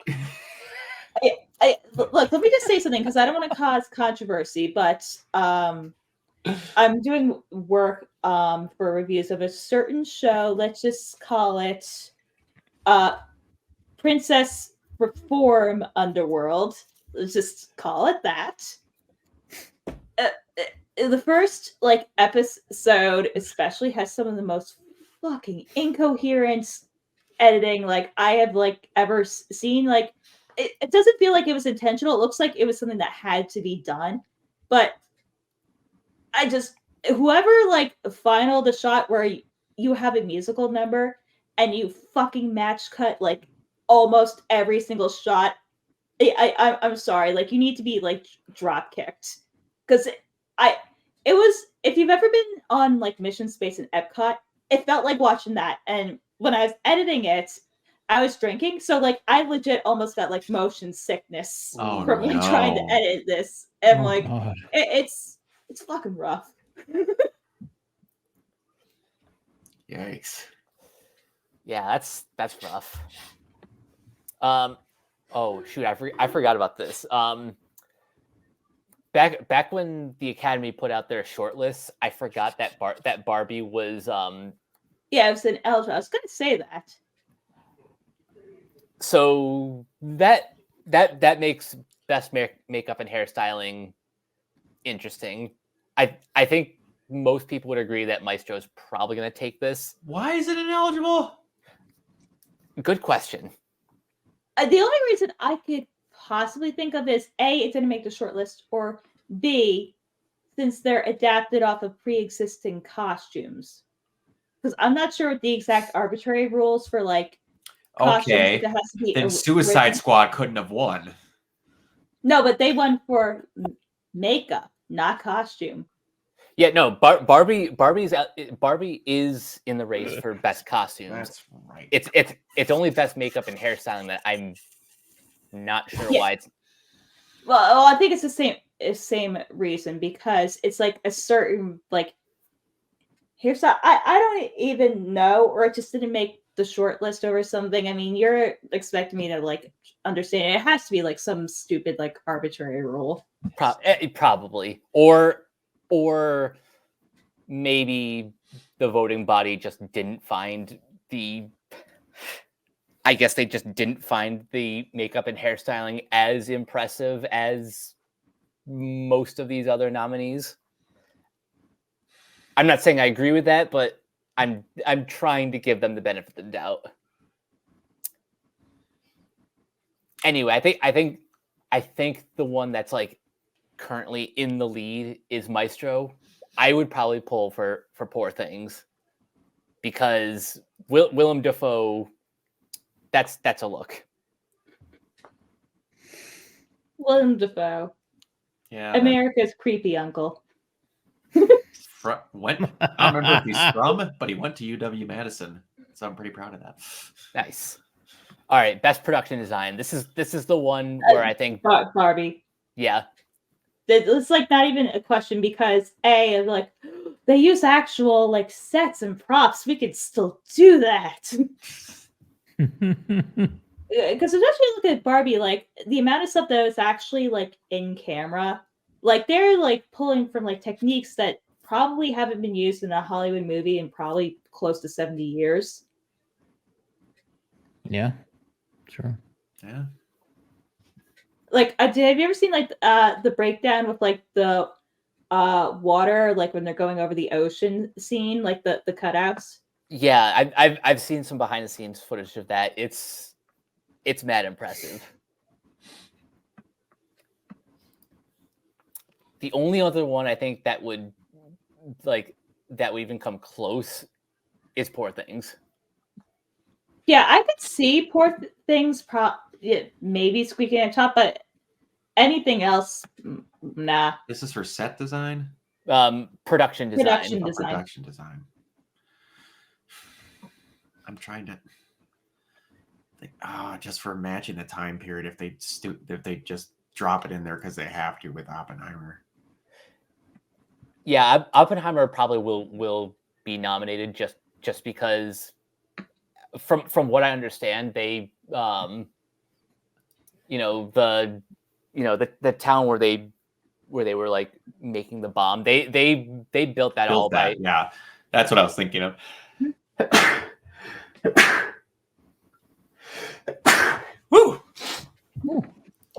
look, let me just say something because I don't want to cause controversy, but I'm doing work for reviews of a certain show. Let's just call it Princess Reform Underworld. Let's just call it that. The first like episode especially has some of the most fucking incoherent editing like I have like ever seen. Like it doesn't feel like it was intentional. It looks like it was something that had to be done, but I just whoever like finalized the shot where you have a musical number and you fucking match cut like almost every single shot. I'm sorry, like you need to be like drop kicked because it was if you've ever been on like Mission Space in Epcot, it felt like watching that. And when I was editing it, I was drinking, so like I legit almost got like motion sickness Oh, from like trying to no. edit this, and Oh, like God. it's fucking rough. yikes. Yeah, that's rough. Oh shoot, I forgot about this. Back when the Academy put out their shortlists, I forgot that Barbie was Yeah, it was an eligible. I was gonna say that. so that makes best makeup and hairstyling interesting. I think most people would agree that Maestro's probably going to take this. Why is it ineligible? Good question. The only reason I could possibly think of is A, it didn't make the short list, or B, since they're adapted off of pre-existing costumes. Because I'm not sure what the exact arbitrary rules for like costumes Okay. if it has to be Then Suicide original. Squad couldn't have won. No, but they won for makeup, not costume. Yeah, no, Barbie is in the race for best costumes. That's right. It's only best makeup and hairstyling that I'm not sure Yeah. why it's. Well, I think it's the same reason because it's like a certain like Here's how I don't even know, or it just didn't make the short list over something. I mean, you're expecting me to like understand it. It has to be like some stupid like arbitrary rule. Probably, or maybe the voting body just didn't find the. I guess they just didn't find the makeup and hairstyling as impressive as most of these other nominees. I'm not saying I agree with that, but I'm trying to give them the benefit of the doubt. Anyway, I think the one that's like currently in the lead is Maestro. I would probably pull for Poor Things because Willem Dafoe. That's a look. Willem Dafoe, Yeah. America's creepy uncle. I don't remember if he's from, but he went to UW-Madison, so I'm pretty proud of that. Nice. All right, best production design. This is the one where I think Barbie. Yeah. It's like not even a question because like they use actual like sets and props. We could still do that. Because especially look at Barbie, like the amount of stuff that was actually like in camera, like they're like pulling from like techniques that probably haven't been used in a Hollywood movie in probably close to 70 years. Yeah, sure. Yeah. Like, have you ever seen like the breakdown with like the water, like when they're going over the ocean scene, like the cutouts? Yeah, I've seen some behind the scenes footage of that. It's mad impressive. The only other one I think that would even come close is Poor Things. Yeah, I could see Poor Things maybe squeaking at top, but anything else, nah. This is for set design? Production design. Production design. I'm trying to think, just for matching the time period, if they just drop it in there because they have to with Oppenheimer. Yeah, Oppenheimer probably will be nominated just because from what I understand, they the town where they were like making the bomb, they built that all by. Yeah, that's what I was thinking of. Woo!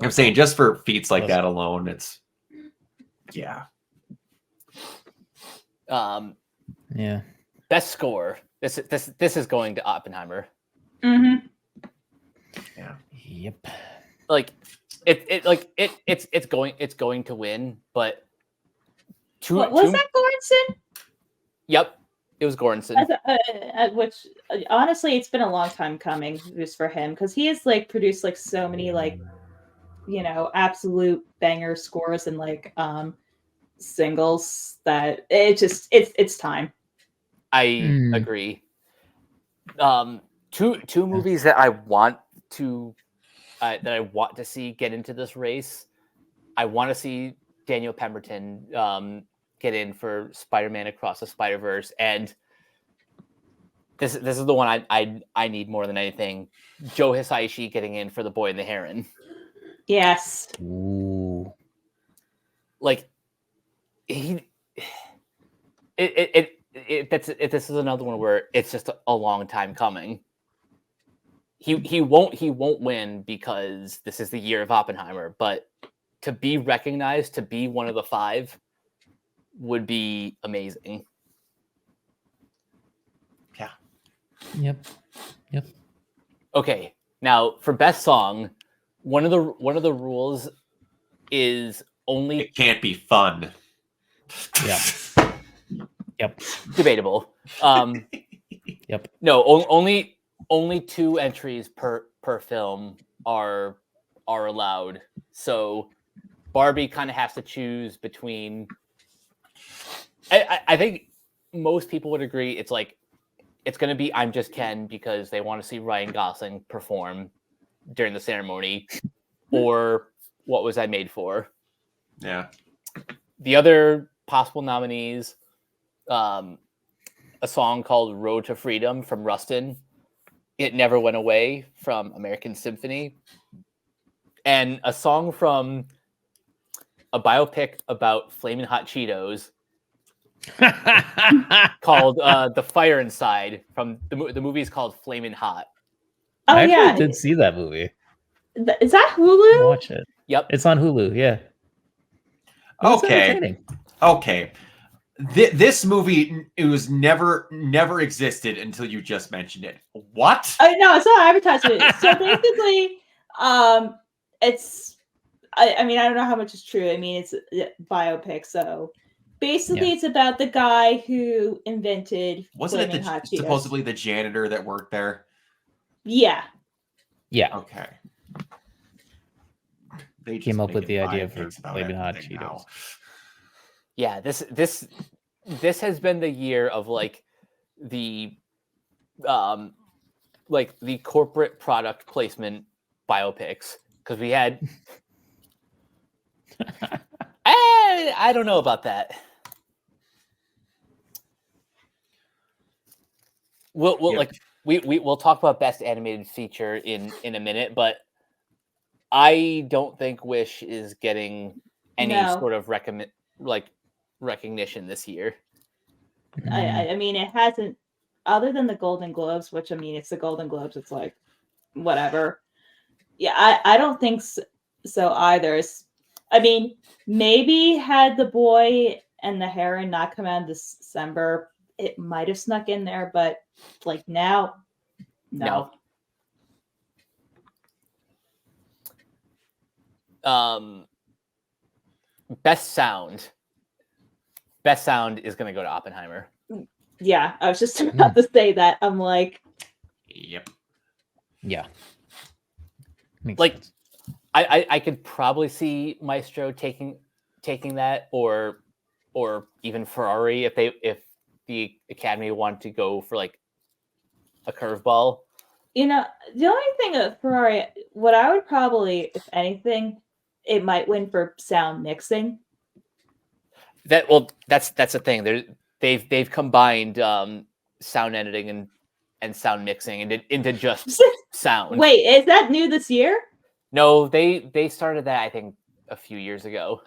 I'm saying just for feats like that alone, it's yeah. Yeah. Best score. This is going to Oppenheimer. Mm-hmm. Yeah. Yep. Like it's going to win, but was that Goranson? Yep, it was Goranson. Which honestly, it's been a long time coming just for him because he has like produced like so many like absolute banger scores and like singles that it's time. I agree. Two movies that I want to see get into this race. I want to see Daniel Pemberton get in for Spider-Man Across the Spider-Verse, and this is the one I need more than anything. Joe Hisaishi getting in for The Boy and the Heron. Yes. Ooh. Like this is another one where it's just a long time coming. He won't win because this is the year of Oppenheimer, but to be recognized, to be one of the five would be amazing. Yeah. Yep. Okay, now for best song, one of the rules is only it can't be fun. Yeah. Yep. Debatable. Yep. No, only 2 entries per film are allowed. So Barbie kind of has to choose between. I think most people would agree it's going to be I'm Just Ken because they want to see Ryan Gosling perform during the ceremony, or What Was I Made For? Yeah. The other possible nominees, a song called Road to Freedom from Rustin. It Never Went Away from American Symphony. And a song from a biopic about Flamin' Hot Cheetos called The Fire Inside from the movie is called Flamin' Hot. Oh I yeah, actually did see that movie. Is that Hulu? Watch it. Yep. It's on Hulu. Yeah. It was Okay. entertaining. Okay. This movie, it was never existed until you just mentioned it. What? Oh no, it's not advertisement. So basically, it's. I mean, I don't know how much is true. I mean, it's a biopic, so basically, it's about the guy who invented Wasn't Flamin' it Hot Cheetos. supposedly the janitor that worked there? Yeah. Yeah. Okay. They just Came up make with it the idea biopics for about Flamin' Hot everything Cheetos. now. Yeah, this has been the year of like the corporate product placement biopics, because we had I don't know about that. We'll talk about best animated feature in a minute, but I don't think Wish is getting any sort of recognition this year. I mean, it hasn't, other than the Golden Globes, which I mean, it's the Golden Globes. It's like whatever. Yeah, I don't think so either. I mean, maybe had The Boy and the Heron not come out in December, it might have snuck in there, but like now, no. Best sound is going to go to Oppenheimer. Yeah, I was just about to say that. I'm like, yep. Yeah. Makes Like, sense. I could probably see Maestro taking that, or even Ferrari if the Academy wanted to go for like a curveball. you know, the only thing of Ferrari, what I would probably, if anything, it might win for sound mixing. That's the thing. They've combined sound editing and sound mixing into just sound. Wait, is that new this year? No, they started that I think a few years ago.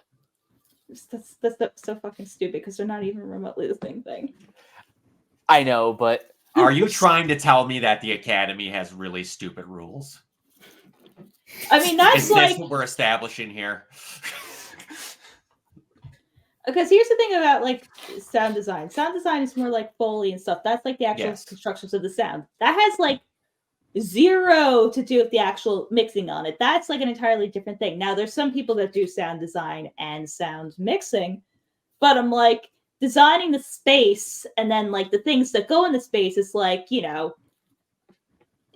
That's so fucking stupid because they're not even remotely the same thing. I know, but Are you trying to tell me that the Academy has really stupid rules? I mean, that's Is like, this what we're establishing here? because here's the thing about like sound design. Sound design is more like Foley and stuff. That's like the actual constructions of the sound. That has like zero to do with the actual mixing on it. That's like an entirely different thing. Now, there's some people that do sound design and sound mixing, but I'm like, designing the space and then like the things that go in the space is like, you know,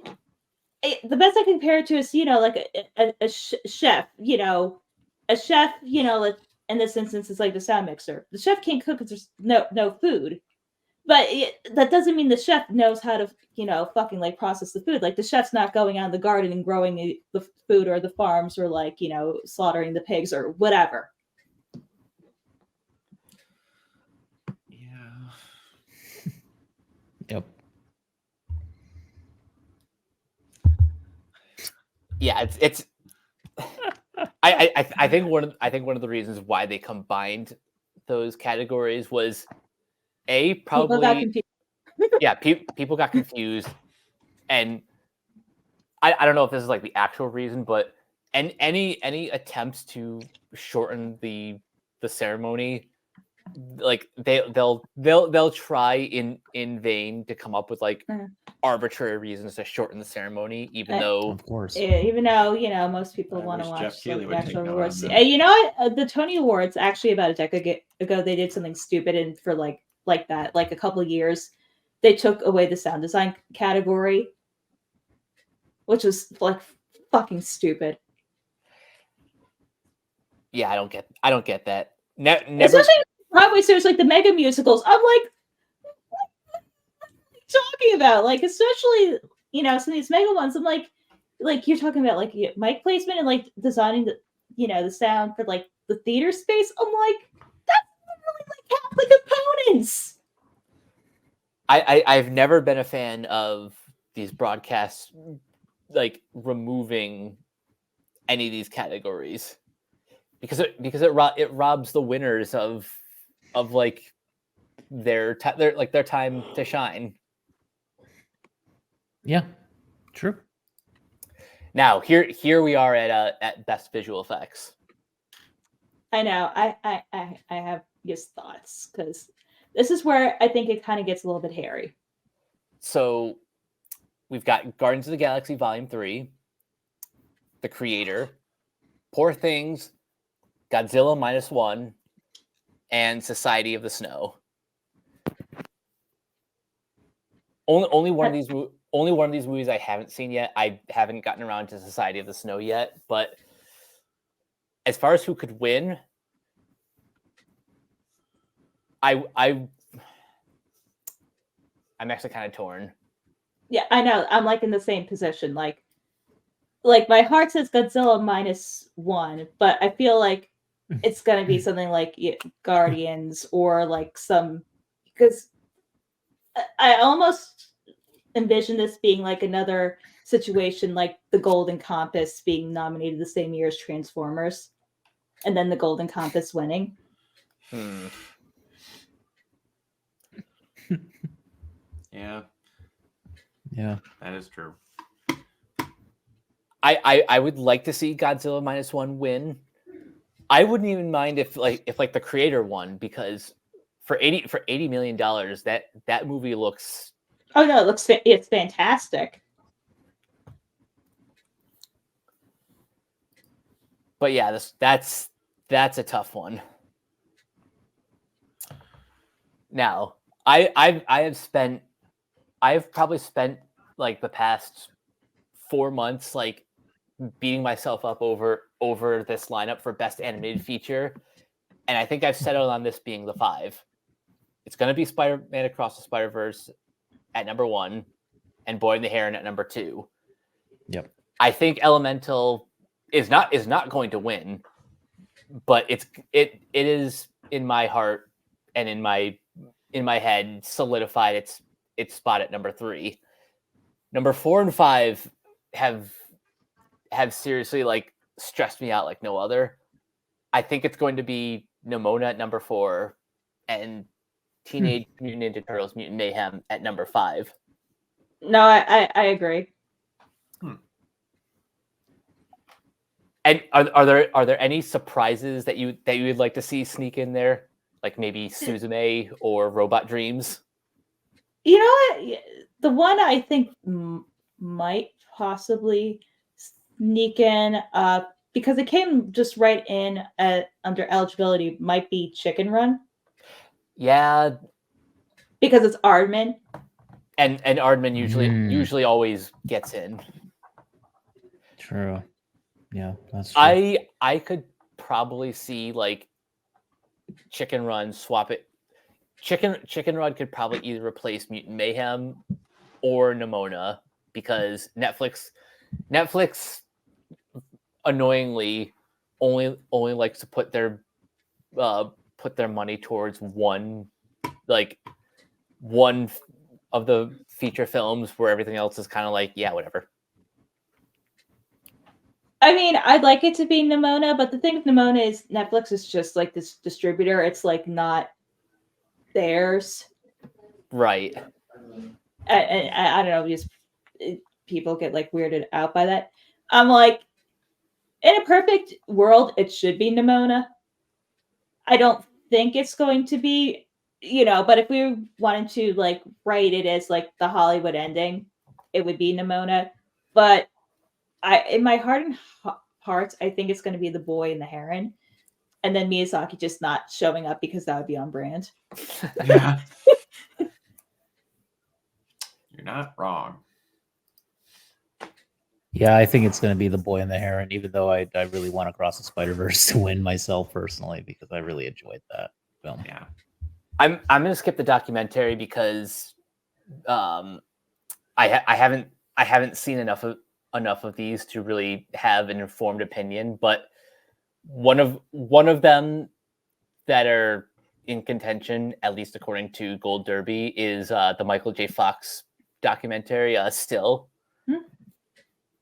the best I can compare it to is, you know, like a chef, you know, like in this instance is like the sound mixer. The chef can't cook because there's no food. But that doesn't mean the chef knows how to, you know, fucking like process the food. Like the chef's not going out in the garden and growing the food, or the farms, or like, you know, slaughtering the pigs or whatever. Yeah. Yep. yeah, it's. I think one of the reasons why they combined those categories was probably people got confused, and I don't know if this is like the actual reason, but any attempts to shorten the ceremony, like they'll try in vain to come up with like arbitrary reasons to shorten the ceremony, even though Of course. Even though, you know, most people I want to wish Jeff watch Keighley like, would the take actual note on awards. that. You know what? The Tony Awards, actually about a decade ago, they did something stupid, and for like that, like a couple of years, they took away the sound design category, which was like fucking stupid. yeah, I don't get that. Never. Especially Broadway shows like the mega musicals. I'm like, what are you talking about? Like, especially, you know, some of these mega ones. I'm like you're talking about like mic placement and like designing the, you know, the sound for like the theater space. I'm like, that's literally like half the components. I've never been a fan of these broadcasts like removing any of these categories because it robs the winners of like their time to shine. Yeah, true. Now here we are at best visual effects. I know. I have just thoughts because this is where I think it kind of gets a little bit hairy. So we've got Guardians of the Galaxy Volume 3, The Creator, Poor Things, Godzilla -1, and Society of the Snow. Only one of these movies I haven't seen yet. I haven't gotten around to Society of the Snow yet, but as far as who could win, I'm actually kind of torn. Yeah, I know. I'm like in the same position. Like my heart says Godzilla -1, but I feel like it's gonna be something like Guardians or like some, because I almost envision this being like another situation like the Golden Compass being nominated the same year as Transformers, and then the Golden Compass winning. Yeah, that is true. I would like to see Godzilla -1 win. I wouldn't even mind if the Creator won, because for $80 million, that movie looks. Oh no, it's fantastic. But yeah, that's a tough one. Now, I've probably spent like the past 4 months like beating myself up over this lineup for best animated feature, and I think I've settled on this being the 5. It's going to be Spider-Man Across the Spider-Verse at number 1, and Boy and the Heron at number 2. Yep. I think Elemental is not going to win, but it is in my heart and in my head solidified its spot at number 3. Number 4 and 5 have seriously like stressed me out like no other. I think it's going to be Nimona at number 4 and Teenage Mutant Ninja Turtles Mutant Mayhem at number 5. No, I agree. And are there any surprises that you would like to see sneak in there, like maybe Suzume or Robot Dreams? You know what? The one I think might possibly sneak in, because it came just right in under eligibility, might be Chicken Run. Yeah, because it's Aardman. And Aardman usually always gets in. True. Yeah, that's true. I could probably see like Chicken Run swap it. Chicken Run could probably either replace Mutant Mayhem or Nimona, because Netflix annoyingly only likes to put their money towards one of the feature films, where everything else is kind of like, yeah, whatever. I mean, I'd like it to be Nimona, but the thing with Nimona is Netflix is just like this distributor. It's like not theirs. Right. I don't know, just people get like weirded out by that. I'm like, in a perfect world, it should be Nimona. I don't think it's going to be, but if we wanted to like write it as like the Hollywood ending, it would be Nimona. But in my heart and hearts, I think it's going to be The Boy and the Heron, and then Miyazaki just not showing up because that would be on brand. Yeah. You're not wrong. Yeah, I think it's going to be The Boy and the Heron, even though I really want Across the Spider-Verse to win myself personally, because I really enjoyed that film. Yeah. I'm going to skip the documentary because I haven't seen enough of these to really have an informed opinion, but one of them that are in contention, at least according to Gold Derby, is the Michael J. Fox documentary, Still.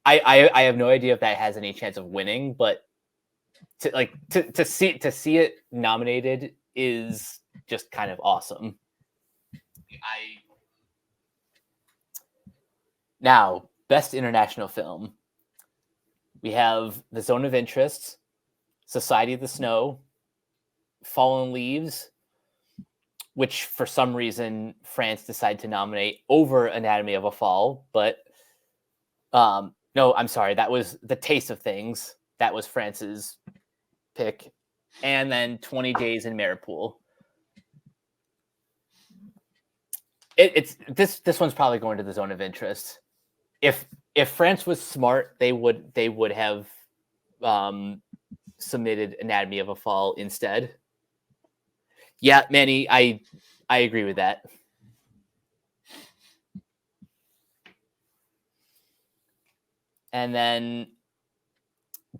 I have no idea if that has any chance of winning, but to see it nominated is just kind of awesome. Now, best international film. We have The Zone of Interest, Society of the Snow, Fallen Leaves, which for some reason France decided to nominate over Anatomy of a Fall, but no, I'm sorry, that was The Taste of Things. That was France's pick. And then 20 Days in Mariupol. It's this one's probably going to The Zone of Interest. If France was smart, they would have submitted Anatomy of a Fall instead. Yeah, Manny, I agree with that. And then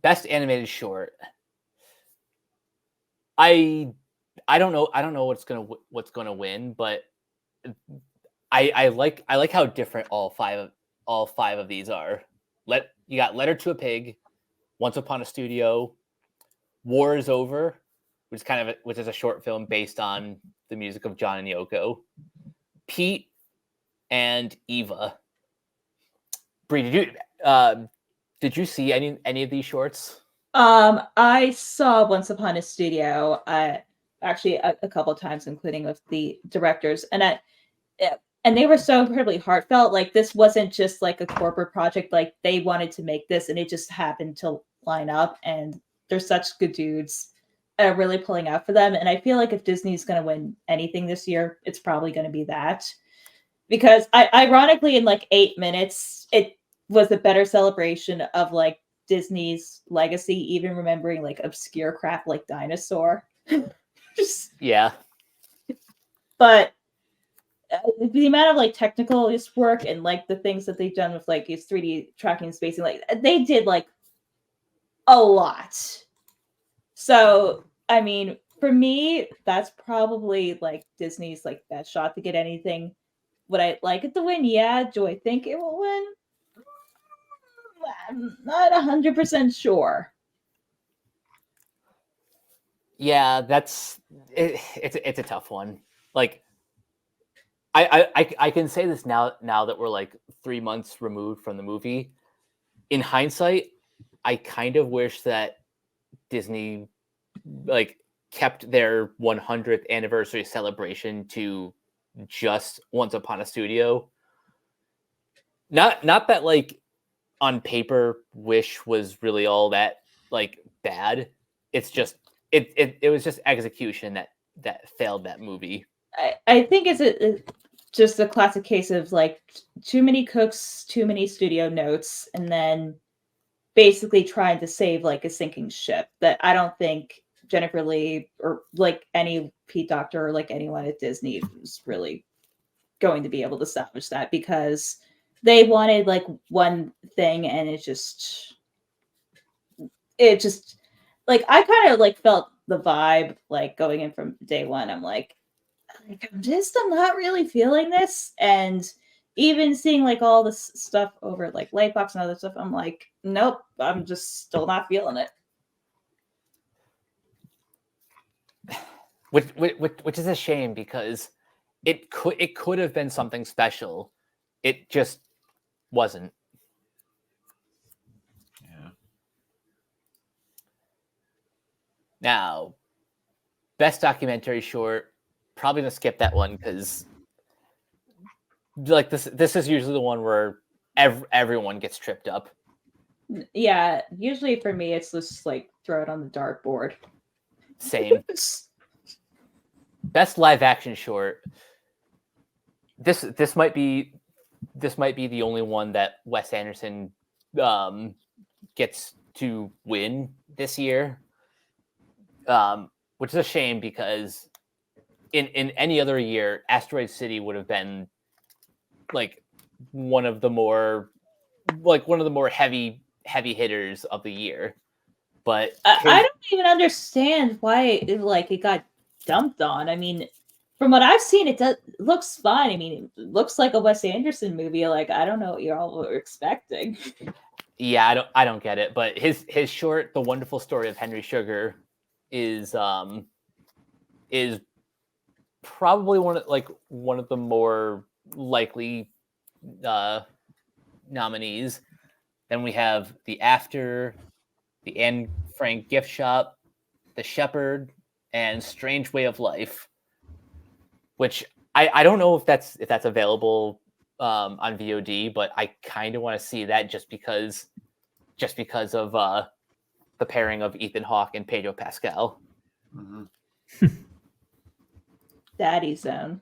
best animated short. I don't know what's gonna win, but I like how different all five of these are. You got Letter to a Pig, Once Upon a Studio, War is Over, which is a short film based on the music of John and Yoko, Pete, and Eva. Bree, did you see any of these shorts? I saw Once Upon a Studio, actually a couple of times, including with the directors, and they were so incredibly heartfelt. Like, this wasn't just like a corporate project; like, they wanted to make this, and it just happened to line up. And they're such good dudes, really pulling out for them. And I feel like if Disney's going to win anything this year, it's probably going to be that, because ironically, in like 8 minutes, it was a better celebration of like Disney's legacy, even remembering like obscure crap like Dinosaur. Yeah. But the amount of like technical work and like the things that they've done with like its 3D tracking and spacing, like they did like a lot. So, I mean, for me, that's probably like Disney's like best shot to get anything. Would I like it to win? Yeah. Do I think it will win? I'm not 100% sure. Yeah, it's a tough one. Like, I can say this now that we're like 3 months removed from the movie. In hindsight, I kind of wish that Disney like kept their 100th anniversary celebration to just Once Upon a Studio. Not that like on paper Wish was really all that like bad. It's just it was just execution that failed that movie. I think it's just a classic case of like too many cooks, too many studio notes, and then basically trying to save like a sinking ship. That I don't think Jennifer Lee or like any Pete Docter or like anyone at Disney was really going to be able to salvage that, because they wanted like one thing, and it just like I kind of like felt the vibe like going in from day one. I'm like I'm not really feeling this. And even seeing like all this stuff over like Lightbox and other stuff, I'm like, nope, I'm just still not feeling it. Which is a shame, because it could have been something special. It just wasn't. Yeah. Now, best documentary short. Probably gonna skip that one, because like this is usually the one where everyone gets tripped up. Yeah, usually for me it's just like throw it on the dartboard. Same. Best live action short. This might be the only one that Wes Anderson gets to win this year, which is a shame, because in any other year, Asteroid City would have been like one of the more heavy hitters of the year. But I don't even understand why it got dumped on. I mean, from what I've seen, it looks fine. I mean, it looks like a Wes Anderson movie. Like, I don't know what you all were expecting. Yeah, I don't get it. But his short, The Wonderful Story of Henry Sugar, is probably one of the more likely nominees. Then we have The After, The Anne Frank Gift Shop, The Shepherd, and Strange Way of Life, which I don't know if that's available on VOD, but I kind of want to see that just because of the pairing of Ethan Hawke and Pedro Pascal. Mm-hmm. Daddy Zone.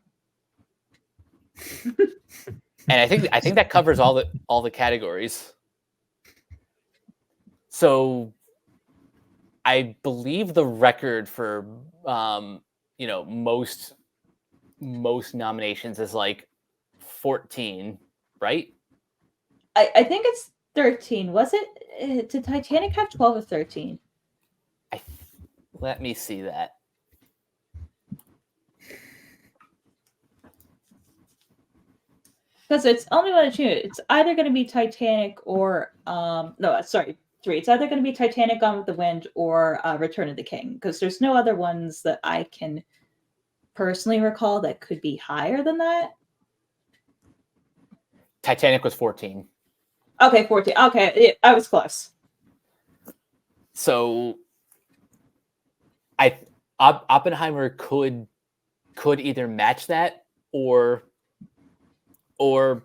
And I think that covers all the categories. So I believe the record for most nominations is like 14, right? I think it's 13. Was it? Did Titanic have 12 or 13? Let me see that. Because it's only one to choose. It's either going to be Titanic or no, sorry, 3. It's either going to be Titanic, Gone with the Wind, or Return of the King. Because there's no other ones that I can personally recall that could be higher than that. Titanic was 14. Okay, 14. Okay, I was close. So Oppenheimer could either match that or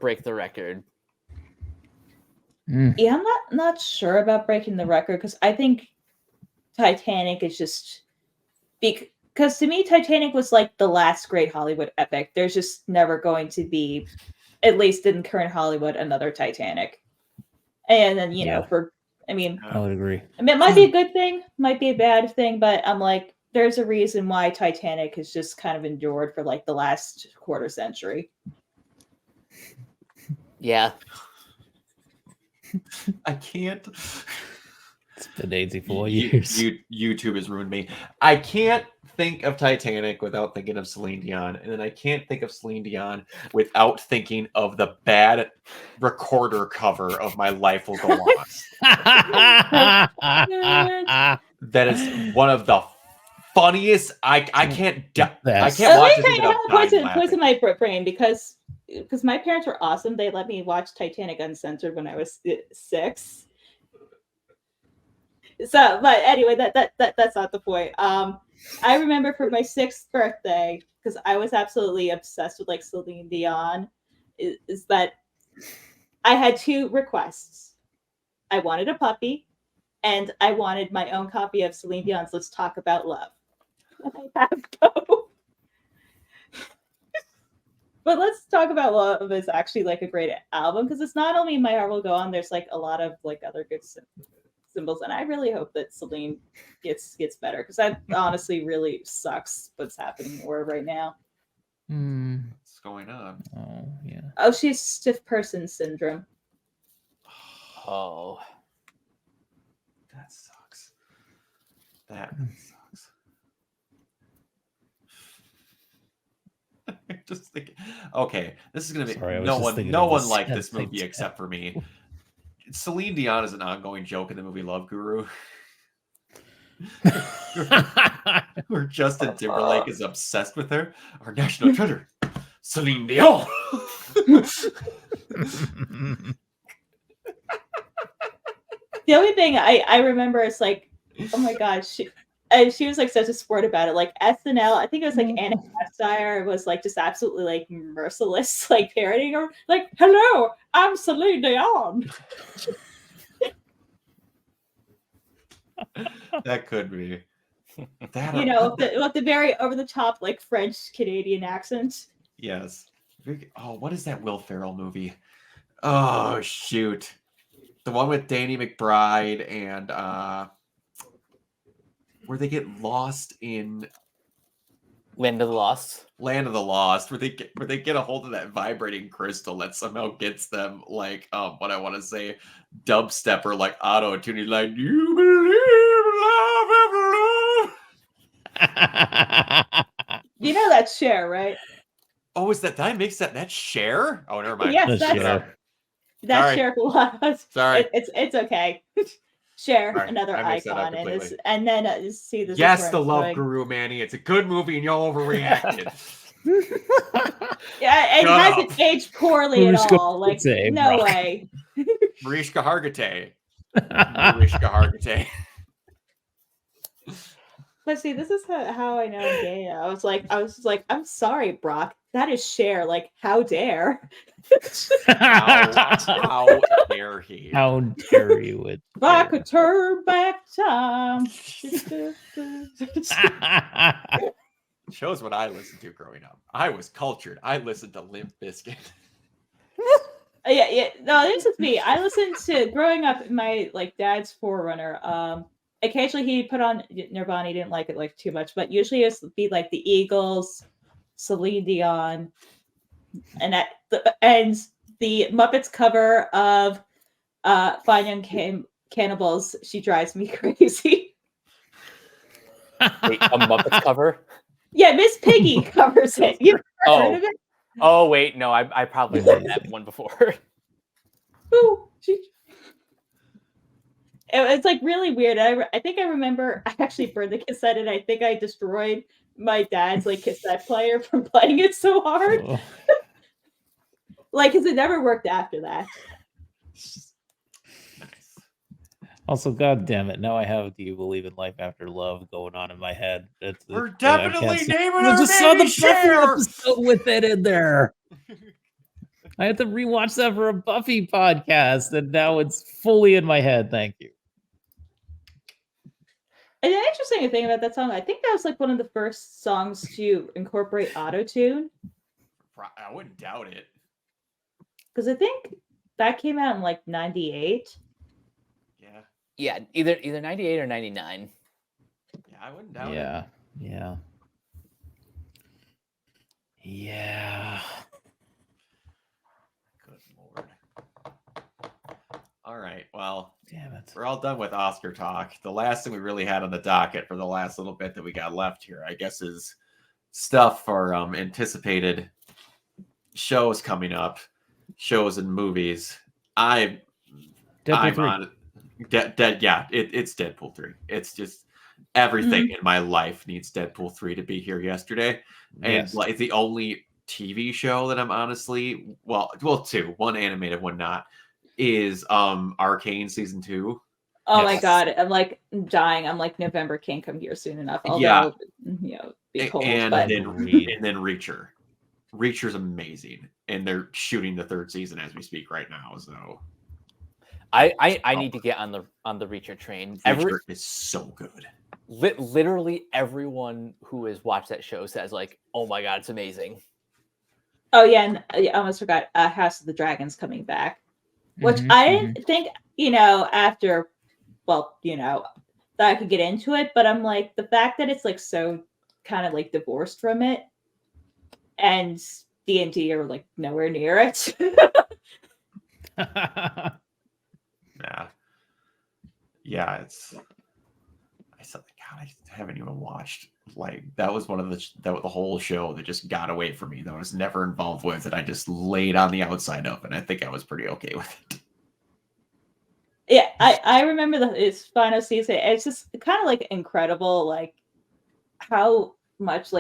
break the record. Yeah, I'm not sure about breaking the record because I think Titanic is just because to me Titanic was like the last great Hollywood epic. There's just never going to be, at least in current Hollywood, another Titanic. And then I would agree. I mean, it might be a good thing, might be a bad thing, but I'm like, there's a reason why Titanic has just kind of endured for like the last quarter century. Yeah. I can't. It's been 84 years. YouTube has ruined me. I can't think of Titanic without thinking of Celine Dion, and then I can't think of Celine Dion without thinking of the bad recorder cover of My Life Will Go On. That is one of the funniest. I can't watch it. Poison my brain because my parents were awesome. They let me watch Titanic uncensored when I was 6. So, but anyway, that's not the point. I remember for my 6th birthday, because I was absolutely obsessed with like Celine Dion, is that I had 2 requests. I wanted a puppy, and I wanted my own copy of Celine Dion's "Let's Talk About Love." And I have both. But Let's Talk About Love is actually like a great album because it's not only My Heart Will Go On. There's like a lot of like other good symbols, and I really hope that Celine gets better because that honestly really sucks what's happening more right now. What's going on? Oh yeah. Oh, she's stiff person syndrome. Oh, that sucks. That sucks. Just thinking. Okay, this is gonna be no one liked this movie except for me. Celine Dion is an ongoing joke in the movie Love Guru. Where Justin Timberlake is obsessed with her. Our national treasure, Celine Dion. The only thing I remember is like, oh my god, she was like such a sport about it. Like SNL, I think it was like Anna Gasteyer was like just absolutely like merciless, like parodying her. Like, hello, I'm Celine Dion. That could be. That with the very over the top like French Canadian accent. Yes. Oh, what is that Will Ferrell movie? Oh shoot, the one with Danny McBride and where they get lost in Land of the Lost. Land of the Lost, where they get a hold of that vibrating crystal that somehow gets them like what I want to say, dubstep or like auto tuning, like you believe love ever love. You know that's Cher, right? Oh, is that? Did I mix that? That's Cher? Oh, never mind. Yes, That's that's Sorry. Cher Pilates. Sorry. It's okay. Cher, Sorry, another I mixed that up icon, completely. and then see this. Yes, is where The I'm Love going. Guru, Manny. It's a good movie, and y'all overreacted. Yeah, it Shut hasn't up. aged poorly at Mariska all. Like, Hargitay, no Brock. way. Mariska Hargitay. Mariska Hargitay. But see, this is how I know I'm gay. I was just like, I'm sorry, Brock. That is Cher. Like, how dare? How dare he? How dare you with If I could turn back time. Shows what I listened to growing up. I was cultured. I listened to Limp Bizkit. Yeah. No, this is me. I listened to growing up. My dad's Forerunner. Occasionally he'd put on Nirvana. He didn't like it too much, but usually it would be like the Eagles, Celine Dion, and the Muppets cover of Fine Young Cannibals. She drives me crazy. Wait, a Muppets cover? Yeah, Miss Piggy covers it. You ever heard of it? Oh wait, no, I probably heard that one before. Ooh, it's like really weird. I think I remember I actually burned the cassette, and I think I destroyed my dad's cassette player from playing it so hard. Oh. Because it never worked after that. Nice. Also, god damn it, now I have "Do You Believe in Life After Love" going on in my head. We're definitely naming I our just saw the baby Buffy Cher. episode with it in there. I had to rewatch that for a Buffy podcast, and now it's fully in my head. Thank you. And the interesting thing about that song, I think that was one of the first songs to incorporate auto-tune. I wouldn't doubt it. Because I think that came out in 98. Yeah. Yeah, either 98 or 99. Yeah, I wouldn't doubt it. Yeah. Good Lord. All right. Well, Damn it. we're all done with Oscar talk. The last thing we really had on the docket for the last little bit that we got left here, I guess, is stuff for anticipated shows coming up, shows and movies. I'm on it's Deadpool 3. It's just everything in my life needs Deadpool 3 to be here yesterday. And Yes. it's the only TV show that I'm honestly two, one animated, one not, is Arcane season 2. Oh my Yes. god, I'm dying. I'm November can't come here soon enough. Although, Yeah. be cold. And but then Reacher. Reacher's amazing, and they're shooting the 3rd season as we speak right now. So I need to get on the Reacher train. Reacher is so good. Literally everyone who has watched that show says oh my god, it's amazing. oh yeah, and I almost forgot. House of the Dragon's coming back, which I didn't think. After, that I could get into it, but I'm the fact that it's so kind of divorced from it, and D&D are nowhere near it. Yeah, it's. I haven't even watched. That was one of the whole show that just got away from me. That I was never involved with, and I just laid on the outside of, and I think I was pretty okay with it. Yeah, I remember its final season. It's just kind of incredible, how much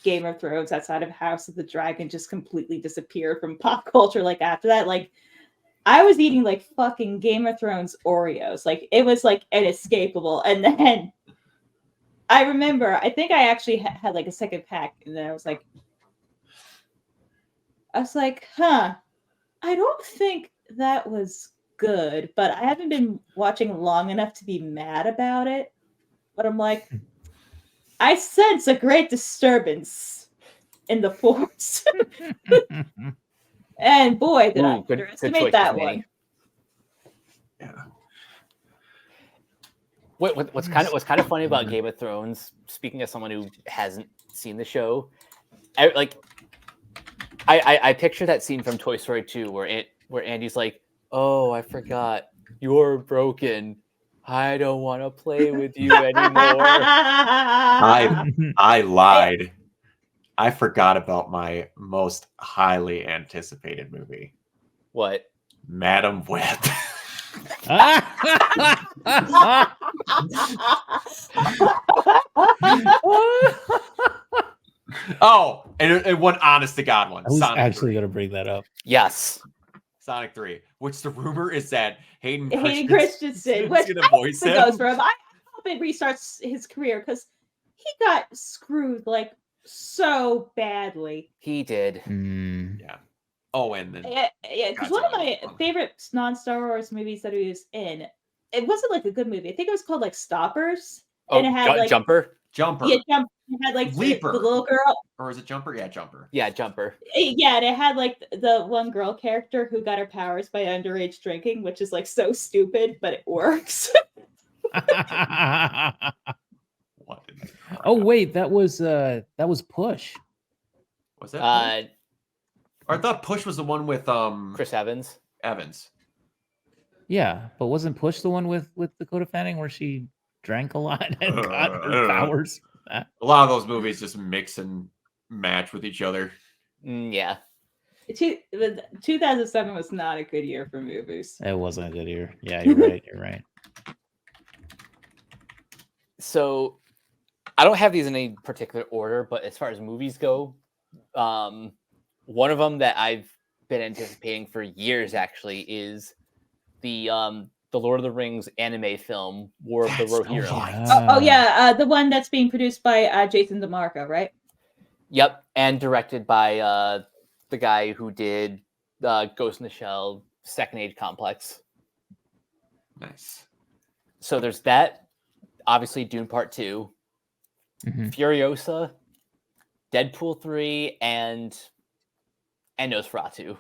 Game of Thrones outside of House of the Dragon just completely disappeared from pop culture. After that, I was eating fucking Game of Thrones Oreos. It was inescapable. And then I remember, I think I actually had a second pack, and then I was like, huh, I don't think that was good, but I haven't been watching long enough to be mad about it. But I'm I sense a great disturbance in the force. And boy, did I underestimate that one. Yeah. What's kind of funny about Game of Thrones, speaking as someone who hasn't seen the show, I picture that scene from Toy Story 2 where Andy's like, "Oh, I forgot. You're broken. I don't want to play with you anymore." I lied. I forgot about my most highly anticipated movie, What? Madam Web. Oh, and one honest to God one. I was Sonic actually 3. going to bring that up. Yes. Sonic 3, which the rumor is that Hayden Christensen, Christensen which is going to voice the him. goes for him. I hope it restarts his career because he got screwed like so badly. He did. Yeah. Oh, and then Yeah, because one of my favorite non-Star Wars movies that he was in, it wasn't like a good movie. I think it was called like Stoppers, and it had like Jumper. Jumper. Yeah, It had like Leaper. the little girl. Or is it Jumper? Yeah, Jumper. Yeah, Jumper. Yeah, and it had like the one girl character who got her powers by underage drinking, which is like so stupid, but it works. What? Oh wait, that was Push. Was that? Push? Or I thought Push was the one with Chris Evans. Yeah, but wasn't Push the one with Dakota Fanning where she drank a lot and got her powers? A lot of those movies just mix and match with each other. Yeah. 2007 was not a good year for movies. It wasn't a good year. Yeah, you're right. You're right. So I don't have these in any particular order, but as far as movies go, one of them that I've been anticipating for years actually is the Lord of the Rings anime film, War of the Rohirrim. The one that's being produced by Jason DeMarco, right? Yep, and directed by the guy who did Ghost in the Shell, Second Age Complex. Nice. So there's that. Obviously, Dune Part 2, Furiosa, Deadpool 3, and Nosferatu.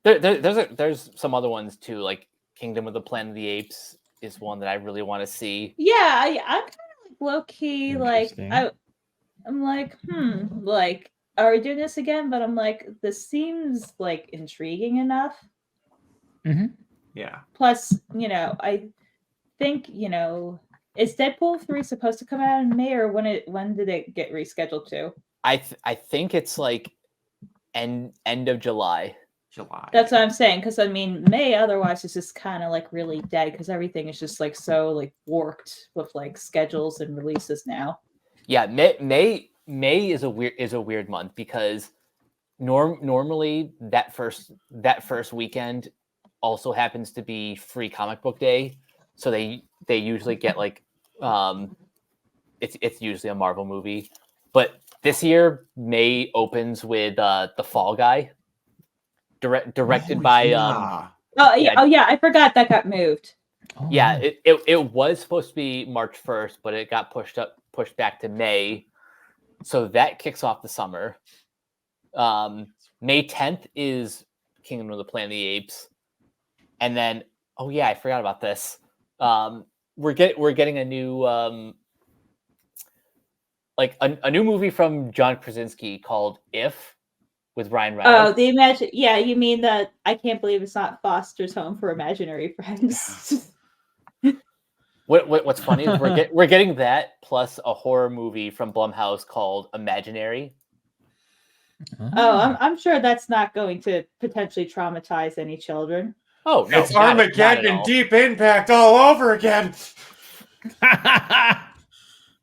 There's some other ones too, like Kingdom of the Planet of the Apes is one that I really want to see. Yeah, I'm kind of like low key, like I'm like, like, are we doing this again? But I'm like, this seems like intriguing enough. Yeah. Plus, I think, is Deadpool 3 supposed to come out in May, or when did it get rescheduled to? I think it's like end of July. That's what I'm saying, because I mean, May otherwise is just kind of like really dead because everything is just like so like warped with like schedules and releases now. Yeah, May is a weird month because normally that first weekend also happens to be Free Comic Book Day, so they usually get like it's usually a Marvel movie, but this year May opens with the Fall Guy. Directed by I forgot that got moved. It was supposed to be March 1st, but it got pushed back to May, so that kicks off the summer. May 10th is Kingdom of the Planet of the Apes, and then I forgot about this. We're getting a new a new movie from John Krasinski called If, with Ryan Reynolds. Oh, you mean that I Can't Believe It's Not Foster's Home for Imaginary Friends. What's funny is we're getting that plus a horror movie from Blumhouse called Imaginary. I'm sure that's not going to potentially traumatize any children. Oh no, it's Armageddon Deep Impact all over again.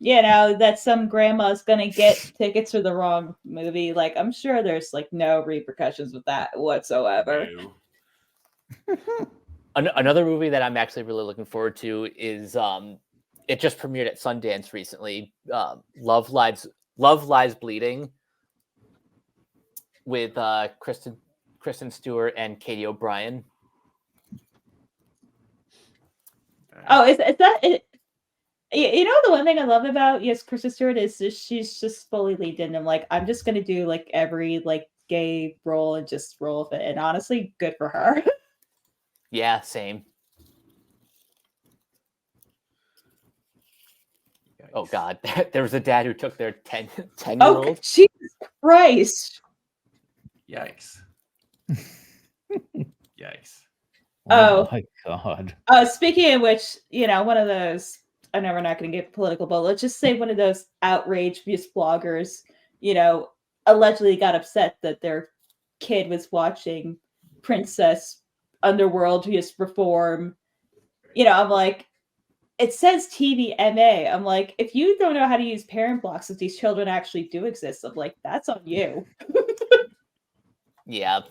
That some grandma's gonna get tickets for the wrong movie. Like, I'm sure there's like no repercussions with that whatsoever. Another movie that I'm actually really looking forward to is it just premiered at Sundance recently. Love Lies Bleeding with Kristen Stewart and Katie O'Brien. Oh, is that it? The one thing I love about Kristen Stewart is she's just fully leaned in. I'm like, I'm just gonna do like every like gay role and just roll with it. And honestly, good for her. Yeah, same. Yikes. Oh God, there was a dad who took their 10-year-old. Oh, Jesus Christ! Yikes! Yikes! Oh my God! Speaking of which, one of those I know we're not going to get political, but let's just say one of those outraged bloggers, allegedly got upset that their kid was watching Princess Underworld just perform. I'm like, it says TVMA. I'm like, if you don't know how to use parent blocks, if these children actually do exist, I'm like, that's on you. Yeah.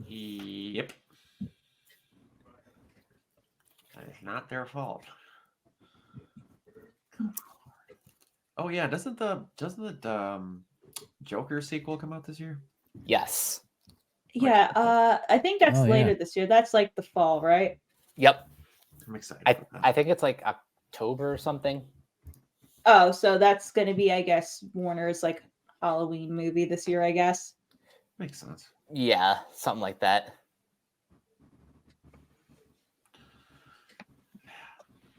Yep. That is not their fault. Oh yeah, doesn't the Joker sequel come out this year? Yes. Yeah, I think that's later this year. That's like the fall, right? Yep. I'm excited. I think it's like October or something. Oh, so that's going to be, I guess, Warner's like Halloween movie this year, I guess. Makes sense. Yeah, something like that.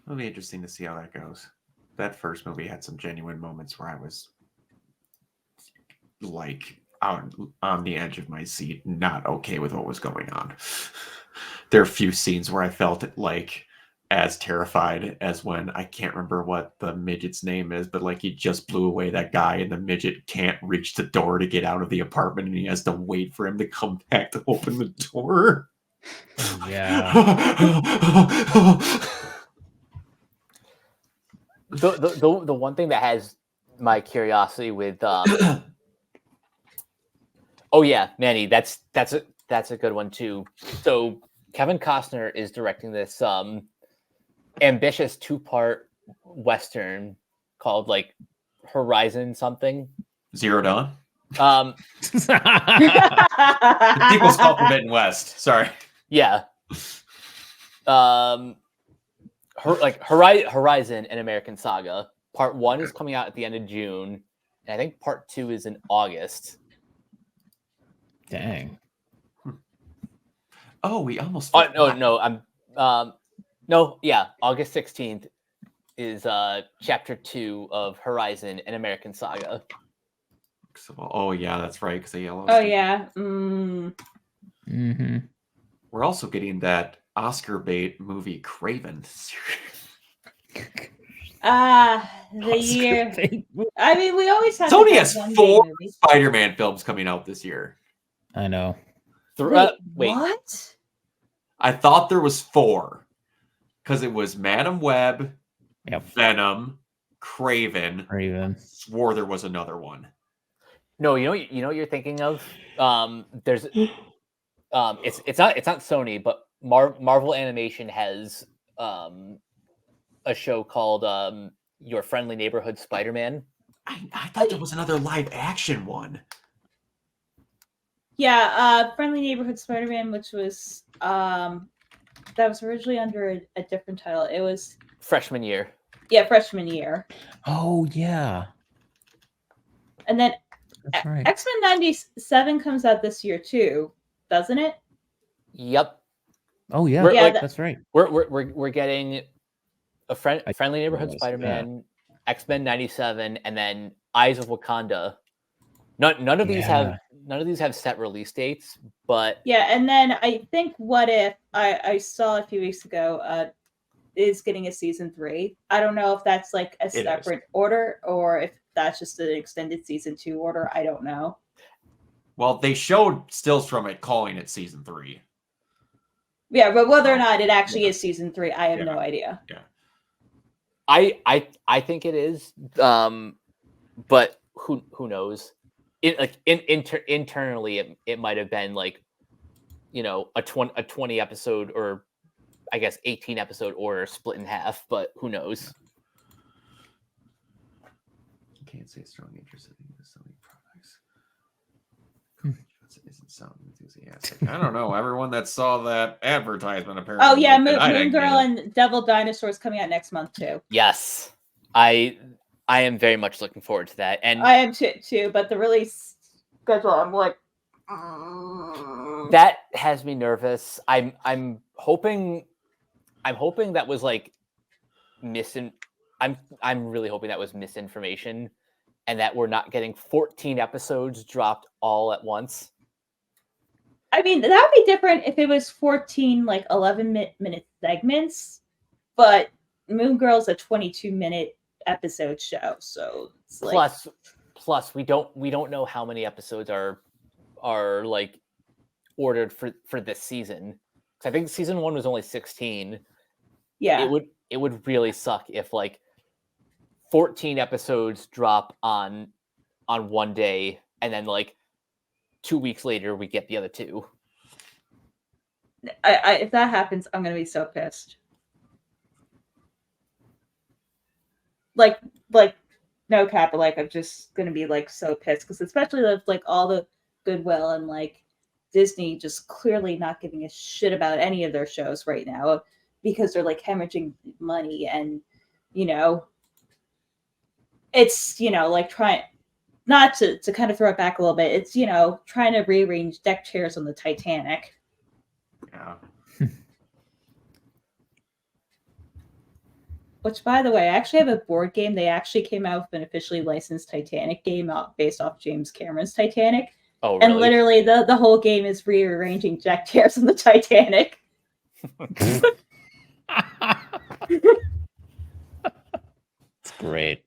It'll be interesting to see how that goes. That first movie had some genuine moments where I was like on the edge of my seat, not okay with what was going on. There are a few scenes where I felt like as terrified as when I can't remember what the midget's name is, but like he just blew away that guy and the midget can't reach the door to get out of the apartment and he has to wait for him to come back to open the door. Yeah. The one thing that has my curiosity with oh yeah, Manny, that's a good one too. So Kevin Costner is directing this ambitious 2-part Western called like Horizon something. Zero Dawn. The The sequel's called Forbidden West. Sorry. Yeah. Horizon and American Saga. Part 1 is coming out at the end of June, and I think Part 2 is in August. Dang. Oh, we almost. August 16th is chapter 2 of Horizon and American Saga. Oh yeah, that's right. Because yellow. Oh yeah. Mm-hmm. We're also getting that Oscar bait movie Craven. The year. I mean, we always have. Sony has 4 Spider-Man films coming out this year. I know. Wait, what? I thought there was 4 because it was Madam Web, Venom, Craven. Swore there was another one. No, you know what you're thinking of. There's it's not Sony, but Marvel Animation has a show called Your Friendly Neighborhood Spider-Man. I thought there was another live action one. Yeah, Friendly Neighborhood Spider-Man, which was that was originally under a different title. It was freshman year. Yeah, freshman year. Oh yeah. And then that's right. X-Men 97 comes out this year too, doesn't it? Yep. Oh yeah, that's right. We're getting a Friendly Neighborhood Spider-Man, X-Men 97, and then Eyes of Wakanda. None of these have set release dates, but yeah. And then I think What If I saw a few weeks ago is getting a season 3. I don't know if that's like a separate order or if that's just an extended season 2 order. I don't know. Well, they showed stills from it calling it season 3. Yeah, but whether or not it actually is season 3, I have no idea. Yeah. I think it is, but who knows? Internally, it might have been like, a 20 episode or I guess 18 episode order split in half, but who knows? You can't say strong interest in the Sony products. Isn't sound enthusiastic. I don't know. Everyone that saw that advertisement apparently. Oh yeah, Moon Girl and Devil Dinosaurs coming out next month too. Yes, I am very much looking forward to that, and I am too. But the release schedule, I'm like, that has me nervous. I'm hoping that was like I'm really hoping that was misinformation, and that we're not getting 14 episodes dropped all at once. I mean, that would be different if it was 14 like 11-minute segments, but Moon Girl's a 22-minute episode show, so it's like Plus we don't know how many episodes are like ordered for this season. I think season 1 was only 16. yeah. It would really suck if like 14 episodes drop on one day, and then like 2 weeks later we get the other 2. If that happens, I'm gonna be so pissed. Like no cap, but like I'm just gonna be like so pissed because especially with like all the goodwill and like Disney just clearly not giving a shit about any of their shows right now because they're like hemorrhaging money, and you know it's like trying not to kind of throw it back a little bit, it's trying to rearrange deck chairs on the Titanic. Yeah. Which, by the way, I actually have a board game. They actually came out with an officially licensed Titanic game based off James Cameron's Titanic. Oh, really? And literally the whole game is rearranging deck chairs on the Titanic. It's great.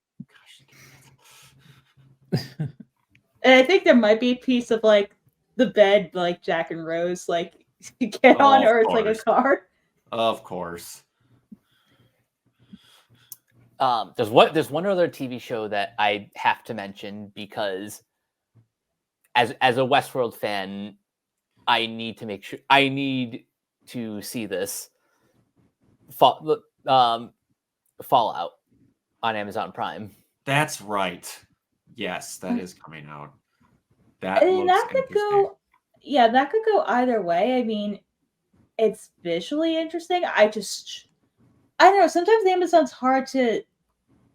And I think there might be a piece of like the bed, like Jack and Rose, like you get on, or it's like a car. Of course. There's one other TV show that I have to mention because as a Westworld fan, I need to see this Fallout on Amazon Prime. That's right. Yes, that is coming out. I mean, that could go either way. I mean, it's visually interesting. I don't know. Sometimes Amazon's hard to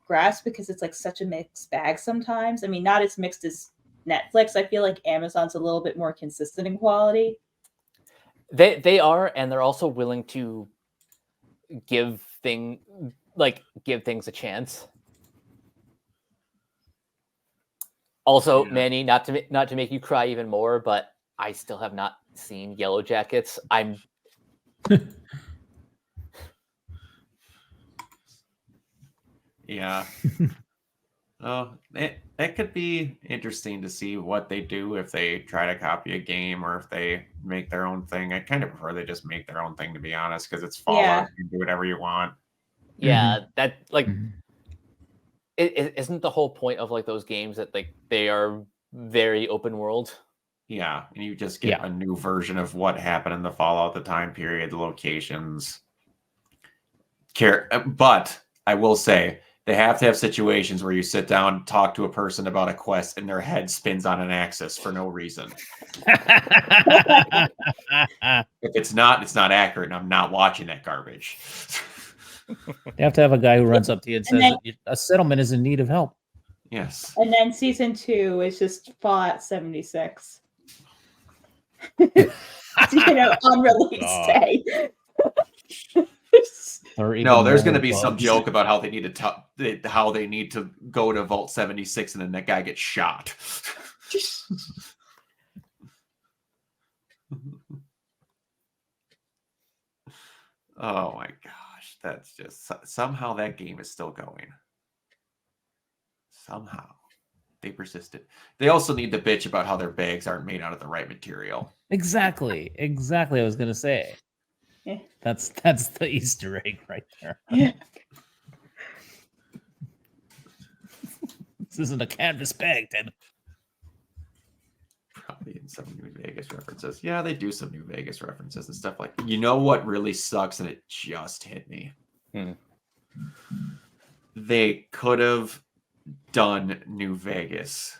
grasp because it's like such a mixed bag sometimes. I mean, not as mixed as Netflix. I feel like Amazon's a little bit more consistent in quality. They are, and they're also willing to give things a chance. Also, Yeah. Manny, not to make you cry even more, but I still have not seen Yellow Jackets. Yeah. Oh, that could be interesting to see what they do if they try to copy a game or if they make their own thing. I kind of prefer they just make their own thing, to be honest, because it's Fallout. Yeah. You can do whatever you want. Yeah, that like Mhm. isn't the whole point of like those games that like they are very open world. Yeah, and you just get a new version of what happened in the Fallout, the time period, the locations. But I will say, they have to have situations where you sit down and talk to a person about a quest and their head spins on an axis for no reason. If it's not accurate, and I'm not watching that garbage. You have to have a guy who runs up to you and says then- that a settlement is in need of help. Yes. And then season 2 is just Fallout 76. On release day. No, there's going to be some joke about how they need to go to Vault 76, and then that guy gets shot. Oh my gosh, that's just somehow that game is still going. Somehow they persisted. They also need to bitch about how their bags aren't made out of the right material. Exactly. I was gonna say. Yeah. That's the Easter egg right there. Yeah. This isn't a canvas bag, then. Probably in some New Vegas references. Yeah, they do some New Vegas references and stuff like that. You know what really sucks, and it just hit me? They could have done New Vegas,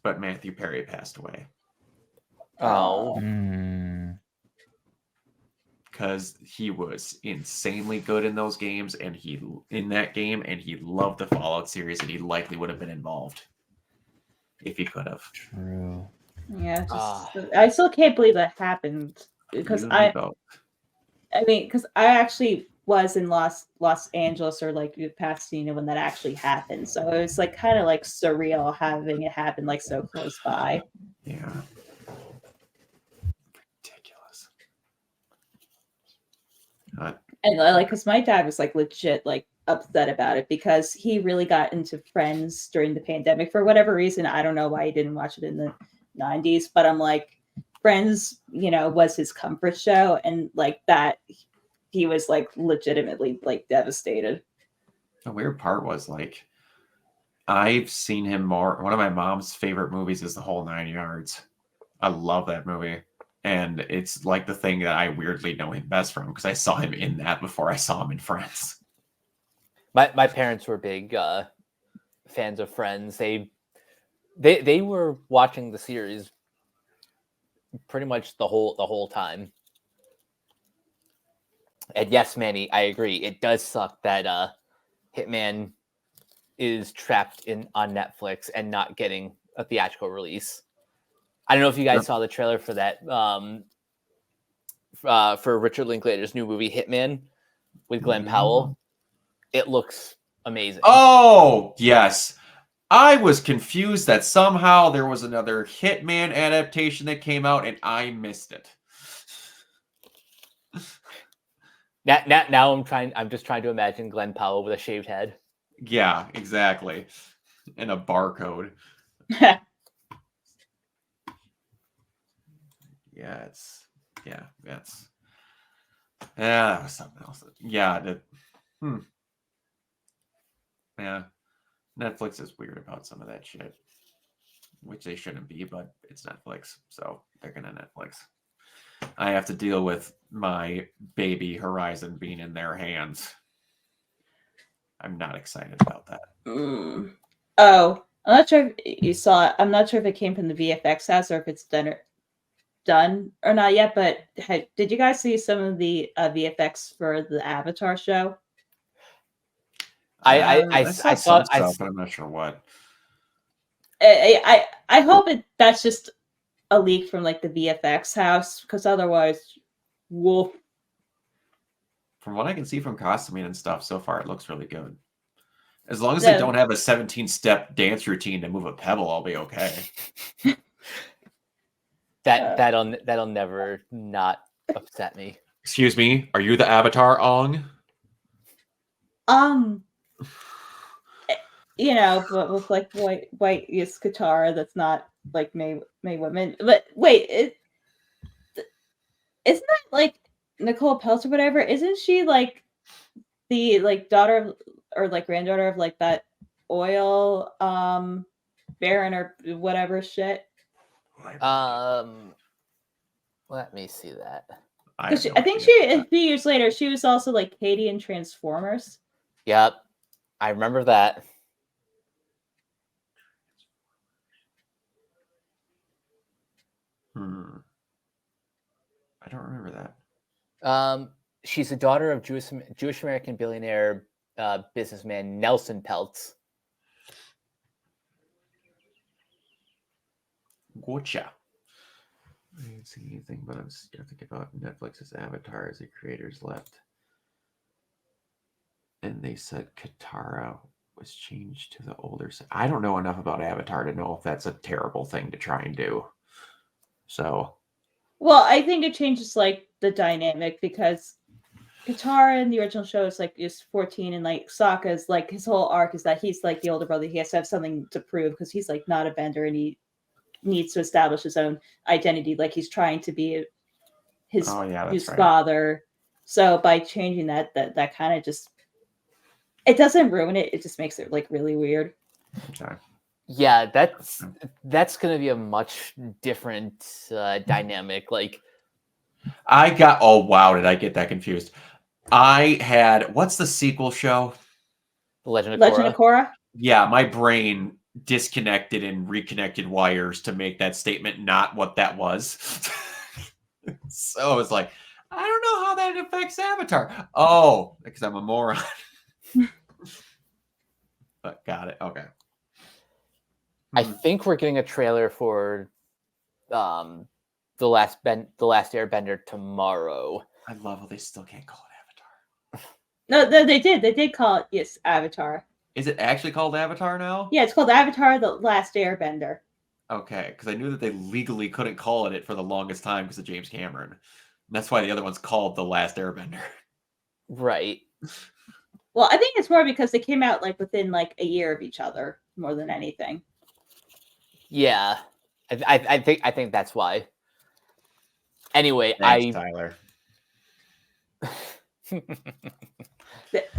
but Matthew Perry passed away. Oh. Because he was insanely good in those games, and he loved the Fallout series, and he likely would have been involved if he could have. True. Yeah, I still can't believe that happened because I actually was in Los Angeles or like Pasadena when that actually happened, so it was like kind of like surreal having it happen like so close by. Yeah. And like, because my dad was like legit like upset about it because he really got into Friends during the pandemic for whatever reason. I don't know why he didn't watch it in the 90s, but I'm like, Friends, was his comfort show, and like that, he was like legitimately like devastated. The weird part was like, I've seen him more. One of my mom's favorite movies is The Whole Nine Yards. I love that movie. And it's like the thing that I weirdly know him best from because I saw him in that before I saw him in Friends. My parents were big fans of Friends. They were watching the series pretty much the whole time. And yes, Manny, I agree. It does suck that Hitman is trapped on Netflix and not getting a theatrical release. I don't know if you guys saw the trailer for that for Richard Linklater's new movie Hitman with Glenn Powell. It looks amazing. Oh, yes. I was confused that somehow there was another Hitman adaptation that came out and I missed it. Now I'm just trying to imagine Glenn Powell with a shaved head. Yeah, exactly. And a barcode. That was something else. Yeah. Yeah. Netflix is weird about some of that shit, which they shouldn't be, but it's Netflix, so they're gonna Netflix. I have to deal with my baby Horizon being in their hands. I'm not excited about that. Oh, I'm not sure if you saw it. I'm not sure if it came from the VFX house or if it's done or not yet, but did you guys see some of the VFX for the Avatar show? I saw some stuff, but I'm not sure what. I hope that's just a leak from like the VFX house, because otherwise, woof. From what I can see from costuming and stuff so far, it looks really good. As long as they don't have a 17-step dance routine to move a pebble, I'll be okay. That'll never not upset me. Excuse me, are you the Avatar, Ong? But with like white yes Katara, that's not like May women. But wait, isn't that like Nicole Peltz or whatever? Isn't she like the like daughter or like granddaughter of like that oil baron or whatever shit? Let me see that. I think she a few years later she was also like Katie in Transformers. Yep, I remember that. I don't remember that. She's the daughter of Jewish American billionaire businessman Nelson Peltz. Gotcha. I didn't see anything, but I was thinking about Netflix's Avatar as the creators left. And they said Katara was changed to the older side. I don't know enough about Avatar to know if that's a terrible thing to try and do. So. Well, I think it changes like the dynamic because Katara in the original show is 14, and like Sokka's like his whole arc is that he's like the older brother. He has to have something to prove because he's like not a bender and he needs to establish his own identity. Like he's trying to be his father. So by changing that kind of just, it doesn't ruin it. It just makes it like really weird. Okay. Yeah, that's going to be a much different dynamic. Like, did I get that confused? I had, what's the sequel show? The Legend of Korra? Yeah, my brain disconnected and reconnected wires to make that statement not what that was. So I was like, I don't know how that affects Avatar. Oh, because I'm a moron. But got it. Okay. I think we're getting a trailer for the last Airbender tomorrow. I love how they still can't call it Avatar. No, they did. They did call it Avatar. Is it actually called Avatar now? Yeah, it's called Avatar: The Last Airbender. Okay, because I knew that they legally couldn't call it for the longest time because of James Cameron. And that's why the other one's called The Last Airbender. Right. Well, I think it's more because they came out like within like a year of each other more than anything. Yeah, I think that's why. Anyway, Thanks, Tyler.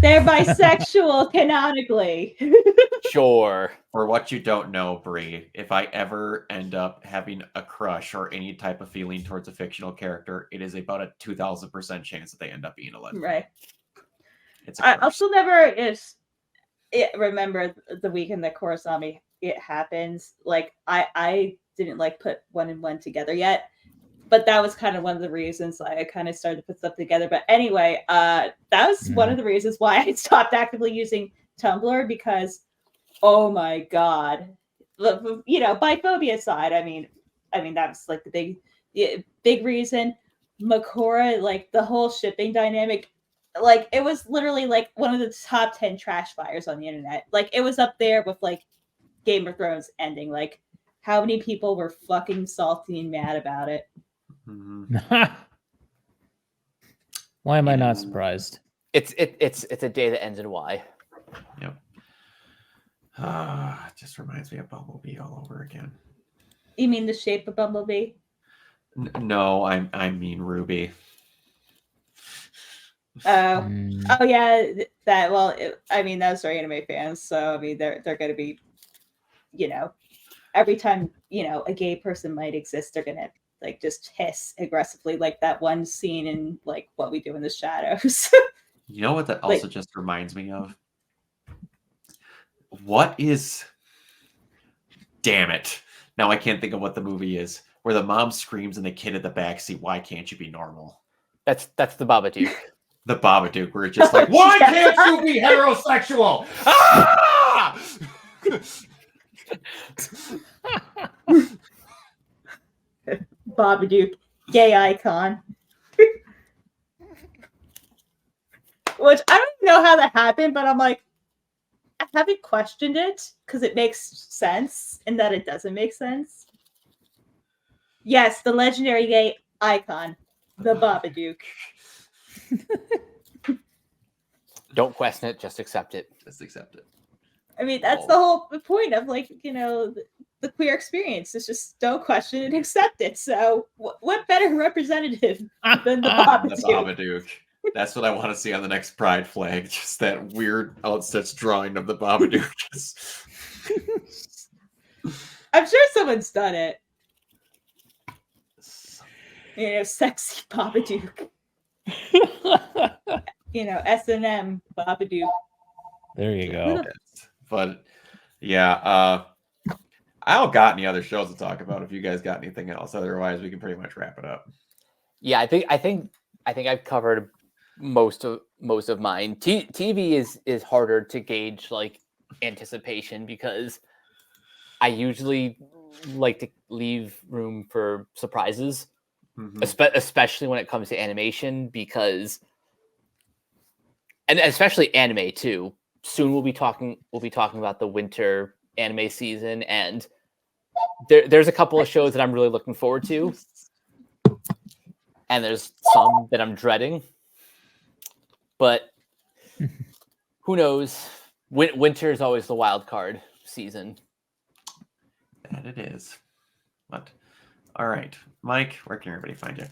They're bisexual canonically. Sure. For what you don't know, Bree, if I ever end up having a crush or any type of feeling towards a fictional character, it is about a 2,000% chance that they end up being a lesbian. Right. It's a crush. I'll still never remember the weekend that Korosami it happens. Like I didn't like put one and one together yet, but that was kind of one of the reasons I kind of started to put stuff together. But anyway, that was one of the reasons why I stopped actively using Tumblr, because oh my god, biphobia aside, I mean that was like the big reason. Makora, like the whole shipping dynamic, like it was literally like one of the top 10 trash fires on the internet. Like it was up there with like Game of Thrones ending. Like how many people were fucking salty and mad about it? Why am I not surprised? It's a day that ends in Y. Yep. It just reminds me of Bumblebee all over again. You mean the shape of Bumblebee? No, I mean Ruby. Oh yeah, that. Well, those are anime fans, so I mean they're going to be, every time a gay person might exist, they're gonna like just hiss aggressively, like that one scene in like What We Do in the Shadows. You know what that also just reminds me of? What is? Damn it! Now I can't think of what the movie is where the mom screams and the kid at the backseat, "Why can't you be normal?" That's the Babadook. The Babadook, where it's just like, "Why can't you be heterosexual?" Ah! Babadook, gay icon. Which I don't even know how that happened, but I'm like, I haven't questioned it because it makes sense and that it doesn't make sense. Yes, the legendary gay icon, the Babadook. Don't question it, just accept it. Just accept it. I mean, that's the whole point of like, the queer experience. It's just don't question it, accept it. So what better representative than the Babadook? The Babadook. That's what I want to see on the next Pride flag. Just that weird outstretched drawing of the Babadook. I'm sure someone's done it. Sexy Babadook. S&M Babadook. There you go. But yeah, I don't got any other shows to talk about. If you guys got anything else, otherwise we can pretty much wrap it up. Yeah, I think I've covered most of mine. TV is harder to gauge like anticipation because I usually like to leave room for surprises, especially when it comes to animation, because and especially anime too. Soon we'll be talking about the winter anime season, and there's a couple of shows that I'm really looking forward to, and there's some that I'm dreading. But who knows? Winter is always the wild card season. That it is. But all right, Mike, where can everybody find you?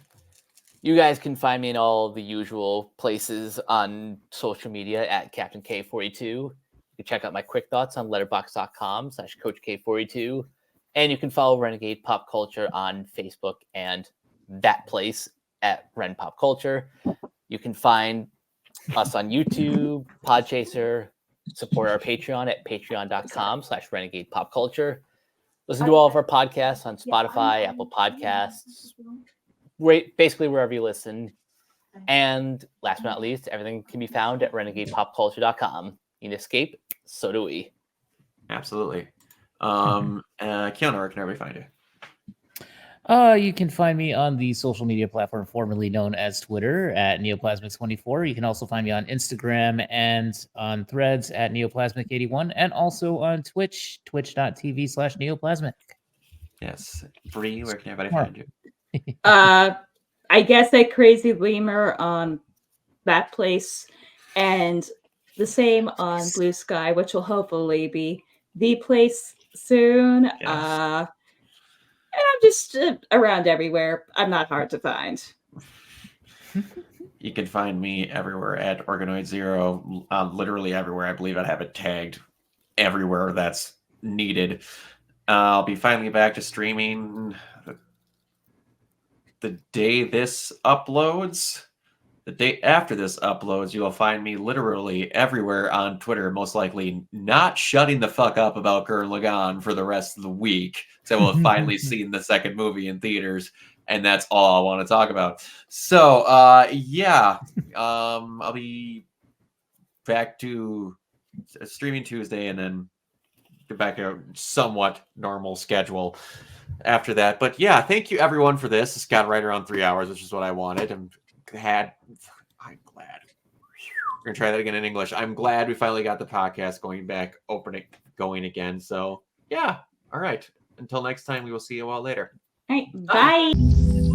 You guys can find me in all the usual places on social media at Captain K42. You can check out my quick thoughts on letterboxd.com/CoachK42. And you can follow Renegade Pop Culture on Facebook and that place at Ren Pop Culture. You can find us on YouTube, Podchaser, support our Patreon at patreon.com/Renegade Pop Culture. Listen to all of our podcasts on Spotify, Apple Podcasts, basically wherever you listen. And last but not least, everything can be found at renegadepopculture.com. You can escape, so do we. Absolutely. Keanu, where can everybody find you? You can find me on the social media platform formerly known as Twitter at Neoplasmic24. You can also find me on Instagram and on Threads at Neoplasmic81, and also on Twitch, twitch.tv/Neoplasmic. Yes. Bree, where can everybody find you? I guess at Crazy Lemur on that place, and the same on Blue Sky, which will hopefully be the place soon. Yes. And I'm just around everywhere. I'm not hard to find. You can find me everywhere at Organoid Zero, literally everywhere. I believe I have it tagged everywhere that's needed. I'll be finally back to streaming the day this uploads. The day after this uploads, you will find me literally everywhere on Twitter, most likely not shutting the fuck up about Gurren Lagann for the rest of the week. So I will have finally seen the second movie in theaters, and that's all I want to talk about. So, yeah, I'll be back to streaming Tuesday and then get back to a somewhat normal schedule after that. But yeah, thank you everyone for this. It's got right around 3 hours, which is what I wanted. I'm glad. We're gonna try that again in English. I'm glad we finally got the podcast going again. So yeah, all right. Until next time, we will see you all later. All right, bye.